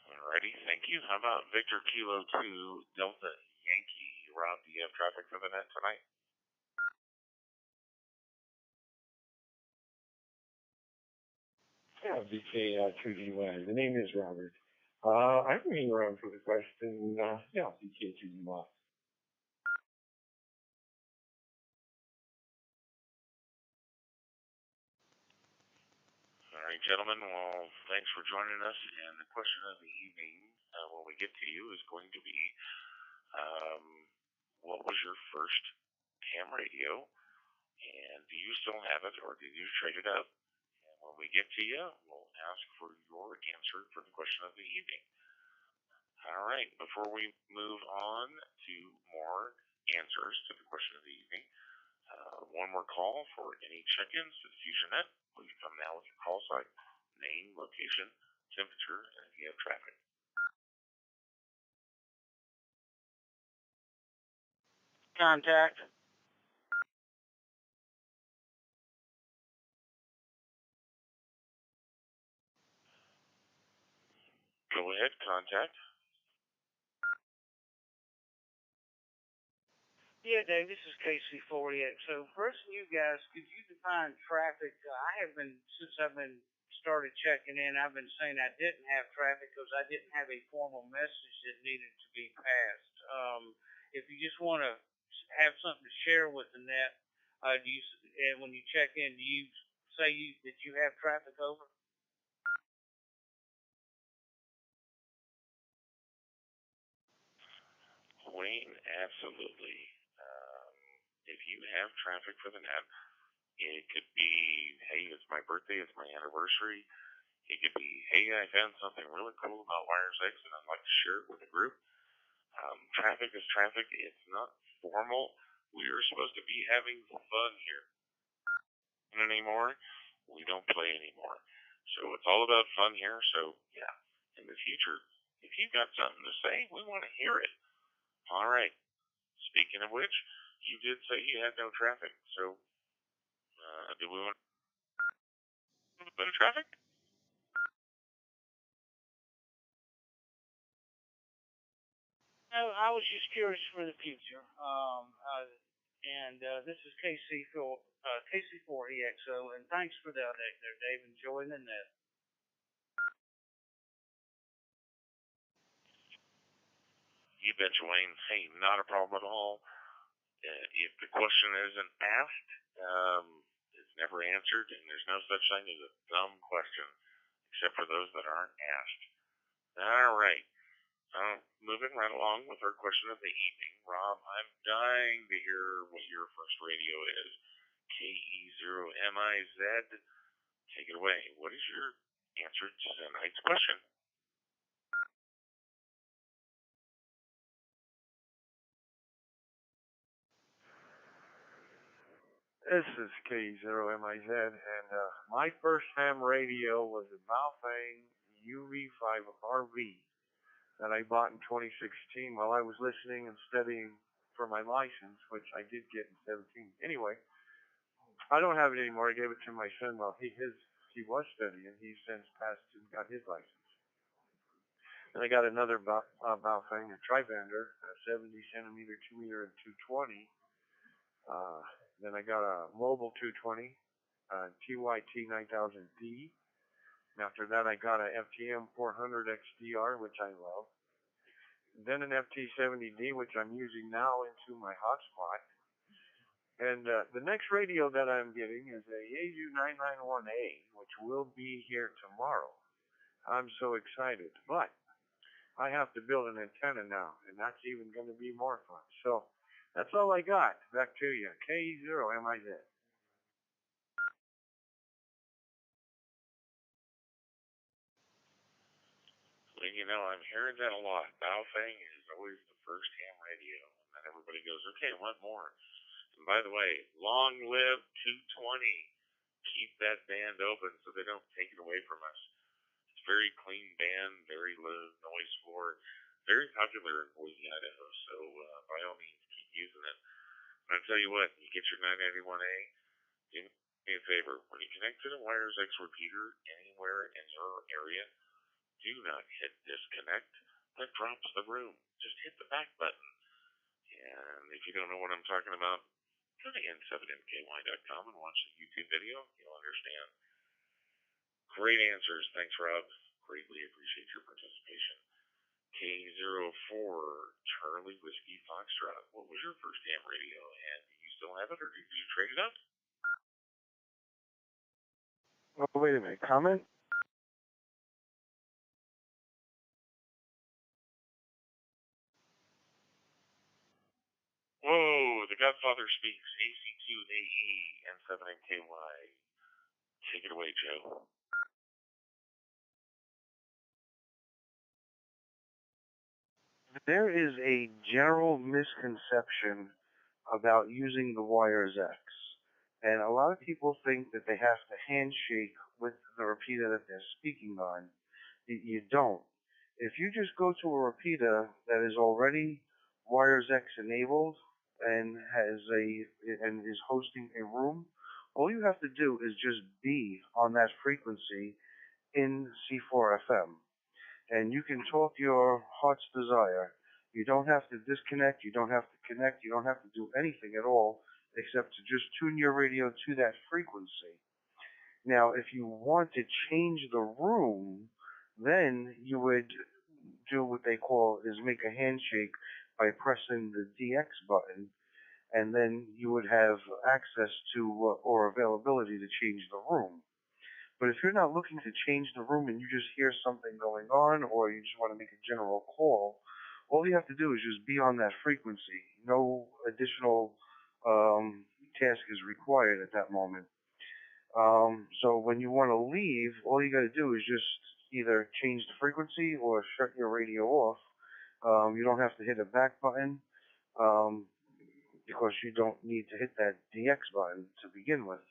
S1: Alrighty, thank you. How about Victor Kilo 2 Delta Yankee? Rob, do you have traffic for the net tonight?
S11: Yeah, VK2GY. The name is Robert. I'm ringing around for the question. Yeah, VK2GY.
S1: All right, gentlemen. Well, thanks for joining us. And the question of the evening, when we get to you, is going to be, what was your first ham radio? And do you still have it, or did you trade it up? And when we get to you, we'll ask for your answer for the question of the evening. All right. Before we move on to more answers to the question of the evening, one more call for any check-ins to the FusionNet. Please come now with your call sign, name, location, temperature, and if you have traffic.
S3: Contact.
S1: Go ahead, contact.
S8: Yeah, Dave, this is KC40XO. First, you guys, could you define traffic? Since I've been started checking in, I've been saying I didn't have traffic because I didn't have a formal message that needed to be passed. If you just want to have something to share with the net, when you check in, do you say that you have traffic over?
S1: Wayne, absolutely. If you have traffic for the net, it could be, hey, it's my birthday, it's my anniversary. It could be, hey, I found something really cool about Wires X and I'd like to share it with the group. Traffic is traffic. It's not formal. We are supposed to be having fun here. And anymore, we don't play anymore. So it's all about fun here. So, yeah, in the future, if you've got something to say, we want to hear it. All right. Speaking of which, you did say you had no traffic. So, do we want a bit of traffic?
S8: No, I was just curious for the future. This is KC4EXO, and thanks for the update there, Dave. Enjoying the net.
S1: You betcha, Wayne. Hey, not a problem at all. If the question isn't asked, it's never answered, and there's no such thing as a dumb question, except for those that aren't asked. All right. Moving right along with our question of the evening, Rob, I'm dying to hear what your first radio is. KE0MIZ. Take it away. What is your answer to tonight's question?
S7: This is K0MIZ, and my first ham radio was a Baofeng UV5RV that I bought in 2016 while I was listening and studying for my license, which I did get in 17. Anyway, I don't have it anymore. I gave it to my son while he was studying. He's since passed and got his license. And I got another Baofeng, a Trivander, a 70 centimeter, 2 meter, and 220. Then I got a Mobile 220, TYT 9000D. And after that, I got a FTM 400 XDR, which I love. Then an FT70D, which I'm using now into my hotspot. And the next radio that I'm getting is a Yaesu 991A, which will be here tomorrow. I'm so excited. But
S10: I have to build an antenna now, and that's even going to be more fun. So that's all I got. Back to you. K0MIZ.
S1: Well, you know, I'm hearing that a lot. Baofeng is always the first ham radio. And then everybody goes, okay, what more? And by the way, long live 220. Keep that band open so they don't take it away from us. It's a very clean band, very low noise floor, very popular in Boise, Idaho. So by all means, keep using it. And I tell you what, you get your 991A, do me a favor. When you connect to the Wires X repeater anywhere in your area, do not hit disconnect. That drops the room. Just hit the back button. And if you don't know what I'm talking about, go to n7mky.com and watch the YouTube video. You'll understand. Great answers. Thanks, Rob. Greatly appreciate your participation. K04 Charlie Whiskey Foxtrot. What was your first ham radio? And do you still have it, or did you trade it up?
S7: Oh, wait a minute. Comment?
S1: Whoa, the Godfather speaks. AC2AE N7MKY. Take it away, Joe.
S7: There is a general misconception about using the Wires X. And a lot of people think that they have to handshake with the repeater that they're speaking on. You don't. If you just go to a repeater that is already Wires X enabled and is hosting a room, all you have to do is just be on that frequency in C4FM. And you can talk your heart's desire. You don't have to disconnect, you don't have to connect, you don't have to do anything at all except to just tune your radio to that frequency. Now, if you want to change the room, then you would do what they call is make a handshake by pressing the DX button, and then you would have access to or availability to change the room. But if you're not looking to change the room and you just hear something going on, or you just want to make a general call, all you have to do is just be on that frequency. No additional task is required at that moment. So when you want to leave, all you got to do is just either change the frequency or shut your radio off. You don't have to hit a back button because you don't need to hit that DX button to begin with.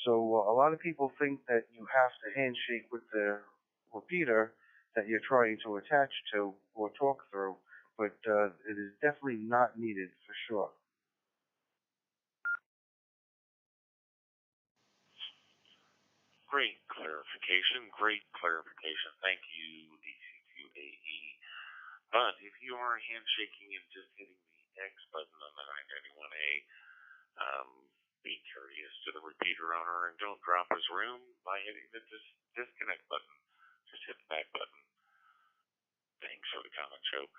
S7: So a lot of people think that you have to handshake with the repeater that you're trying to attach to or talk through, but it is definitely not needed for sure.
S1: Great clarification. Great clarification. Thank you, DC2AE. But if you are handshaking and just hitting the X button on the 991A, be courteous to the repeater owner and don't drop his room by hitting the disconnect button. Just hit the back button. Thanks for the comment, Joe.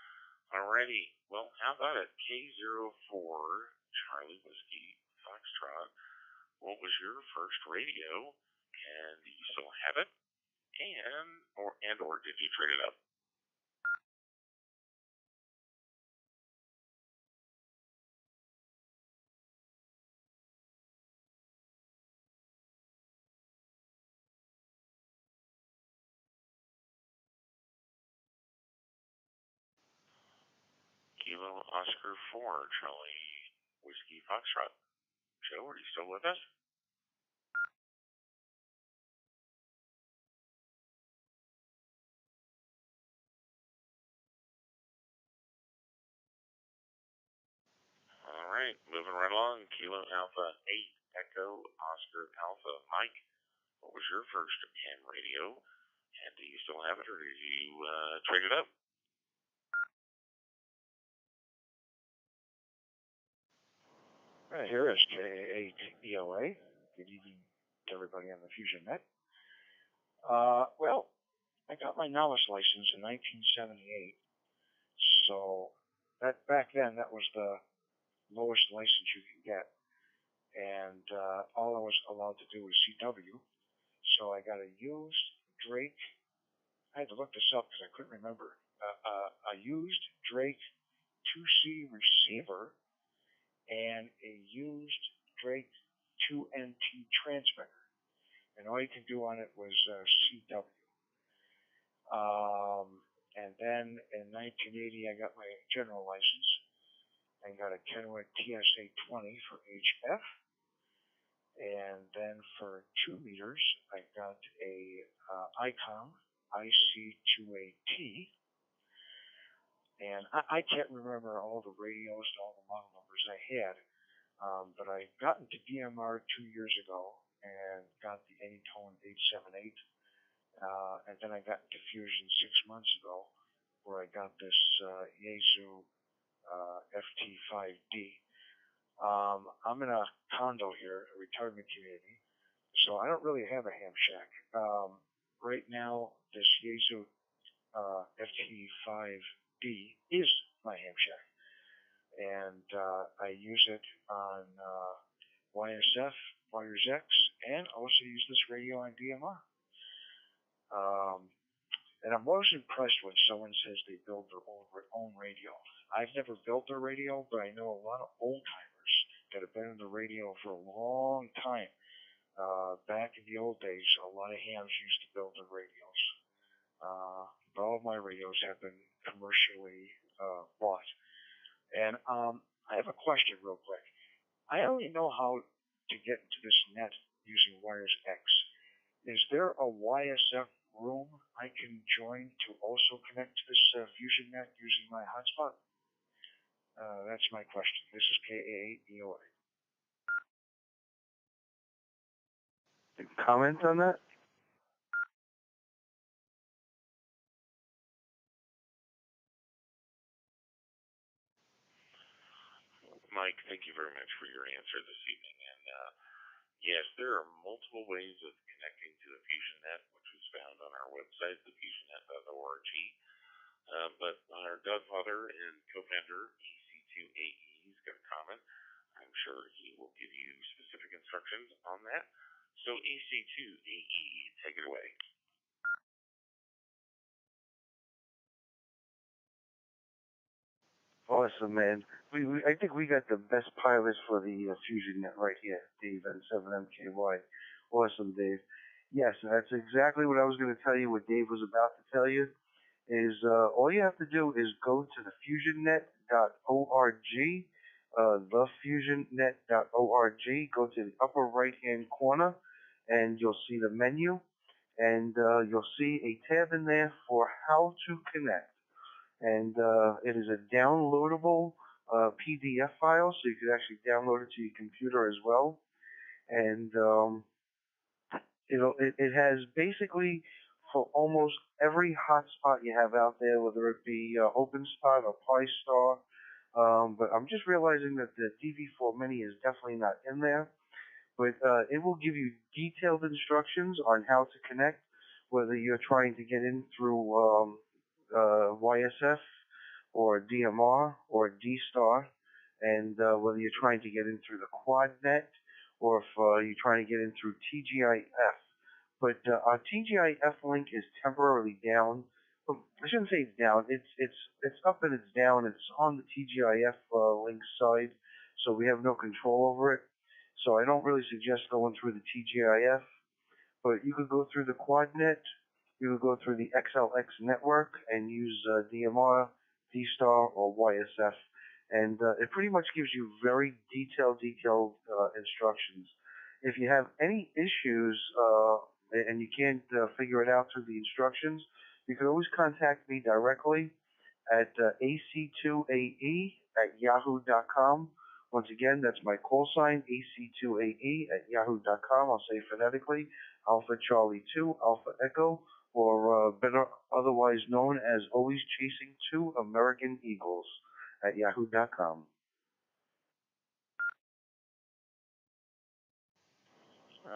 S1: Alrighty. Well, how about it? K04 Charlie Whiskey Foxtrot. What was your first radio? And do you still have it? Or did you trade it up? Kilo Oscar 4 Charlie Whiskey Foxtrot. Joe, are you still with us? All right, moving right along. Kilo Alpha 8 Echo Oscar Alpha. Mike, what was your first ham radio? And do you still have it, or did you trade it up?
S12: Right, here is K8EOA. Good evening to everybody on the FusionNet. Well, I got my novice license in 1978. So back then, that was the lowest license you could get. And all I was allowed to do was CW. So I got a used Drake I had to look this up because I couldn't remember. A used Drake 2C receiver and a used Drake 2NT transmitter. And all you could do on it was CW. And then in 1980, I got my general license. I got a Kenwood TSA 20 for HF. And then for 2 meters, I got a ICOM IC2AT. And I can't remember all the radios and all the model numbers I had, but I got into DMR 2 years ago and got the Anytone 878. And then I got into Fusion 6 months ago, where I got this Yaesu FT5D. I'm in a condo here, a retirement community, so I don't really have a ham shack. Right now, this Yaesu FT5D is my ham shack, and I use it on YSF, Wires X, and also use this radio on DMR. And I'm always impressed when someone says they build their own radio. I've never built a radio, but I know a lot of old timers that have been in the radio for a long time. Back in the old days, a lot of hams used to build their radios. But all of my radios have been commercially bought. And I have a question real quick. I only know how to get into this net using Wires X. Is there a YSF room I can join to also connect to this FusionNet using my hotspot? That's my question. This is KA8EOA.
S7: Comment on that?
S1: Mike, thank you very much for your answer this evening. And yes, there are multiple ways of connecting to the FusionNet, which is found on our website, thefusionnet.org. But our godfather and co-founder, EC2AE, has got a comment. I'm sure he will give you specific instructions on that. So EC2AE, take it away.
S7: Awesome, man. I think we got the best pilots for the FusionNet right here, Dave and 7MKY. Awesome, Dave. Yes, that's exactly what I was going to tell you, what Dave was about to tell you, is all you have to do is go to the FusionNet.org, thefusionnet.org, go to the upper right-hand corner, and you'll see the menu, and you'll see a tab in there for how to connect. And it is a downloadable PDF file, so you can actually download it to your computer as well. And it has basically for almost every hotspot you have out there, whether it be OpenSpot or PiStar. But I'm just realizing that the DV4 Mini is definitely not in there. But it will give you detailed instructions on how to connect, whether you're trying to get in through YSF or DMR or D-Star, and whether you're trying to get in through the QuadNet or if you're trying to get in through TGIF. But our TGIF link is temporarily down. I shouldn't say it's down. It's up and it's down. It's on the TGIF link side, so we have no control over it. So I don't really suggest going through the TGIF. But you could go through the QuadNet. You would go through the XLX network and use DMR, D-Star, or YSF. And it pretty much gives you very detailed instructions. If you have any issues and you can't figure it out through the instructions, you can always contact me directly at ac2ae@yahoo.com. Once again, that's my call sign, ac2ae@yahoo.com. I'll say phonetically, Alpha Charlie 2, Alpha Echo, or better otherwise known as Always Chasing 2 American Eagles at yahoo.com.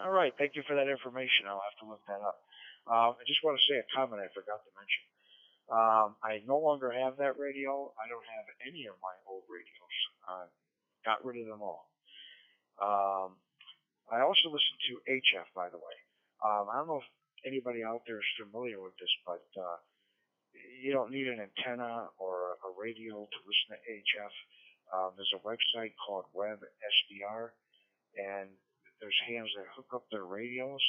S12: All right, thank you for that information. I'll have to look that up. I just want to say a comment I forgot to mention. I no longer have that radio. I don't have any of my old radios. Got rid of them all. I also listen to HF, by the way. I don't know if anybody out there is familiar with this, but you don't need an antenna or a radio to listen to HF. There's a website called WebSDR, and there's hands that hook up their radios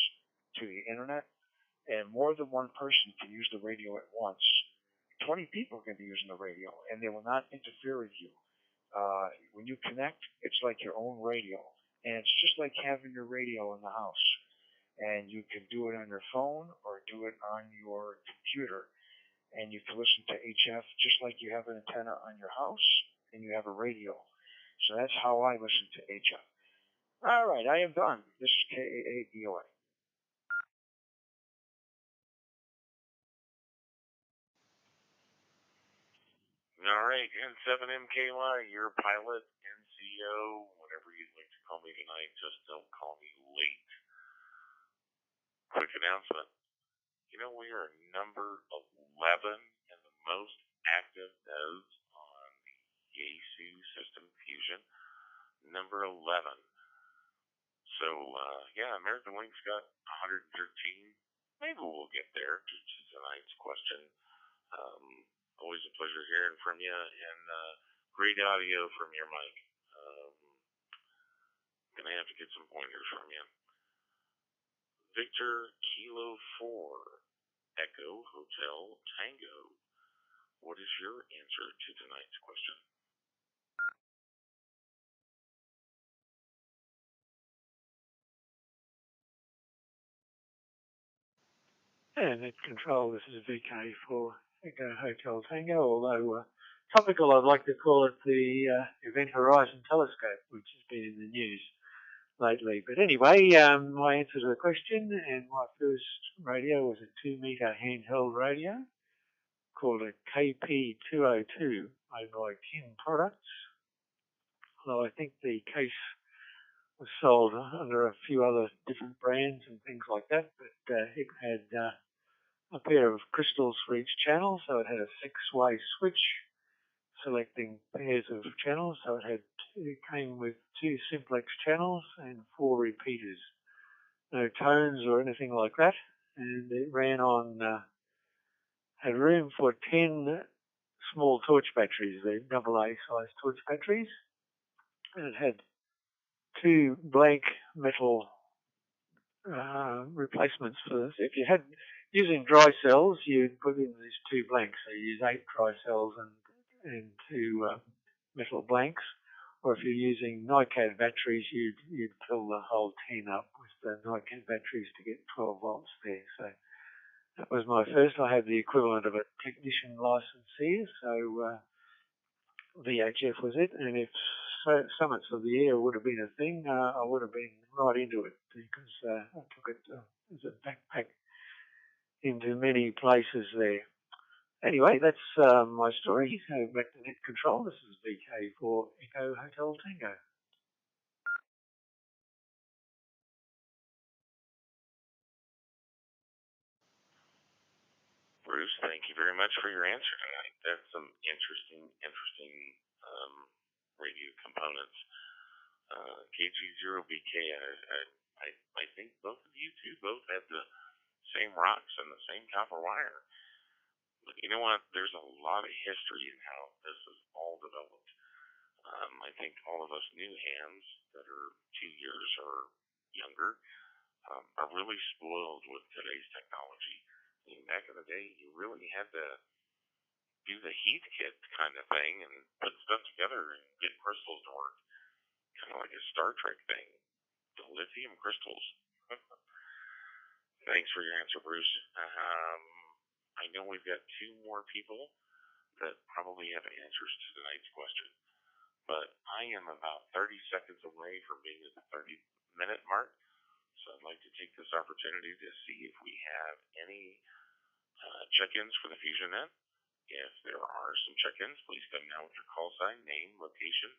S12: to the internet, and more than one person can use the radio at once. 20 people can be using the radio, and they will not interfere with you. When you connect, it's like your own radio, and it's just like having your radio in the house. And you can do it on your phone or do it on your computer, and you can listen to HF just like you have an antenna on your house and you have a radio. So that's how I listen to HF. All right, I am done. This is KAABOA.
S1: All right, N7MKY, your pilot, NCO, whatever you'd like to call me tonight, just don't call me late. Quick announcement. You know, we are number 11 in the most active nodes on the Yaesu system Fusion. Number 11. So, yeah, American Wings got 113. Maybe we'll get there to tonight's question. Always a pleasure hearing from you, and great audio from your mic. Gonna have to get some pointers from you. Victor Kilo 4, Echo Hotel Tango. What is your answer to tonight's question?
S13: And Net Control, this is VK for Echo Hotel Tango, although topical, I'd like to call it the Event Horizon Telescope, which has been in the news lately. But anyway, my answer to the question, and my first radio was a 2-meter handheld radio called a KP202 made by Kim Products, although I think the case was sold under a few other different brands and things like that, but it had a pair of crystals for each channel, so it had a 6-way switch selecting pairs of channels, so it came with 2 simplex channels and 4 repeaters. No tones or anything like that, and it ran on, had room for 10 small torch batteries, the AA size torch batteries, and it had 2 blank metal replacements for this. If you had using dry cells, you'd put in these 2 blanks. So you use 8 dry cells and 2 metal blanks. Or if you're using NiCad batteries, you'd fill the whole 10 up with the NiCad batteries to get 12 volts there. So that was my first. I had the equivalent of a technician licensee, so VHF was it. And if Summits of the Air would have been a thing, I would have been right into it, because I took it as a backpack into many places there. Anyway, that's my story. So back to Net Control. This is VK for Echo Hotel Tango.
S1: Bruce, thank you very much for your answer tonight. That's some interesting radio components. KG0BK, I think both of you two both had the same rocks and the same copper wire. But you know what? There's a lot of history in how this is all developed. I think all of us new hands that are 2 years or younger are really spoiled with today's technology. I mean, back in the day, you really had to do the Heath kit kind of thing and put stuff together and get crystals to work. Kind of like a Star Trek thing. The lithium crystals. Thanks for your answer, Bruce. I know we've got 2 more people that probably have answers to tonight's question, but I am about 30 seconds away from being at the 30-minute mark, so I'd like to take this opportunity to see if we have any check-ins for the FusionNet. If there are some check-ins, please come now with your call sign, name, location,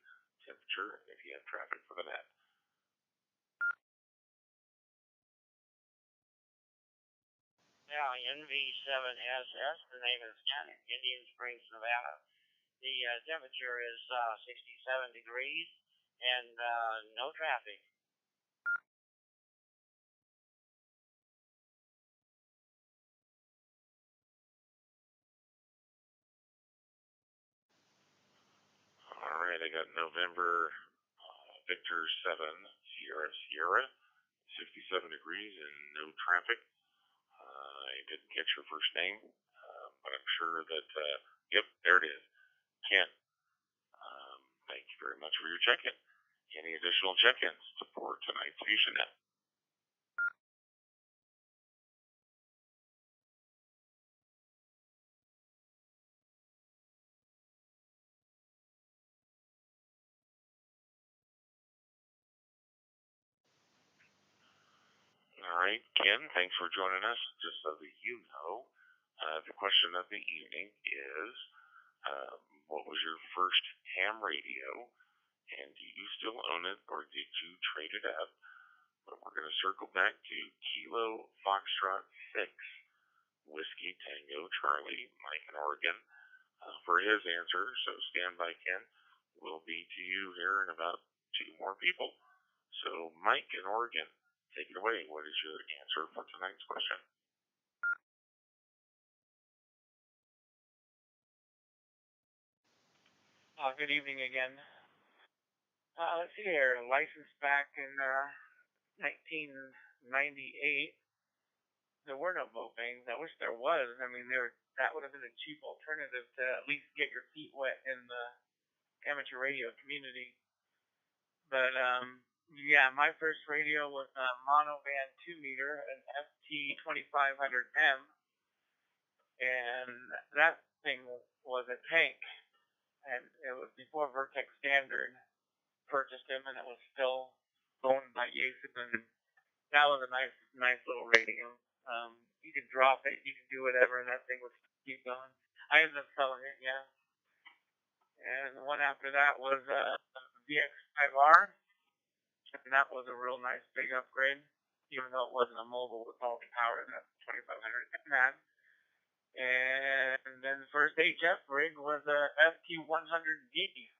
S1: temperature, and if you have traffic for the net.
S3: Yeah, NV7SS, the name is Indian Springs, Nevada. The temperature is 67 degrees and no traffic.
S1: right, I got November, Victor 7, Sierra Sierra, 67 degrees and no traffic. I didn't catch your first name, but I'm sure that, yep, there it is. Ken, thank you very much for your check-in. Any additional check-ins for tonight's FusionNet? All right, Ken, thanks for joining us. Just so that you know, the question of the evening is, what was your first ham radio, and do you still own it, or did you trade it up? But we're going to circle back to Kilo Foxtrot 6, Whiskey Tango Charlie, Mike in Oregon, for his answer. So stand by, Ken. We'll be to you here in about 2 more people. So Mike in Oregon, take it away. What is your answer for tonight's question?
S14: Good evening again. Let's see here. Licensed back in 1998. There were no boat bangs. I wish there was. I mean, that would have been a cheap alternative to at least get your feet wet in the amateur radio community. But yeah, my first radio was a monoband 2-meter, an FT2500M, and that thing was a tank. And it was before Vertex Standard purchased him, and it was still owned by Yason. And that was a nice little radio. You could drop it, you could do whatever, and that thing would keep going. I ended up selling it, yeah. And the one after that was VX5R, and that was a real nice big upgrade, even though it wasn't a mobile with all the power that 2500 had. And then the first HF rig was a FT100D.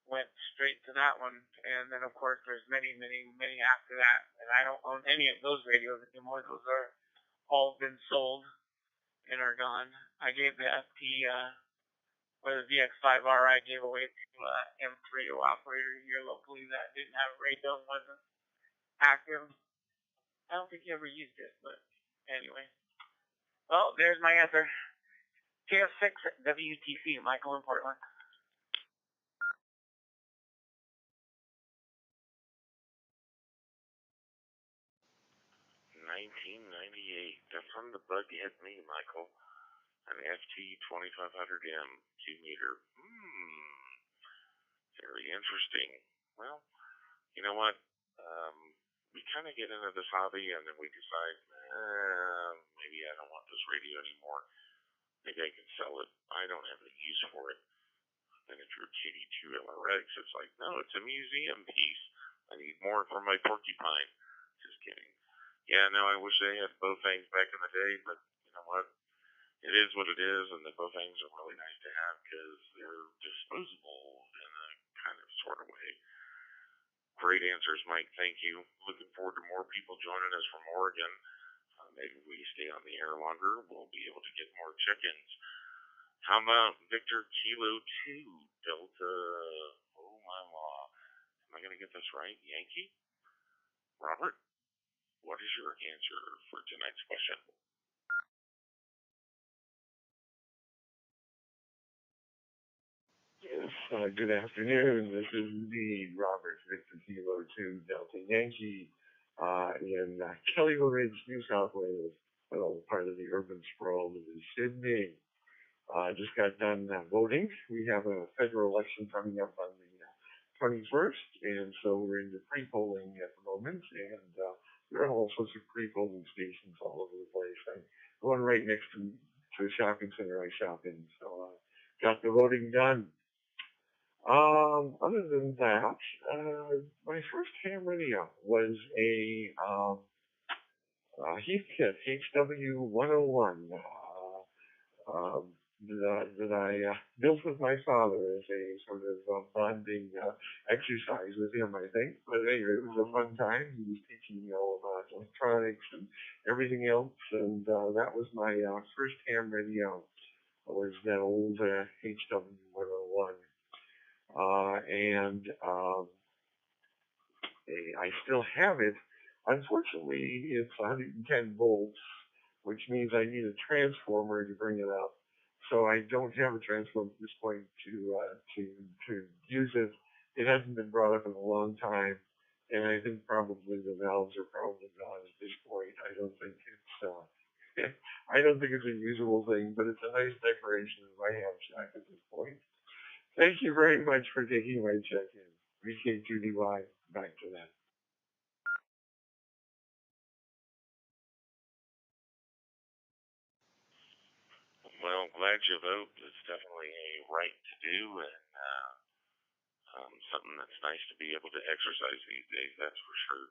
S14: Went straight to that one, and then of course there's many after that, and I don't own any of those radios anymore. Those are all been sold and are gone. I gave the FT or the VX5R I gave away to M radio operator here locally that didn't have a radio and wasn't active. I don't think he ever used it, but anyway. Well, there's my answer. TF6 WTC, Michael in Portland.
S1: 1998. That's when the bug hit me, Michael. An FT2500M 2-meter. Very interesting. Well, you know what? We kind of get into this hobby and then we decide, maybe I don't want this radio anymore. Maybe I can sell it. I don't have any use for it. And if you're KD2LRX, it's like, no, it's a museum piece. I need more for my porcupine. Just kidding. Yeah, no, I wish they had Bofangs back in the day, but you know what? It is what it is, and the Bofangs are really nice to have because they're disposable in a kind of sort of way. Great answers, Mike. Thank you. Looking forward to more people joining us from Oregon. Maybe we stay on the air longer. We'll be able to get more check-ins. How about Victor Kilo 2 Delta? Oh my law. Am I going to get this right? Yankee? Robert, what is your answer for tonight's question?
S11: Yes, good afternoon. This is indeed Robert Victor Kilo 2 Delta Yankee in Kellyville Ridge, New South Wales, part of the urban sprawl in Sydney. Just got done voting. We have a federal election coming up on the 21st, and so we're in the pre-polling at the moment, and there are all sorts of pre-polling stations all over the place. I'm going right next to the shopping center I shop in, so got the voting done. Other than that, my first ham radio was a Heathkit HW101 that I built with my father as a sort of bonding exercise with him, I think. But anyway, it was a fun time. He was teaching me all about electronics and everything else, and that was my first ham radio. Was that old HW101. and I still have it. Unfortunately, it's 110 volts, which means I need a transformer to bring it up. So I don't have a transformer at this point to use it. It hasn't been brought up in a long time, and I think probably the valves are probably gone at this point. I don't think I don't think it's a usable thing, but it's a nice decoration of my ham shack at this point. Thank you very much for taking my check-in. Appreciate Judy Y. Back to that.
S1: Well, glad you vote. It's definitely a right to do, and something that's nice to be able to exercise these days, that's for sure,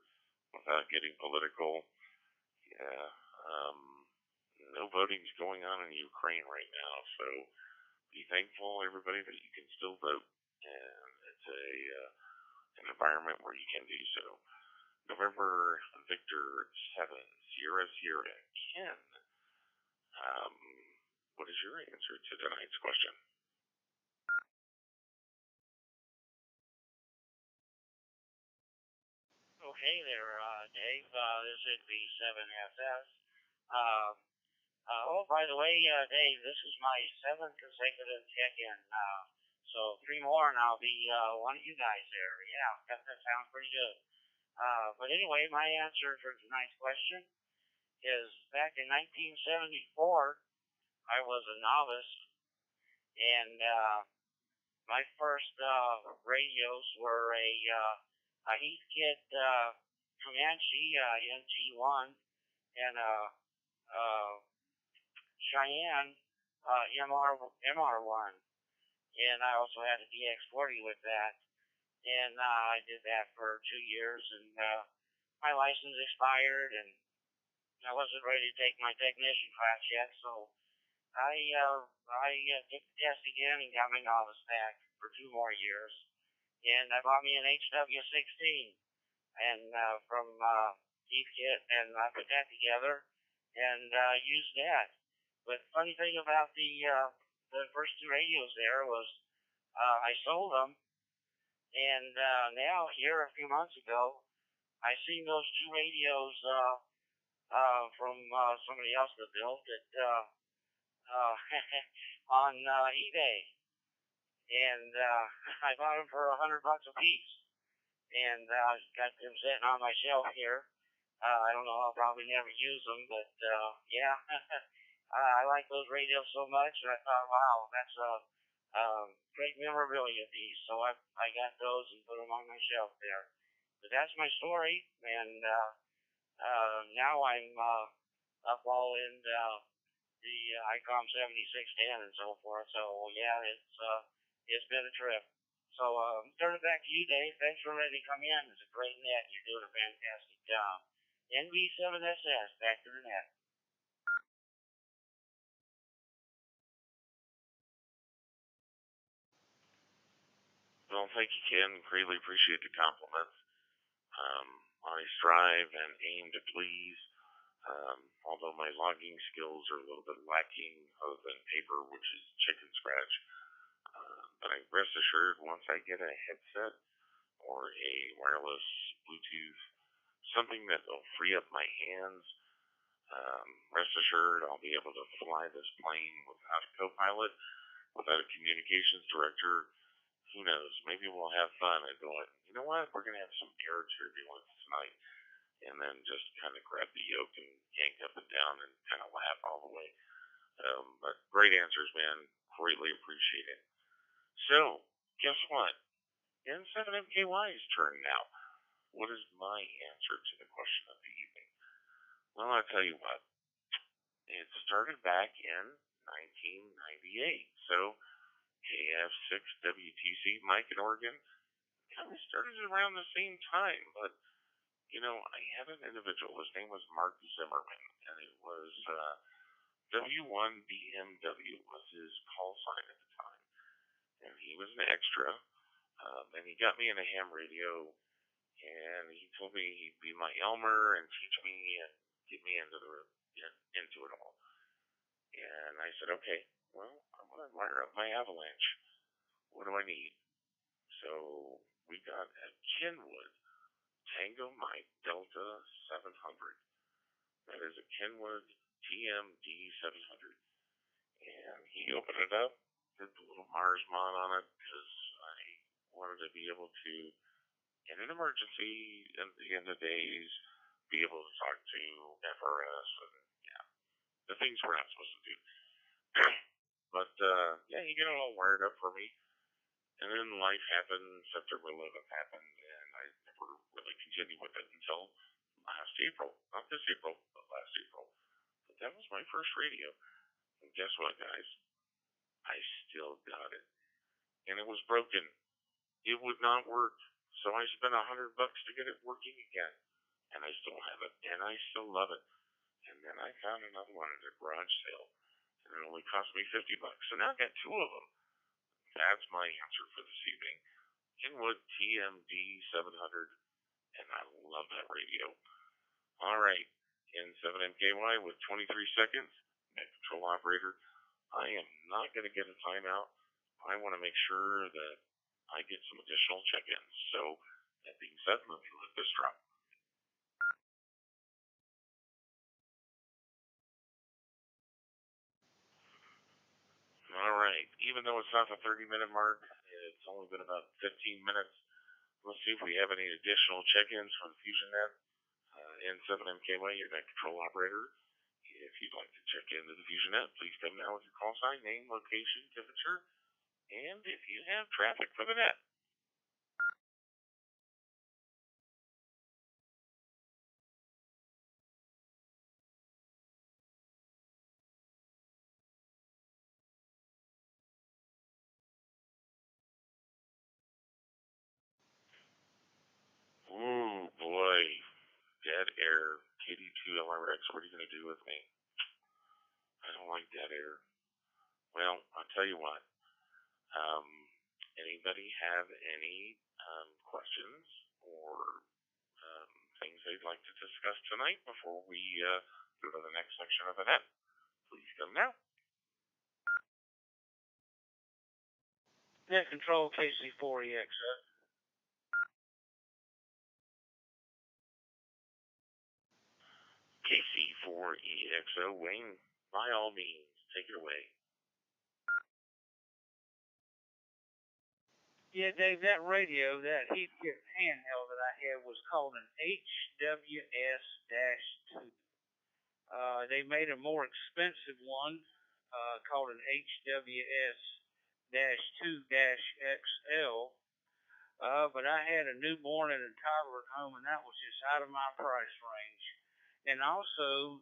S1: without getting political. Yeah. No voting's going on in Ukraine right now, so be thankful, everybody, that you can still vote. And it's an environment where you can do so. November Victor 7, Sierra Sierra. Ken, um, what is your answer to tonight's question?
S8: Oh, hey there, Dave. This would be 7FS. By the way, Dave, this is my 7th consecutive check-in. So 3 more and I'll be one of you guys there. Yeah, that sounds pretty good. But anyway, my answer for tonight's question is back in 1974, I was a novice, and my first radios were a Heathkit Comanche NG1 and a Cheyenne MR1, and I also had a DX40 with that, and I did that for 2 years, and my license expired, and I wasn't ready to take my technician class yet, so I took the test again and got my novice back for 2 more years, and I bought me an HW16, and from Heathkit, and I put that together and used that. But the funny thing about the first 2 radios there was I sold them, and now here a few months ago, I seen those 2 radios from somebody else that built it on eBay, and I bought them for $100 a piece, and got them sitting on my shelf here. I don't know, I'll probably never use them, but yeah, I like those radios so much, and I thought, wow, that's a great memorabilia piece. So I got those and put them on my shelf there. But that's my story, and now I'm up all in the ICOM 7610 and so forth. So yeah, it's been a trip. So turn it back to you, Dave. Thanks for letting me come in. It's a great net. You're doing a fantastic job. NV7SS, back to the net.
S1: Well, thank you, Ken. Greatly appreciate the compliments. I strive and aim to please, although my logging skills are a little bit lacking other than paper, which is chicken scratch. But I rest assured, once I get a headset or a wireless Bluetooth, something that will free up my hands, rest assured I'll be able to fly this plane without a co-pilot, without a communications director. Who knows? Maybe we'll have fun and go like, you know what? We're going to have some air turbulence tonight. And then just kind of grab the yoke and yank up and down and kind of laugh all the way. But great answers, man. Greatly appreciate it. So, guess what? N7MKY's turn now. What is my answer to the question of the evening? Well, I'll tell you what. It started back in 1998. So, KF6WTC, Mike in Oregon, kind of started around the same time, but you know, I had an individual, his name was Mark Zimmerman, and it was W1BMW was his call sign at the time, and he was an extra, and he got me in a ham radio, and he told me he'd be my Elmer and teach me and get me into it all, and I said, okay, well, I'm going to wire up my Avalanche. What do I need? So we got a Kenwood Tango Mike Delta 700. That is a Kenwood TMD 700. And he opened it up, did the little Mars mod on it because I wanted to be able to, in an emergency, at the end of days, be able to talk to FRS and, yeah, the things we're not supposed to do. But, yeah, he got it all wired up for me. And then life happened, September 11th happened, and I never really continued with it until last April. Not this April, but last April. But that was my first radio. And guess what, guys? I still got it. And it was broken. It would not work. So I spent $100 to get it working again. And I still have it. And I still love it. And then I found another one at a garage sale. And it only cost me $50. So now I got two of them. That's my answer for this evening. Kenwood TMD 700. And I love that radio. All right. In 7MKY with 23 seconds. Net control operator. I am not going to get a timeout. I want to make sure that I get some additional check-ins. So, that being said, let me let this drop. All right. Even though it's not the 30-minute mark, it's only been about 15 minutes. Let's see if we have any additional check-ins from FusionNet. N7MKY, your net control operator. If you'd like to check into the FusionNet, please come now with your call sign, name, location, temperature, and if you have traffic for the net. Ooh, boy. Dead air. KD2LRX, what are you going to do with me? I don't like dead air. Well, I'll tell you what. Um, anybody have any questions or things they'd like to discuss tonight before we go to the next section of the net? Please come now.
S8: Net control KC4EXO.
S1: KC4EXO, Wayne, by all means, take it away.
S8: Yeah, Dave, that radio, that Heathkit handheld that I had was called an HWS-2. They made a more expensive one called an HWS-2-XL. But I had a newborn and a toddler at home, and that was just out of my price range. And also,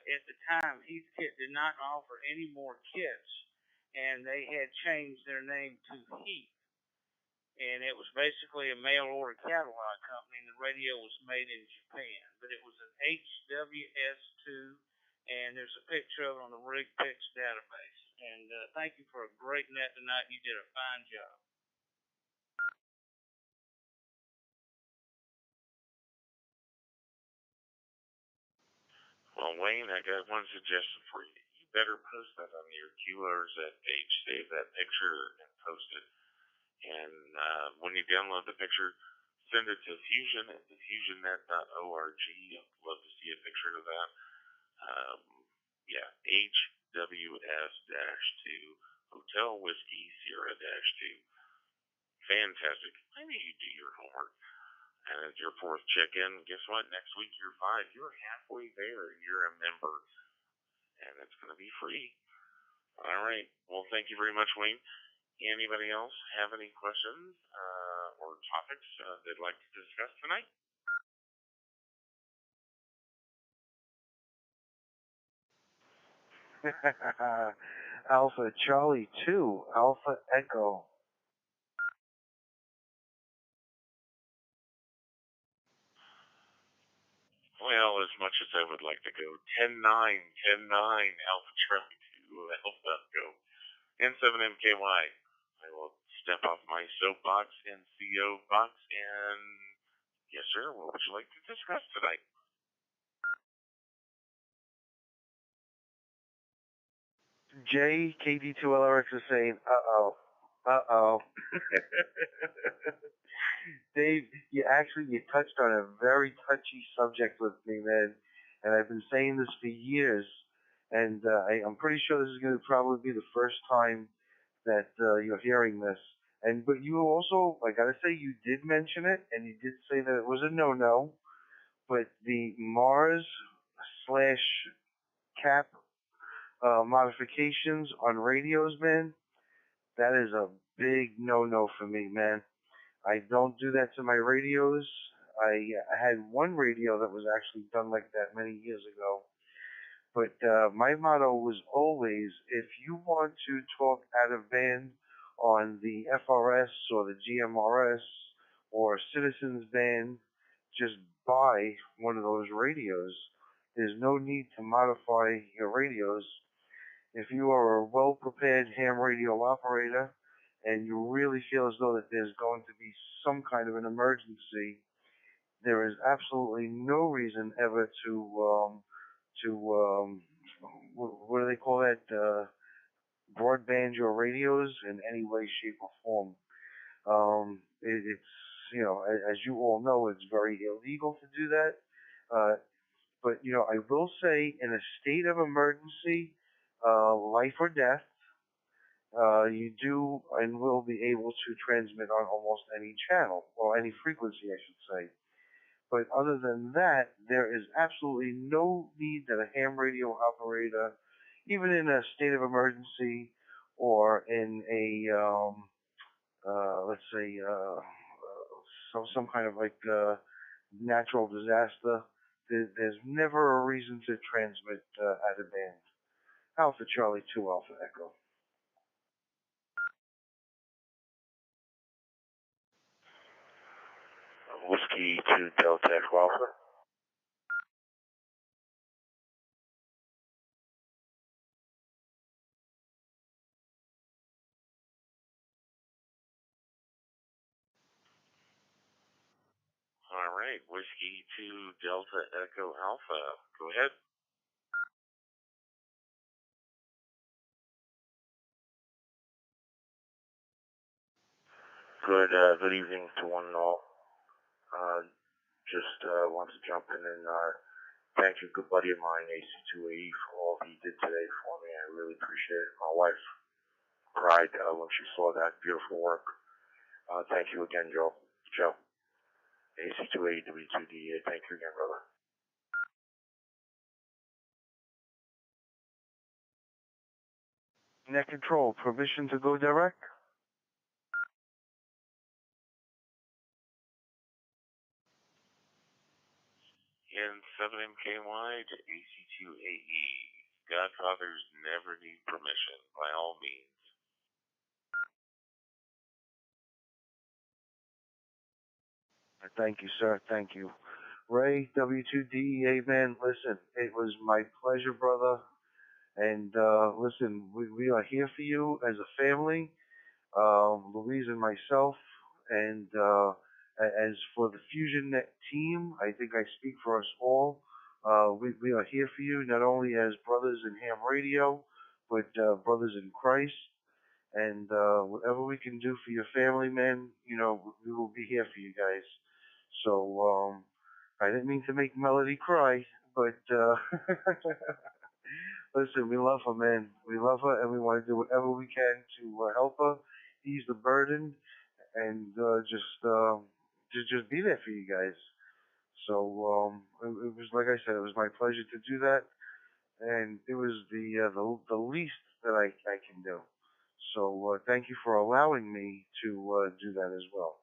S8: at the time, Heathkit did not offer any more kits, and they had changed their name to Heath. And it was basically a mail order catalog company, and the radio was made in Japan. But it was an HWS-2, and there's a picture of it on the RigPix database. And thank you for a great net tonight. You did a fine job.
S1: Well, Wayne, I got one suggestion for you. You better post that on your QRZ page. Save that picture and post it. And when you download the picture, send it to fusion at fusionnet.org. I'd love to see a picture of that. Yeah, HWS-2, Hotel Whiskey Sierra-2. Fantastic. I need you to do your homework. And it's your fourth check-in. Guess what? Next week you're 5. You're halfway there. You're a member. And it's going to be free. All right. Well, thank you very much, Wayne. Anybody else have any questions or topics they'd like to discuss tonight?
S7: Alpha Charlie 2, Alpha Echo.
S1: Well, as much as I would like to go 10-9, 10-9, Alpha Charlie 2, Alpha Echo, N7MKY. I will step off my soapbox and CO box and, yes, sir, what would you like to discuss tonight?
S7: JKD2LRX is saying, uh-oh. Uh-oh. Dave, you touched on a very touchy subject with me, man. And I've been saying this for years. And I'm pretty sure this is going to probably be the first time that you're hearing this. But you also, I gotta say, you did mention it, and you did say that it was a no-no. But the Mars slash cap modifications on radios, man, that is a big no-no for me, man. I don't do that to my radios. I had one radio that was actually done like that many years ago. But my motto was always, if you want to talk out of band on the FRS or the GMRS or Citizens band, just buy one of those radios. There's no need to modify your radios. If you are a well-prepared ham radio operator and you really feel as though that there's going to be some kind of an emergency, there is absolutely no reason ever to what do they call that? Broadband your radios in any way, shape, or form. It's as you all know, it's very illegal to do that. But I will say, in a state of emergency, life or death, you do and will be able to transmit on almost any channel or any frequency, I should say. But other than that, there is absolutely no need that a ham radio operator, even in a state of emergency or in a, let's say, some kind of like natural disaster, there's never a reason to transmit out of band. Alpha Charlie 2 Alpha Echo.
S1: Whiskey to Delta Echo Alpha. All right, Whiskey to Delta Echo Alpha. Go ahead. Good evening to one and all. Just want to jump in and thank you, good buddy of mine, AC280, for all he did today for me. I really appreciate it. My wife cried when she saw that beautiful work. Thank you again, Joe. AC280 W2DA. Thank you again, brother.
S7: Net control, permission to go direct?
S1: In 7MKY to AC2AE. Godfathers never need permission, by all means.
S7: Thank you, sir. Thank you. Ray, W2DEA, man, listen, it was my pleasure, brother. And listen, we are here for you as a family, Louise and myself. And as for the FusionNet team, I think I speak for us all. We are here for you, not only as brothers in ham radio, but brothers in Christ. And whatever we can do for your family, man, we will be here for you guys. So I didn't mean to make Melody cry, but listen, we love her, man. We love her, and we want to do whatever we can to help her, ease the burden, and just be there for you guys. So it was, like I said, it was my pleasure to do that, and it was the least that I can do. So thank you for allowing me to do that as well.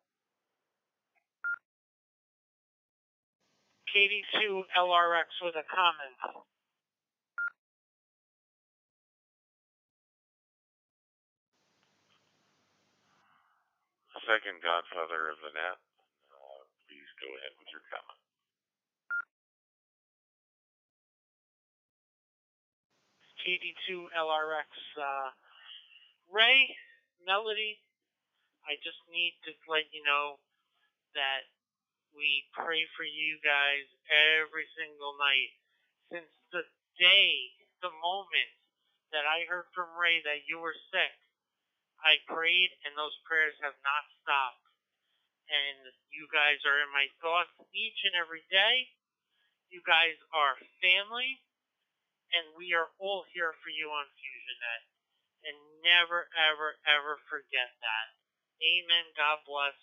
S3: KD2 LRX with a comment.
S1: Second Godfather of the net. Please go ahead with your comment.
S3: KD2 LRX. Ray, Melody, I just need to let you know that we pray for you guys every single night. Since the day, the moment that I heard from Ray that you were sick, I prayed, and those prayers have not stopped. And you guys are in my thoughts each and every day. You guys are family, and we are all here for you on FusionNet. And never, ever, ever forget that. Amen. God bless.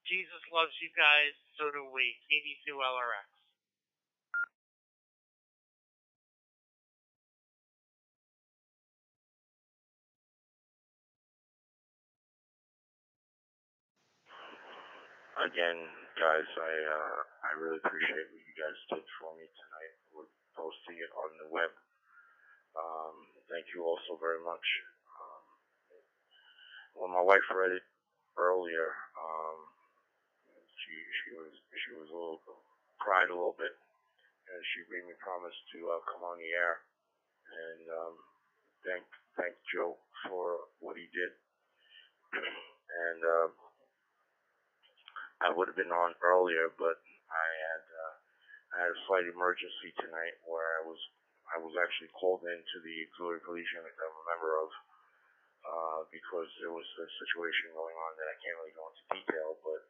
S3: Jesus loves you guys. So do we. 82 LRX.
S1: Again, guys, I really appreciate what you guys did for me tonight. We're posting it on the web. Thank you all so very much. When my wife read it earlier, she was a little cried a little bit, and she made me promise to come on the air and thank Joe for what he did. And I would have been on earlier, but I had a slight emergency tonight where I was actually called into the auxiliary police unit that I'm a member of because there was a situation going on that I can't really go into detail, but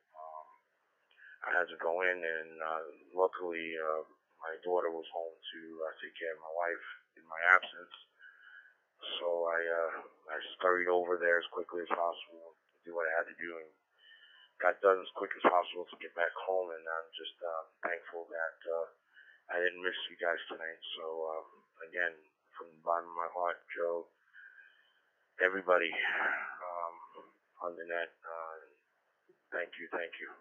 S1: I had to go in, and luckily my daughter was home to take care of my wife in my absence. So I scurried over there as quickly as possible to do what I had to do, and got done as quick as possible to get back home. And I'm just thankful that I didn't miss you guys tonight. So again, from the bottom of my heart, Joe, everybody on the net, thank you, thank you.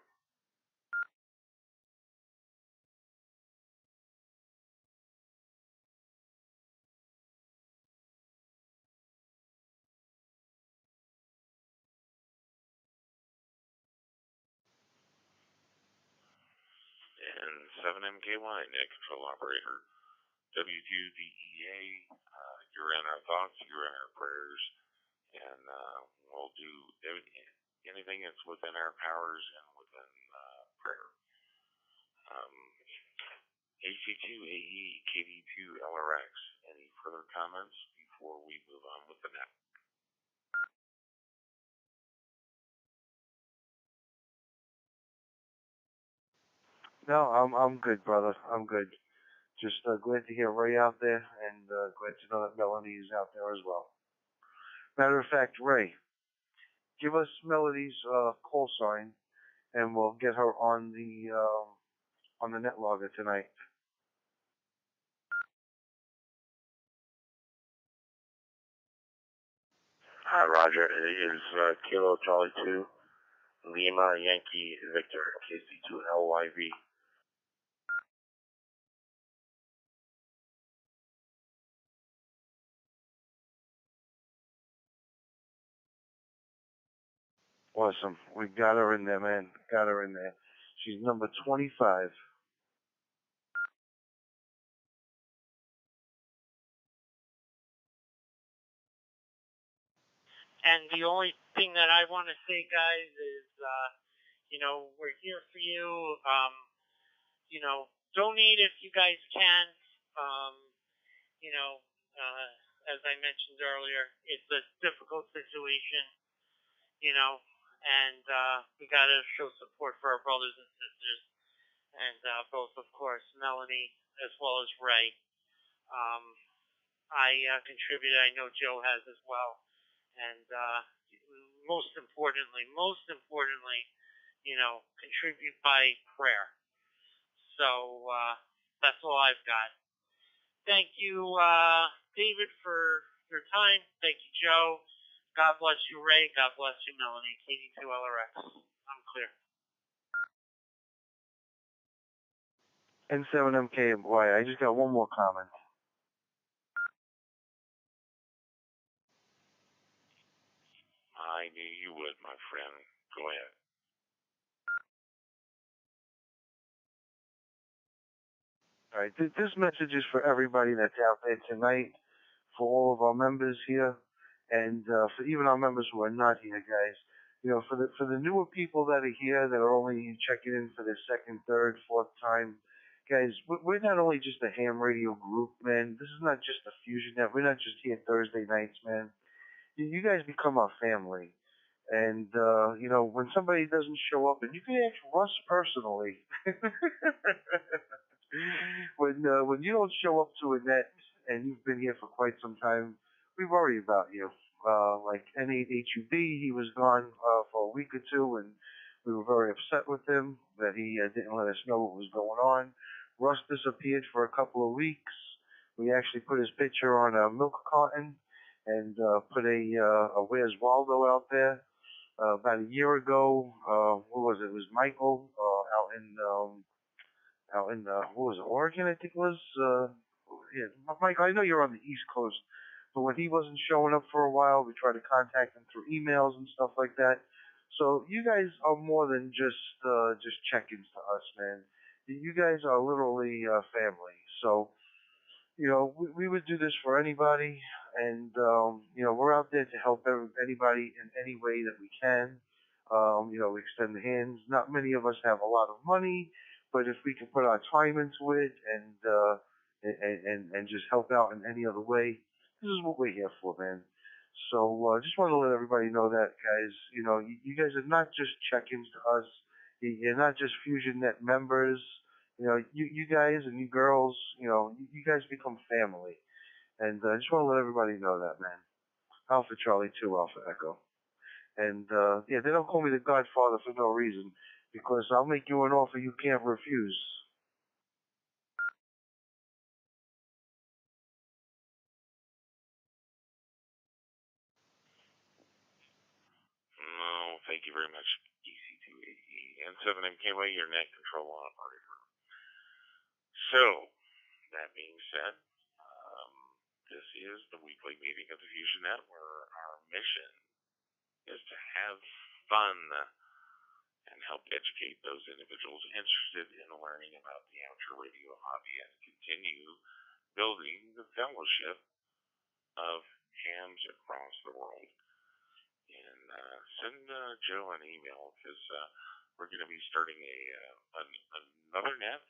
S1: And 7MKY, net control operator. W2DEA, you're in our thoughts, you're in our prayers, and we'll do anything that's within our powers and within prayer. AC2AE, KD2 LRX, any further comments before we move on with the net?
S7: No, I'm good, brother. I'm good. Just glad to hear Ray out there, and glad to know that Melanie is out there as well. Matter of fact, Ray, give us Melody's call sign, and we'll get her on the net logger tonight.
S1: Hi, Roger. It is Kilo Charlie 2, Lima Yankee Victor, KC2 LYV.
S7: Awesome. We got her in there, man. Got her in there. She's number 25.
S3: And the only thing that I want to say, guys, is, we're here for you. Donate if you guys can. You know, as I mentioned earlier, it's a difficult situation, and we got to show support for our brothers and sisters, and both, of course, Melanie as well as Ray. I contributed. I know Joe has as well, and most importantly, contribute by prayer. So that's all I've got. Thank you, David, for your time. Thank you, Joe. God bless you, Ray. God bless you, Melanie. KD2 LRX. I'm clear.
S7: N7MKY, I just got one more comment.
S1: I knew you would, my friend. Go ahead.
S7: All right, this message is for everybody that's out there tonight, for all of our members here, and for even our members who are not here, guys. For the newer people that are here that are only checking in for their second, third, fourth time, guys, we're not only just a ham radio group, man. This is not just a FusionNet. We're not just here Thursday nights, man. you guys become our family. And, when somebody doesn't show up, and you can ask Russ personally, when you don't show up to a net and you've been here for quite some time, we worry about you. Like N8HUB, he was gone for a week or two, and we were very upset with him that he didn't let us know what was going on. Russ disappeared for a couple of weeks. We actually put his picture on a milk carton and put a Where's Waldo out there. About a year ago, what was it? It was Michael out in what was it, Oregon, I think it was. Yeah, Mike, I know you're on the East Coast, but when he wasn't showing up for a while, we tried to contact him through emails and stuff like that. So you guys are more than just check-ins to us, man. You guys are literally family. So we would do this for anybody, and we're out there to help anybody in any way that we can. We extend the hands. Not many of us have a lot of money, but if we can put our time into it and just help out in any other way, this is what we're here for, man. So just want to let everybody know that, guys. You guys are not just check-ins to us. You're not just FusionNet members. You guys and you girls, you guys become family. And I just want to let everybody know that, man. Alpha Charlie 2, Alpha Echo. And, they don't call me the Godfather for no reason, because I'll make you an offer you can't refuse.
S1: No, thank you very much, EC2AE. And 7MKY, your net control operator. So, that being said, this is the weekly meeting of the FusionNet, where our mission is to have fun and help educate those individuals interested in learning about the amateur radio hobby and continue building the fellowship of hams across the world. And send Joe an email, because we're going to be starting another net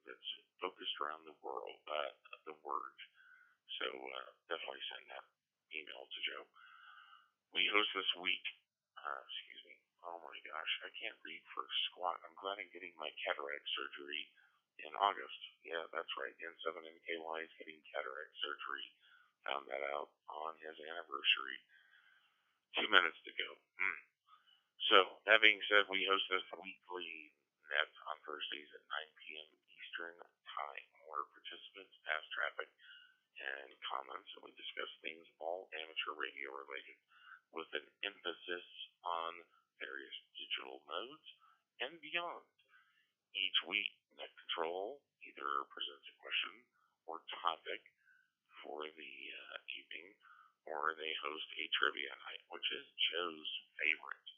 S1: that's focused around the world, the word. So definitely send that email to Joe. We host this week. Excuse me. Oh my gosh, I can't read for squat. I'm glad I'm getting my cataract surgery in August. Yeah, that's right. N7MKY is getting cataract surgery. Found that out on his anniversary. 2 minutes to go. So, that being said, we host this weekly net on Thursdays at 9 p.m. Eastern Time, where participants pass traffic and comments, and we discuss things all amateur radio related, with an emphasis on various digital modes and beyond. Each week, Net Control either presents a question or topic for the evening, or they host a trivia night, which is Joe's favorite,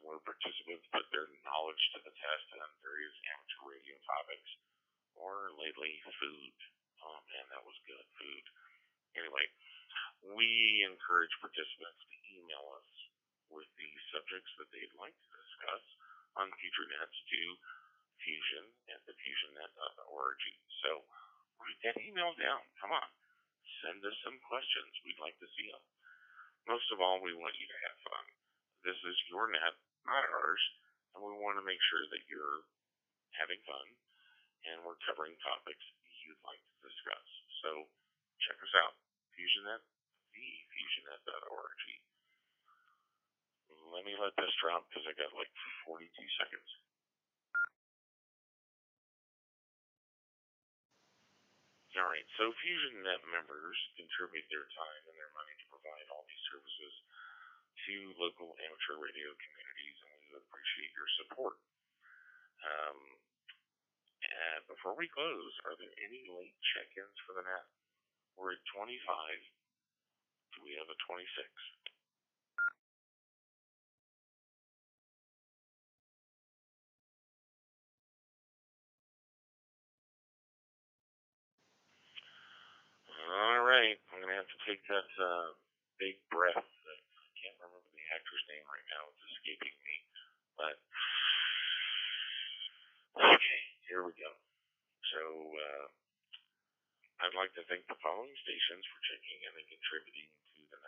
S1: where participants put their knowledge to the test on various amateur radio topics, or lately, food. Oh man, that was good, food. Anyway, we encourage participants to email us with the subjects that they'd like to discuss on future nets to fusion@thefusionnet.org. So write that email down. Come on. Send us some questions. We'd like to see them. Most of all, we want you to have fun. This is your net, not ours, and we want to make sure that you're having fun, and we're covering topics you'd like to discuss. So check us out. FusionNet, thefusionnet.org. Let me let this drop, because I got like 42 seconds. All right, so FusionNet members contribute their time and their money to provide all these services to local amateur radio communities, and we appreciate your support. And before we close, are there any late check-ins for the net? We're at 25. Do we have a 26? All right, I'm going to have to take that big breath. I can't remember the actor's name right now. It's escaping me. But, okay, here we go. So, I'd like to thank the following stations for checking in and contributing to the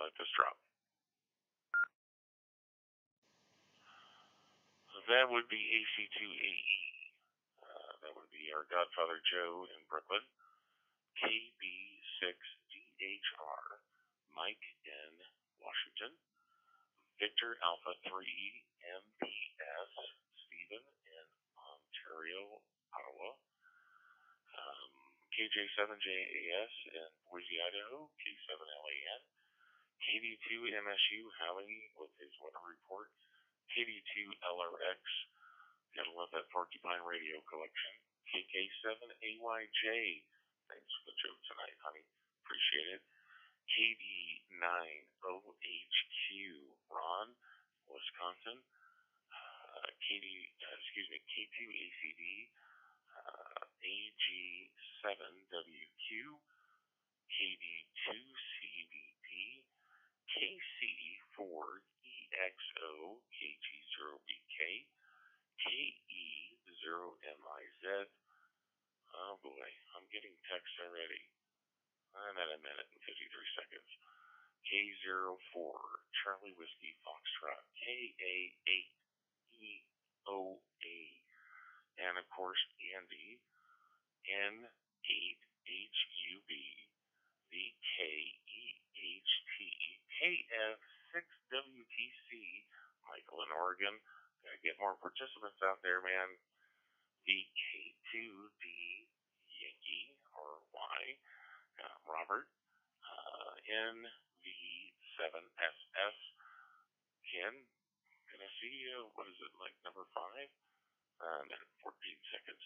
S1: let this drop. That would be AC2AE. That would be our Godfather Joe in Brooklyn. KB6DHR, Mike in Washington. Victor Alpha 3 MPS, Stephen in Ontario, Ottawa. KJ7JAS in Boise, Idaho. K7LAN. KD2 MSU, Howie with his weather report. KD2 LRX, gotta love that Porcupine Radio collection. KK7AYJ, thanks for the joke tonight, honey. Appreciate it. KD9OHQ, Ron, Wisconsin. K2ACD, AG7WQ, KD2CVP, KC4EXO, KG0BK, KE0MIZ. Oh boy, I'm getting texts already. I'm at a minute and 53 seconds. K04, Charlie Whiskey Foxtrot, KA8EOA, and of course Andy, N8HUB, VKEHT, KF6WTC, Michael in Oregon. Gotta get more participants out there, man. VK2D, Yankee, or Y, Robert, NV7SS, Ken, can I see you? What is it, like number 5? Minute 14 seconds.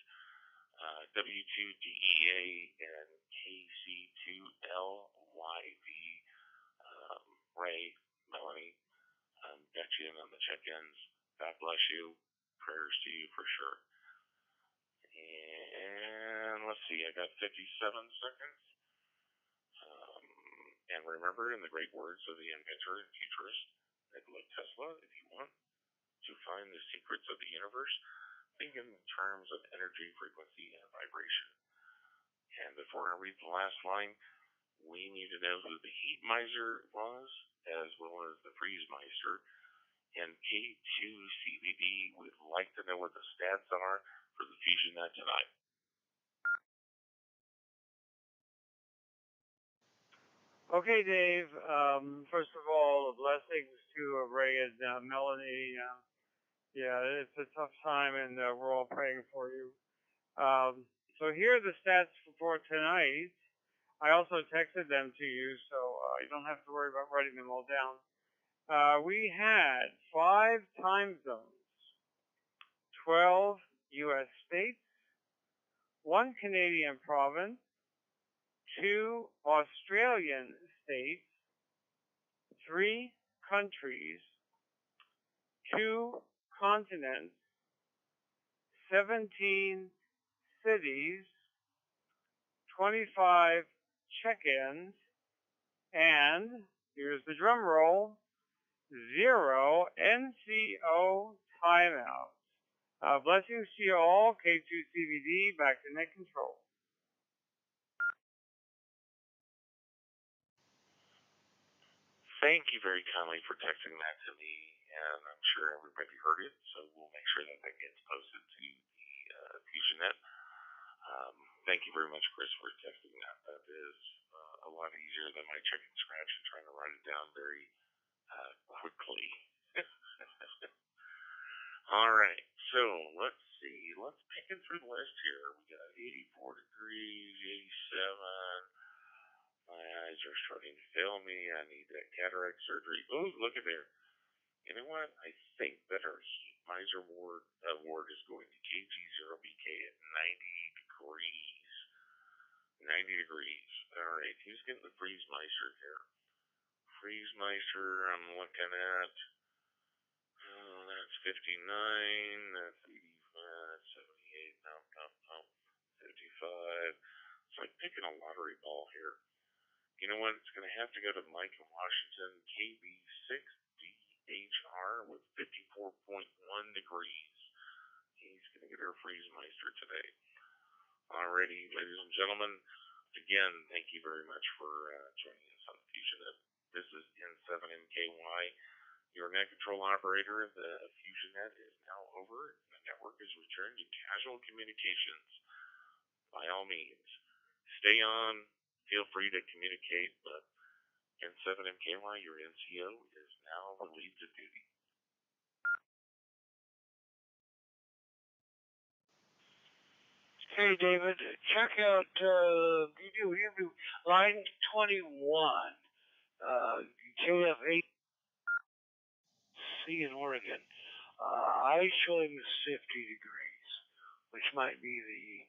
S1: W2DEA and KC2LYV, Ray, Melanie, got you in on the check-ins. God bless you. Prayers to you for sure. And let's see, I got 57 seconds. And remember, in the great words of the inventor and futurist, Nikola Tesla, if you want to find the secrets of the universe, think in terms of energy, frequency, and vibration. And before I read the last line, we need to know who the heat miser was, as well as the freeze meister. And K2CVD would like to know what the stats are for the FusionNet tonight.
S6: Okay, Dave. First of all, blessings to Ray and Melanie. Yeah, it's a tough time, and we're all praying for you. So here are the stats for tonight. I also texted them to you, so you don't have to worry about writing them all down. We had 5 time zones, 12 U.S. states, 1 Canadian province, 2 Australian states, 3 countries, 2 continents, 17 cities, 25 check-ins, and here's the drum roll, 0 NCO timeouts. Blessings to you all. K2CVD, back to net control.
S1: Thank you very kindly for texting that to me, and I'm sure everybody heard it, so we'll make sure that gets posted to the FusionNet. Thank you very much, Chris, for texting that. That is a lot easier than my chicken scratch and trying to write it down very quickly. All right, so let's see. Let's pick it through the list here. We got 84 degrees, 87. My eyes are starting to fail me. I need that cataract surgery. Oh, look at there. You know what? I think that our heat miser award is going to KG0BK at 90 degrees. 90 degrees. All right, who's getting the freeze meister here? Freeze meister, I'm looking at. Oh, that's 59. That's 85. 78. No. 55. It's like picking a lottery ball here. You know what? It's going to have to go to Mike in Washington, KB6DHR with 54.1 degrees. He's going to get our freeze meister today. Alrighty, ladies and gentlemen, again, thank you very much for joining us on FusionNet. This is N7MKY. Your net control operator. The FusionNet is now over. The network is returned to casual communications. By all means, stay on. Feel free to communicate, but N7MKY, your NCO, is now relieved of duty.
S8: Hey, David, check out, you do line 21, KF8C in Oregon. I showing 50 degrees, which might be the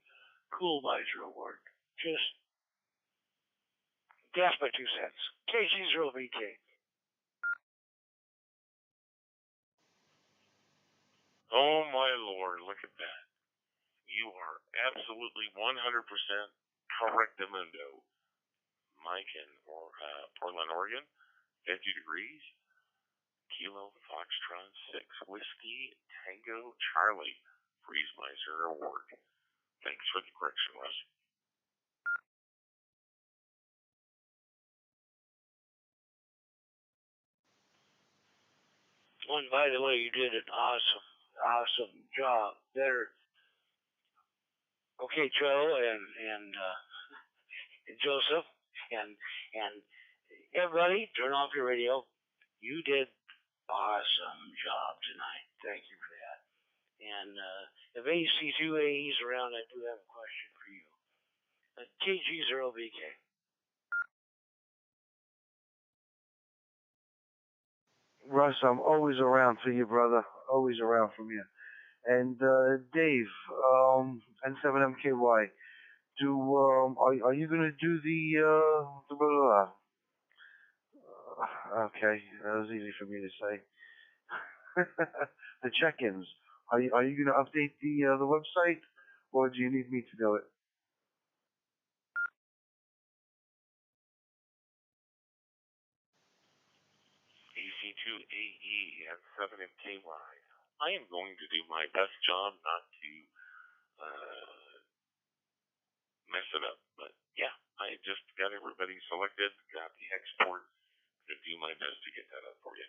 S8: Cool Miser Award. Just gas my 2 cents. KG0VK.
S1: Oh my lord, look at that. You are absolutely 100% correctamundo. Mike in Portland, Oregon, 50 degrees. Kilo Foxtrot 6 Whiskey Tango Charlie Freeze Miser Award. Thanks for the correction, Russ.
S8: Oh, and by the way, you did an awesome job. Better. Okay, Joe and Joseph and everybody, turn off your radio. You did awesome job tonight. Thank you for that. And if AC2AE's around, I do have a question for you. KG0VK.
S7: Russ, I'm always around for you, brother. Always around from you. And Dave, N7MKY, are you gonna do the blah, blah, blah. Okay, that was easy for me to say. The check-ins. Are you gonna update the website, or do you need me to do it?
S1: AC2AE and 7MKY. I am going to do my best job not to mess it up. But yeah, I just got everybody selected, got the export, to do my best to get that up for you.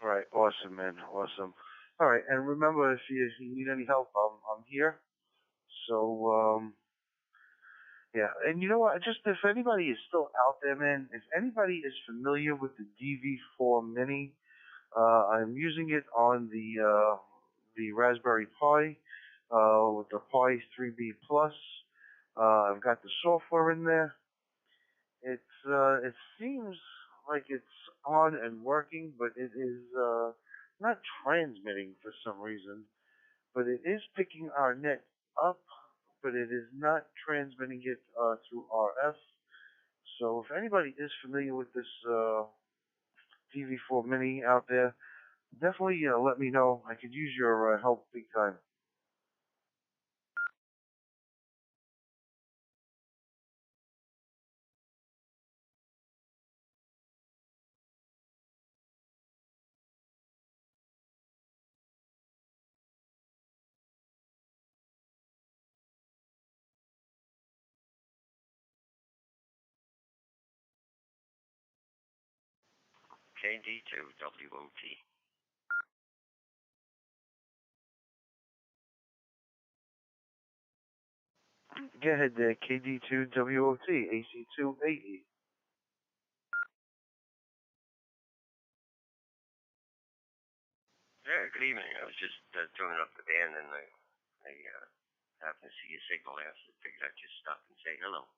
S7: All right, awesome, man, awesome. All right, and remember, if you need any help, I'm here. So yeah, and you know what? Just if anybody is still out there, man, if anybody is familiar with the DV4 Mini, I'm using it on the Raspberry Pi with the Pi 3B Plus. I've got the software in there. It seems like it's on and working, but it is not transmitting for some reason. But it is picking our net up, but it is not transmitting it through RF. So if anybody is familiar with this DV4 Mini out there, definitely let me know. I could use your help big time.
S15: KD2WOT.
S7: Go ahead there, KD2WOT, AC280.
S15: Yeah, good evening. I was just tuning up the band, and I happened to see a signal there, so I figured I'd just stop and say hello.